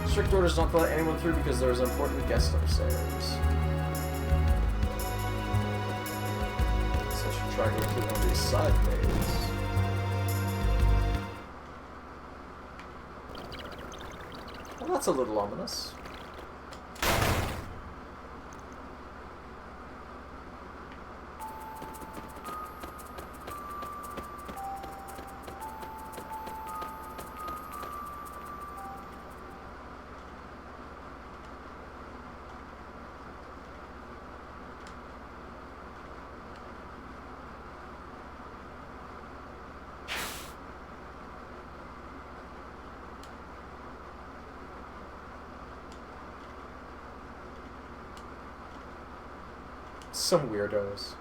Strict orders not to let anyone through because there's an important guest upstairs. So I should try going through one of these side ways. Well, that's a little ominous. Some weirdos.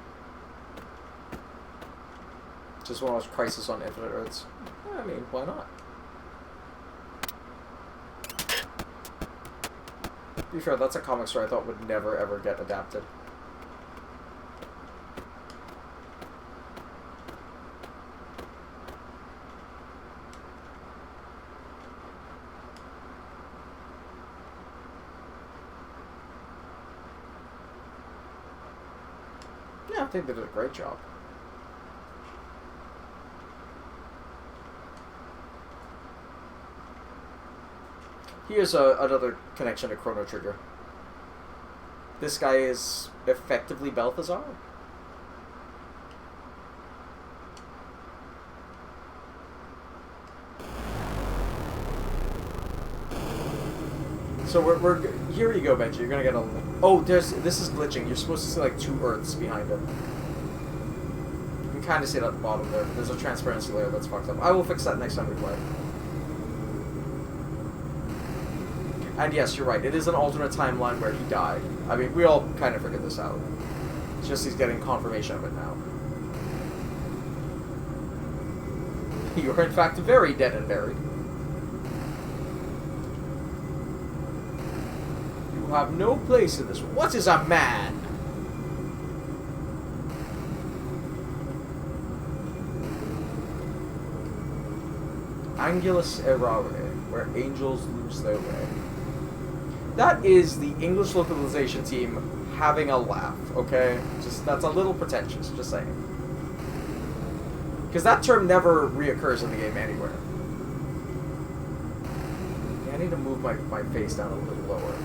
Just want to watch Crisis on Infinite Earths. I mean, why not? To be fair, that's a comic story I thought would never ever get adapted. Yeah, I think they did a great job. Here's another connection to Chrono Trigger. This guy is effectively Balthazar. So we're here you go, Benji. You're gonna get a. Oh, this is glitching. You're supposed to see like 2 Earths behind him. You can kind of see it at the bottom there, but there's a transparency layer that's fucked up. I will fix that next time we play. And yes, you're right. It is an alternate timeline where he died. I mean, we all kind of figured this out. It's just he's getting confirmation of it now. You are in fact very dead and buried. You have no place in this. What is a man? Angulus errare, where angels lose their way. That is the English localization team having a laugh, okay? Just that's a little pretentious, just saying. Because that term never reoccurs in the game anywhere. Yeah, I need to move my face down a little lower.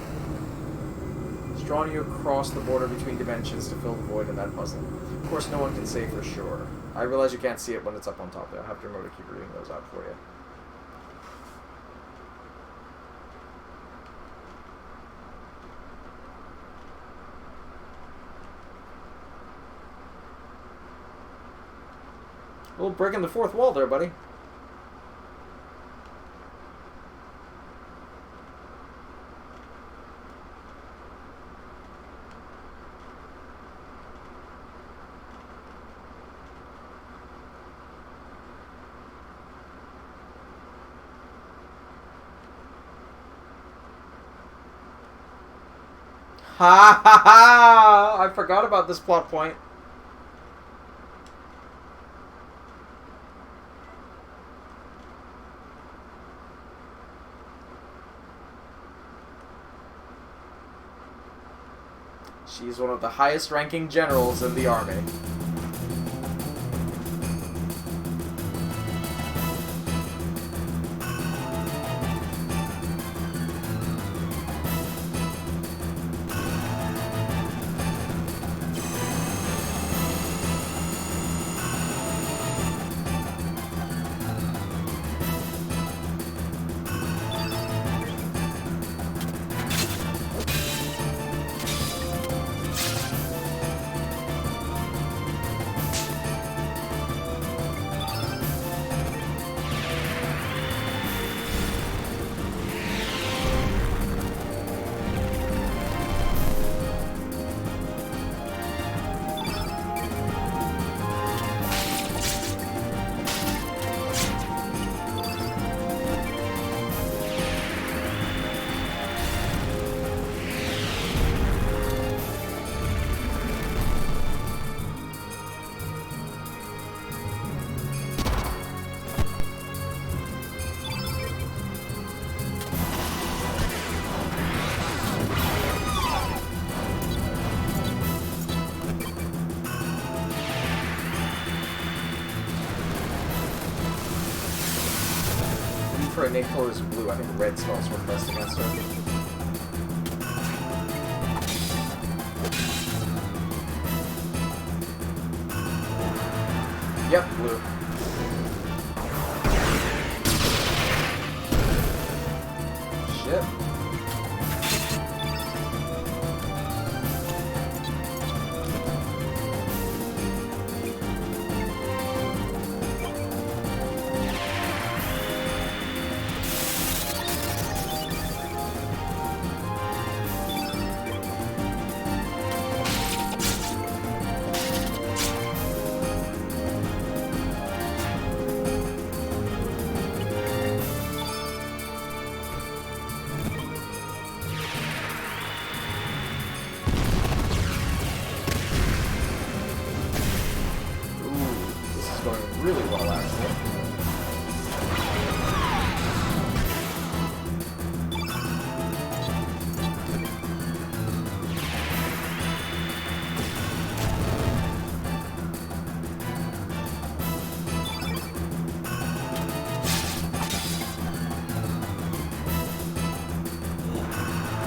It's drawing you across the border between dimensions to fill the void in that puzzle. Of course, no one can say for sure. I realize you can't see it when it's up on top there. I'll have to remember to keep reading those out for you. A little breaking the fourth wall there, buddy. Ha ha ha! I forgot about this plot point. She's one of the highest ranking generals in the army. For innate colors of blue, I think red spells work best against her. Yep, blue. Shit. Really well, actually.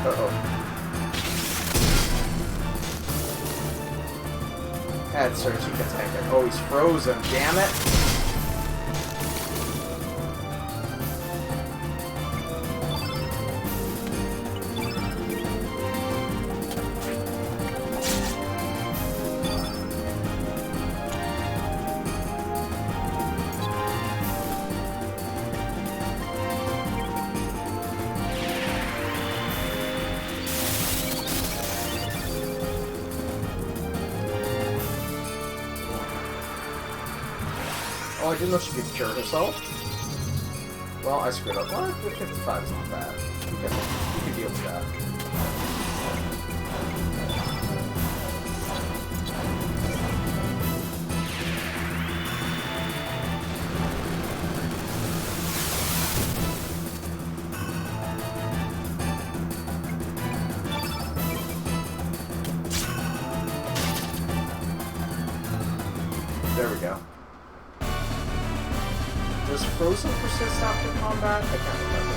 Uh-oh. Add search, he can tank it. Oh, he's frozen, damn it! Oh, I didn't know she could cure herself. Well, I screwed up. Well, 55 is not bad. You can deal with that. There we go. Does Frozen persist after combat? I can't remember.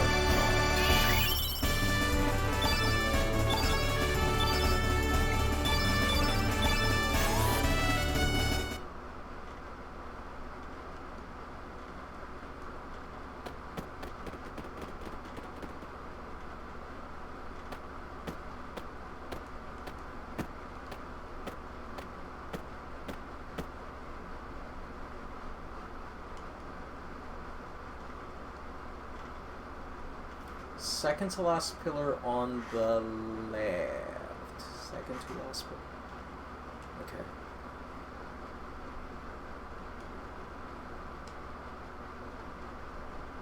second to last pillar on the left. Second to last pillar. Okay.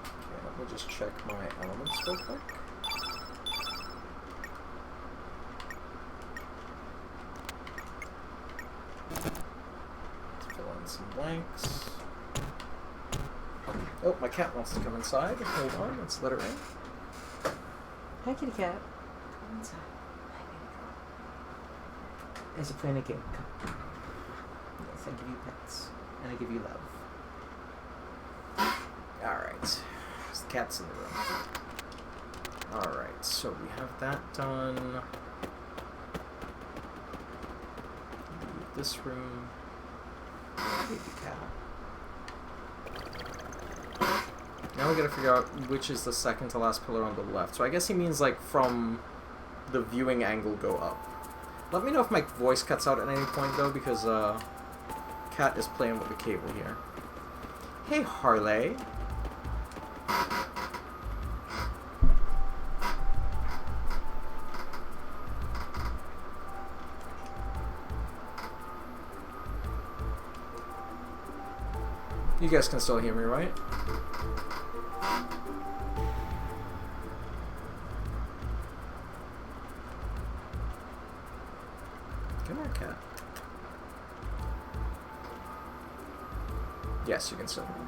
Okay, let me just check my elements real quick. Let's fill in some blanks. Oh, my cat wants to come inside. Hold on, let's let her in. Hi, kitty cat. Come inside. Hi, baby girl. There's a playing a game. Come. Yes, I give you pets. And I give you love. Alright. The cat's in the room. Alright, so we have that done. Leave this room. Baby cat. Now we gotta figure out which is the second to last pillar on the left. So I guess he means like from the viewing angle go up. Let me know if my voice cuts out at any point though, because Cat is playing with the cable here. Hey Harley. You guys can still hear me, right? Come here, cat. Yes, you can still hear me.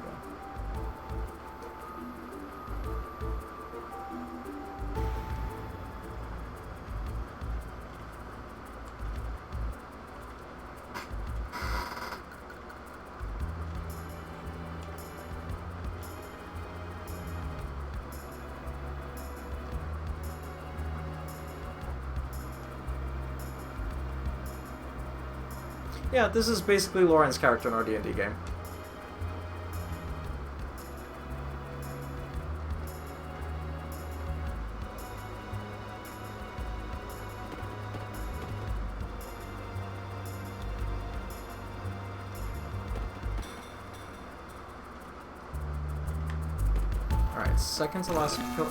Yeah, this is basically Lauren's character in our D&D game. Alright, second to last pill.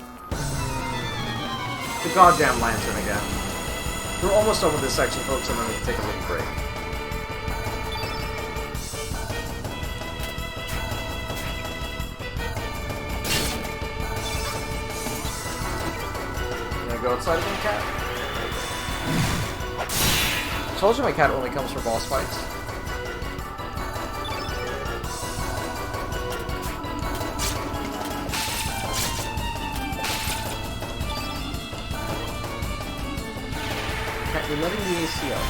The goddamn lantern again. We're almost done with this section, folks, and then we can take a little break. Go outside again, cat? I told you my cat only comes for boss fights. Cat, you're letting the AC out.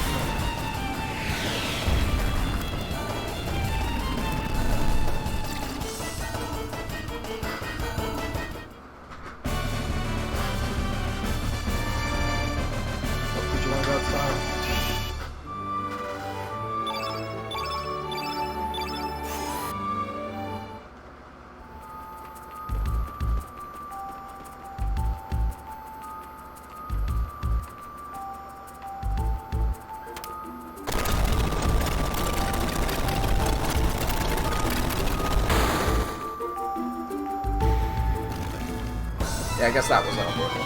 Yeah, I guess that was unavoidable.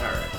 Alright.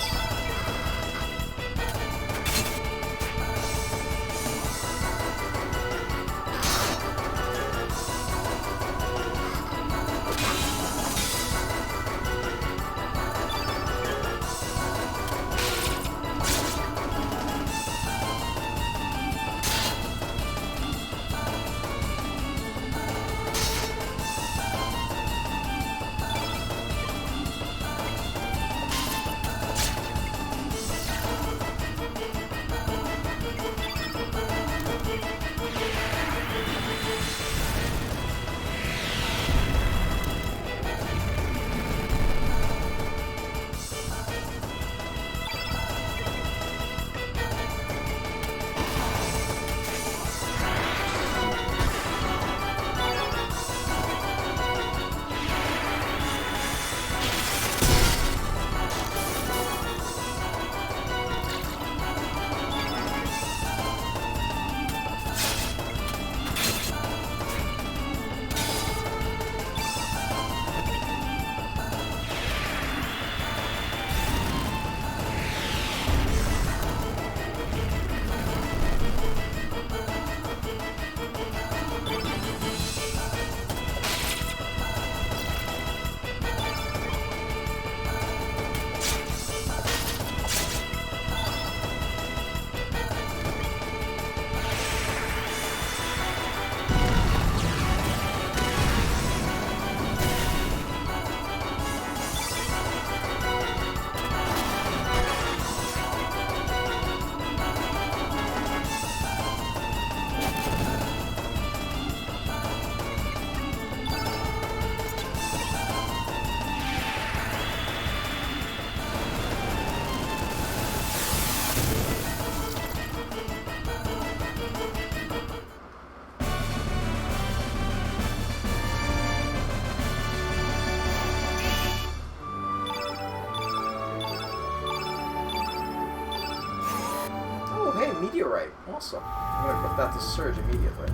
meteorite. Awesome. I'm gonna put that to surge immediately.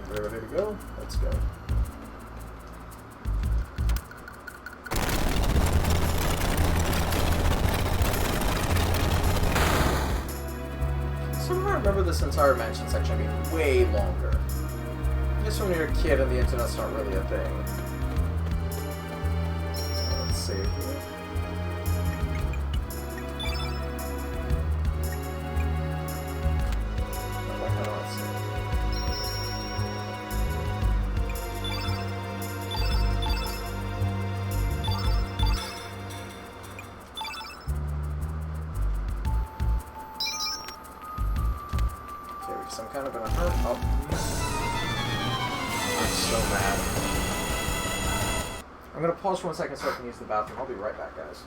We're ready to go. Let's go. Somehow I remember this entire mansion section being way longer. I guess when you're a kid and the internet's not really a thing. Let's save here. Why cannot save? Okay, because I'm kind of in a hurry. Oh. I'm so mad. I'm gonna pause for 1 second so I can use the bathroom. I'll be right back, guys.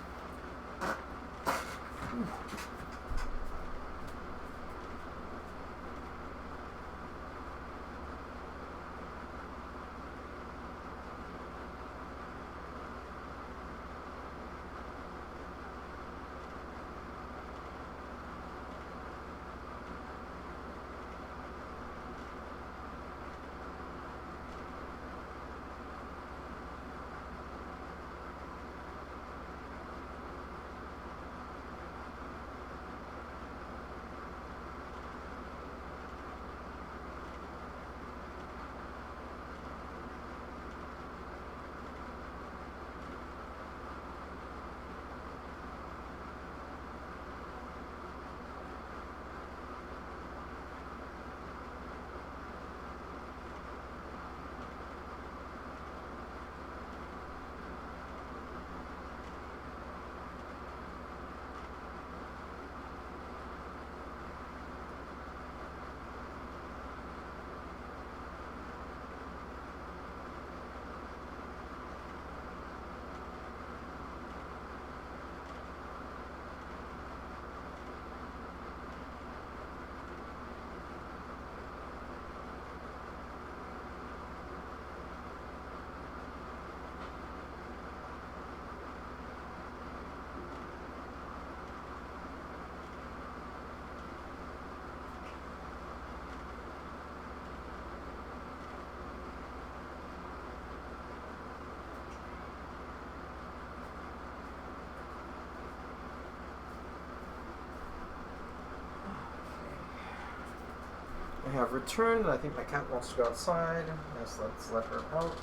I have returned, and I think my cat wants to go outside. Yes, let's let her out.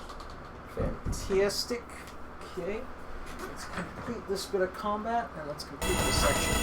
Fantastic. Okay. Let's complete this bit of combat, and let's complete this section.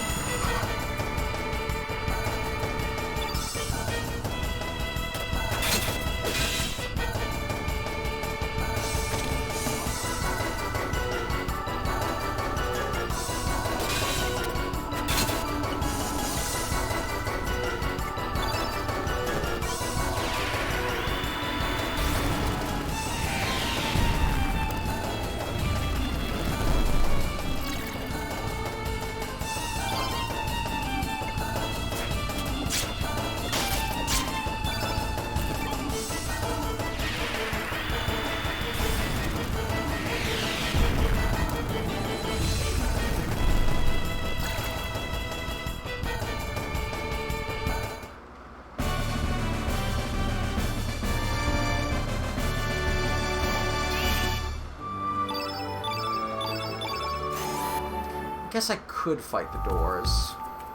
I guess I could fight the doors.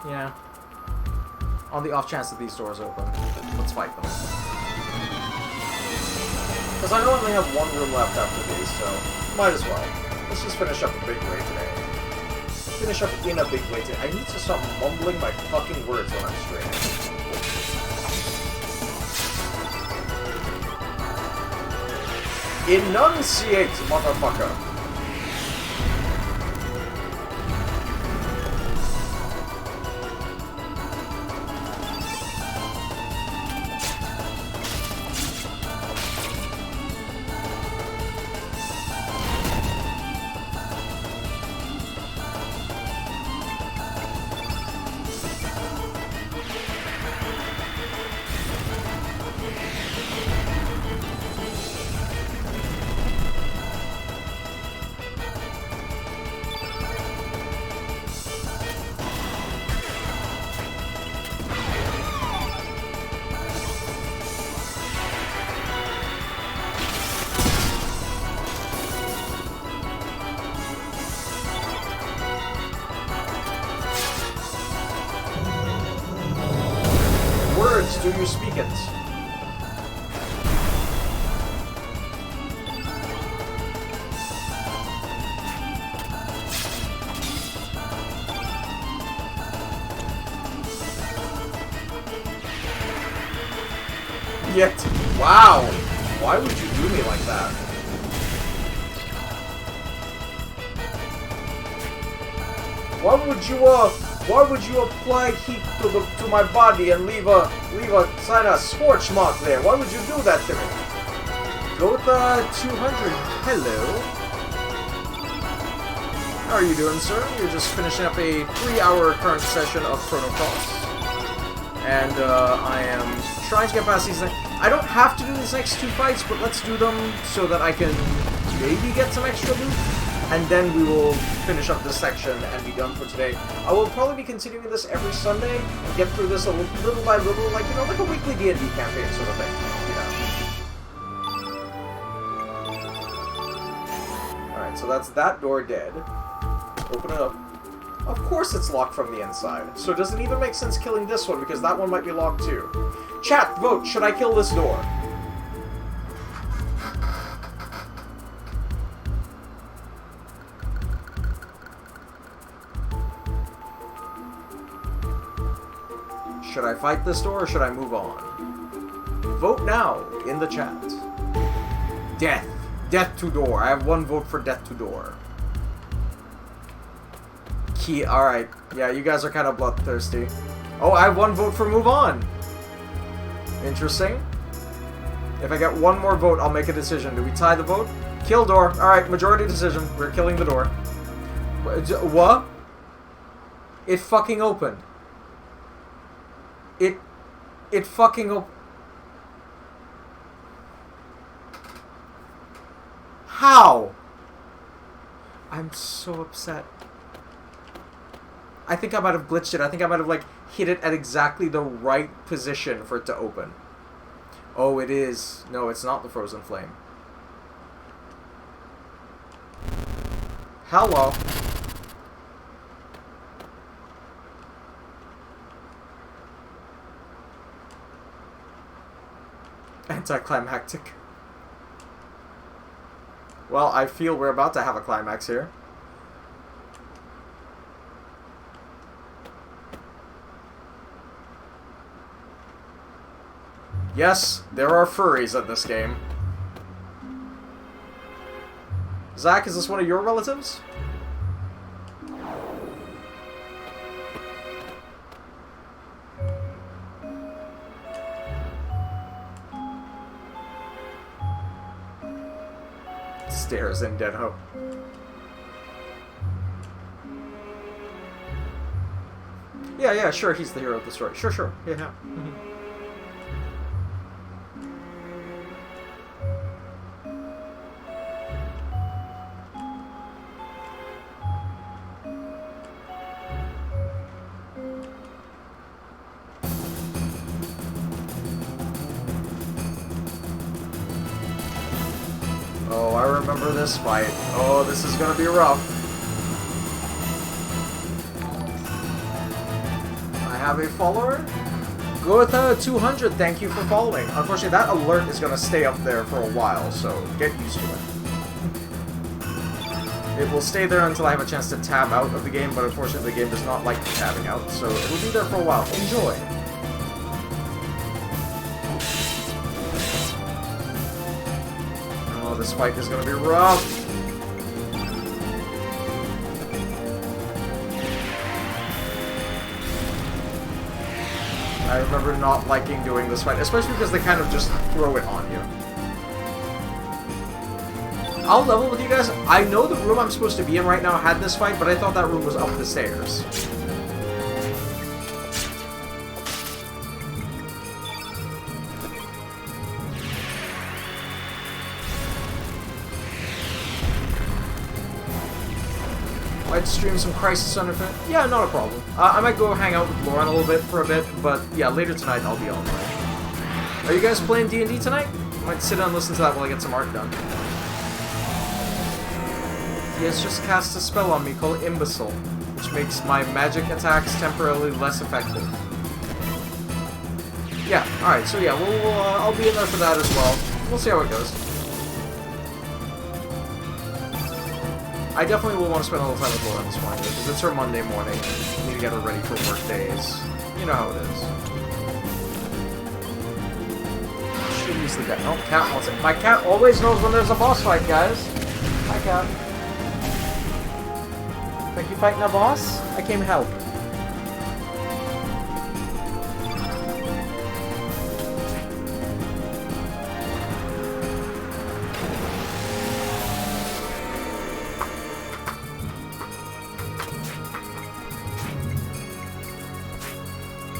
Yeah. On the off chance that these doors open. Let's fight them. Because I only have one room left after these, so might as well. Let's just finish up a big way today. Finish up in a big way today. I need to stop mumbling my fucking words when I'm streaming. Enunciate, motherfucker! do you speak it? Yet, wow! Why would you do me like that? Why would you apply heat to my body and leave a sign a scorch mark there? Why would you do that to me? Go with 200. Hello. How are you doing, sir? You're just finishing up a 3-hour current session of Chrono Cross. And I am trying to get past these. I don't have to do these next 2 fights, but let's do them so that I can maybe get some extra loot. And then we will finish up this section and be done for today. I will probably be continuing this every Sunday and get through this little by little, like, you know, like a weekly D&D campaign sort of thing. Yeah. Alright, so that's that door dead. Open it up. Of course it's locked from the inside. So does it even make sense killing this one, because that one might be locked too. Chat, vote, should I kill this door? Should I fight this door or should I move on? Vote now in the chat. Death. Death to door. I have 1 vote for death to door. Key. Alright. Yeah, you guys are kind of bloodthirsty. Oh, I have 1 vote for move on. Interesting. If I get 1 more vote, I'll make a decision. Do we tie the vote? Kill door. Alright, majority decision. We're killing the door. What? It fucking opened. It fucking How? I'm so upset. I think I might have glitched it. I think I might have, like, hit it at exactly the right position for it to open. Oh, it is. No, it's not the frozen flame. Hello. Anticlimactic. Well, I feel we're about to have a climax here. Yes, there are furries in this game. Zach, is this one of your relatives? Stairs in Denho. Yeah, sure, he's the hero of the story. Sure. Yeah. Oh, I remember this fight. Oh, this is gonna be rough. I have a follower. Gotha 200, thank you for following. Unfortunately, that alert is gonna stay up there for a while, so get used to it. It will stay there until I have a chance to tab out of the game, but unfortunately the game does not like tabbing out, so it'll be there for a while. Enjoy. This fight is going to be rough. I remember not liking doing this fight, especially because they kind of just throw it on you. I'll level with you guys. I know the room I'm supposed to be in right now had this fight, but I thought that room was up the stairs. I'd stream some Crisis on it. Yeah, not a problem. I might go hang out with Lauren a little bit for a bit, but yeah, later tonight I'll be online. Are you guys playing D&D tonight? I might sit down and listen to that while I get some art done. He has just cast a spell on me called Imbecile, which makes my magic attacks temporarily less effective. Yeah, alright, so yeah, I'll be in there for that as well. We'll see how it goes. I definitely will want to spend a little time with Laura this morning, because it's her Monday morning. We need to get her ready for work days. You know how it is. She's the guy. Oh, Cat wants it. My cat always knows when there's a boss fight, guys. Hi, Cat. Think you fighting a boss? I came to help.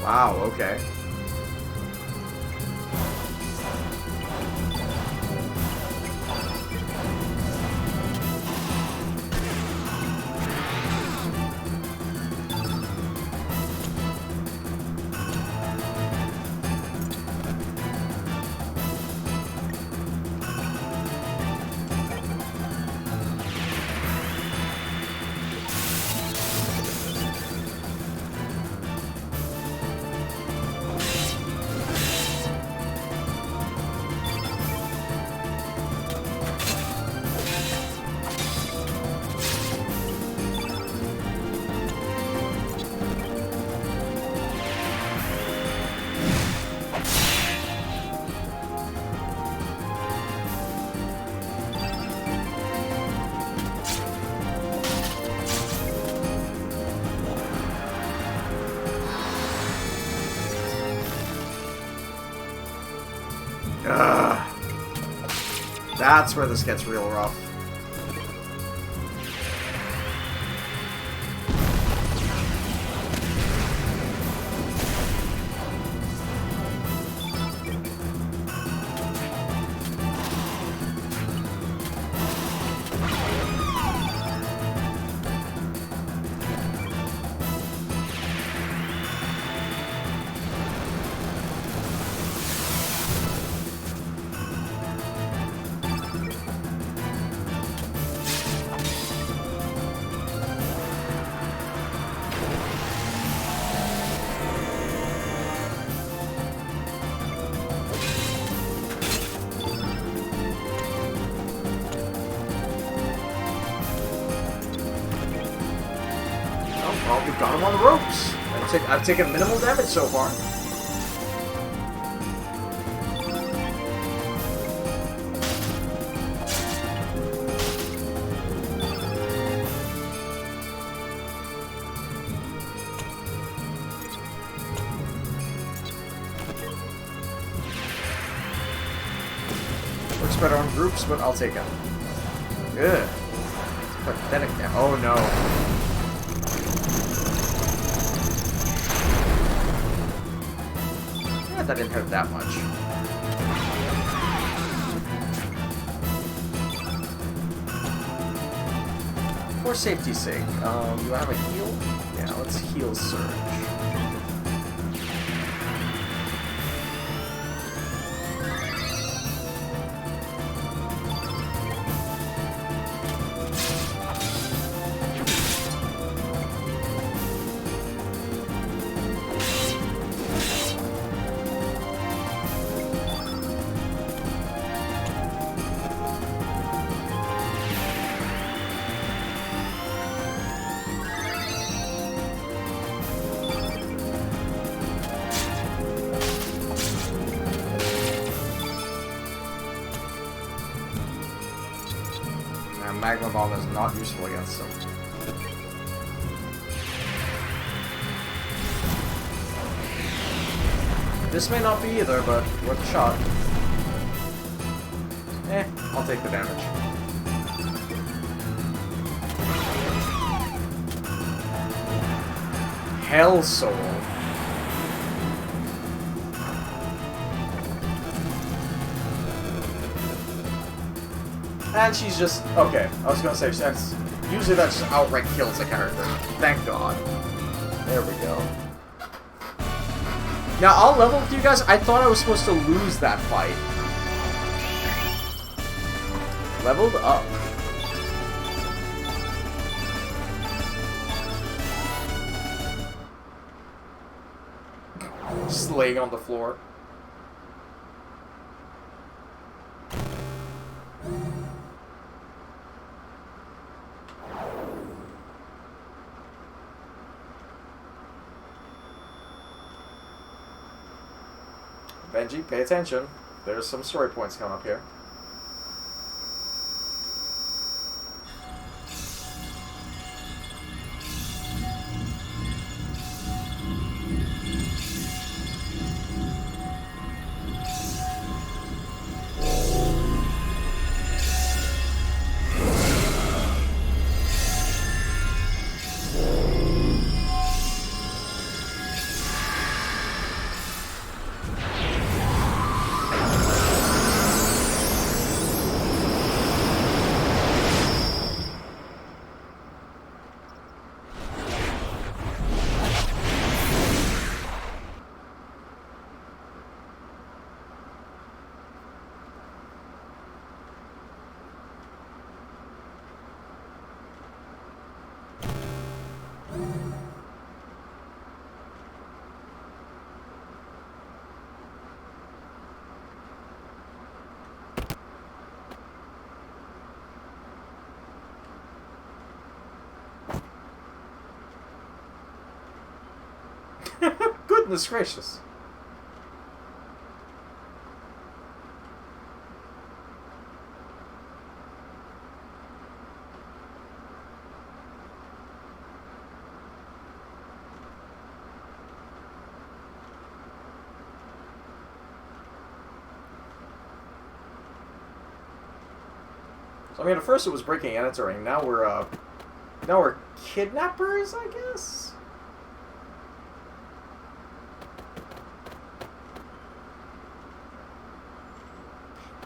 Wow, okay. Ugh. That's where this gets real rough. Well, we've got him on the ropes. I've taken minimal damage so far. Works better on groups, but I'll take it. Good. Pathetic now. Oh no. That didn't hurt that much. For safety's sake, do I have a heal? Yeah, let's heal Surge. Magma Bomb is not useful against them. This may not be either, but worth a shot. I'll take the damage. Hell Soul. And she's just... Okay, I was gonna say, usually that just outright kills a character. Thank God. There we go. Now, I'll level with you guys. I thought I was supposed to lose that fight. Leveled up. Just laying on the floor. Benji, pay attention. There's some story points coming up here. Goodness gracious. So, I mean, at first it was breaking and entering. Now we're kidnappers, I guess?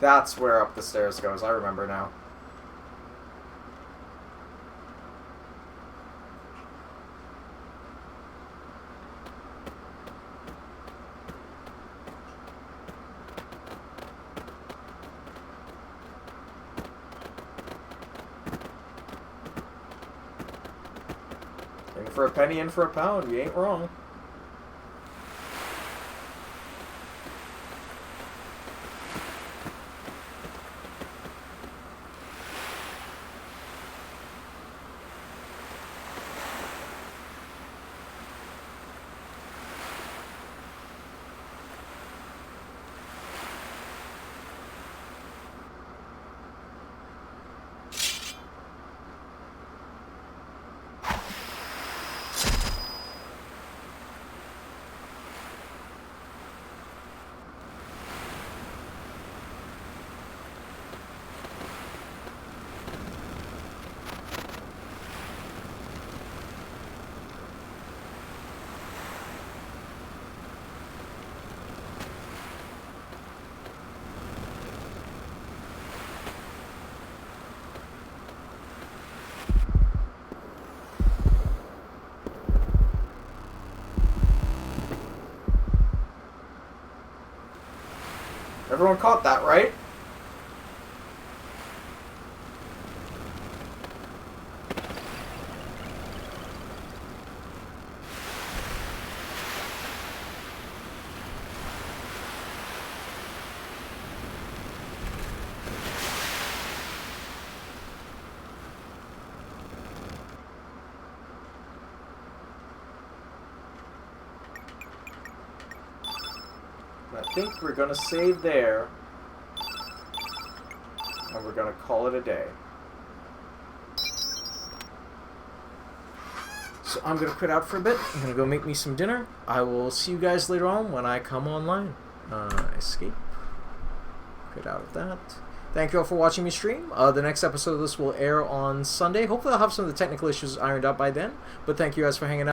That's where up the stairs goes. I remember now. In for a penny, in for a pound. You ain't wrong. Everyone caught that, right? I think we're gonna save there, and we're gonna call it a day. So I'm gonna quit out for a bit. I'm gonna go make me some dinner. I will see you guys later on when I come online. Escape. Quit out of that. Thank you all for watching me stream. The next episode of this will air on Sunday. Hopefully I'll have some of the technical issues ironed out by then. But thank you guys for hanging out.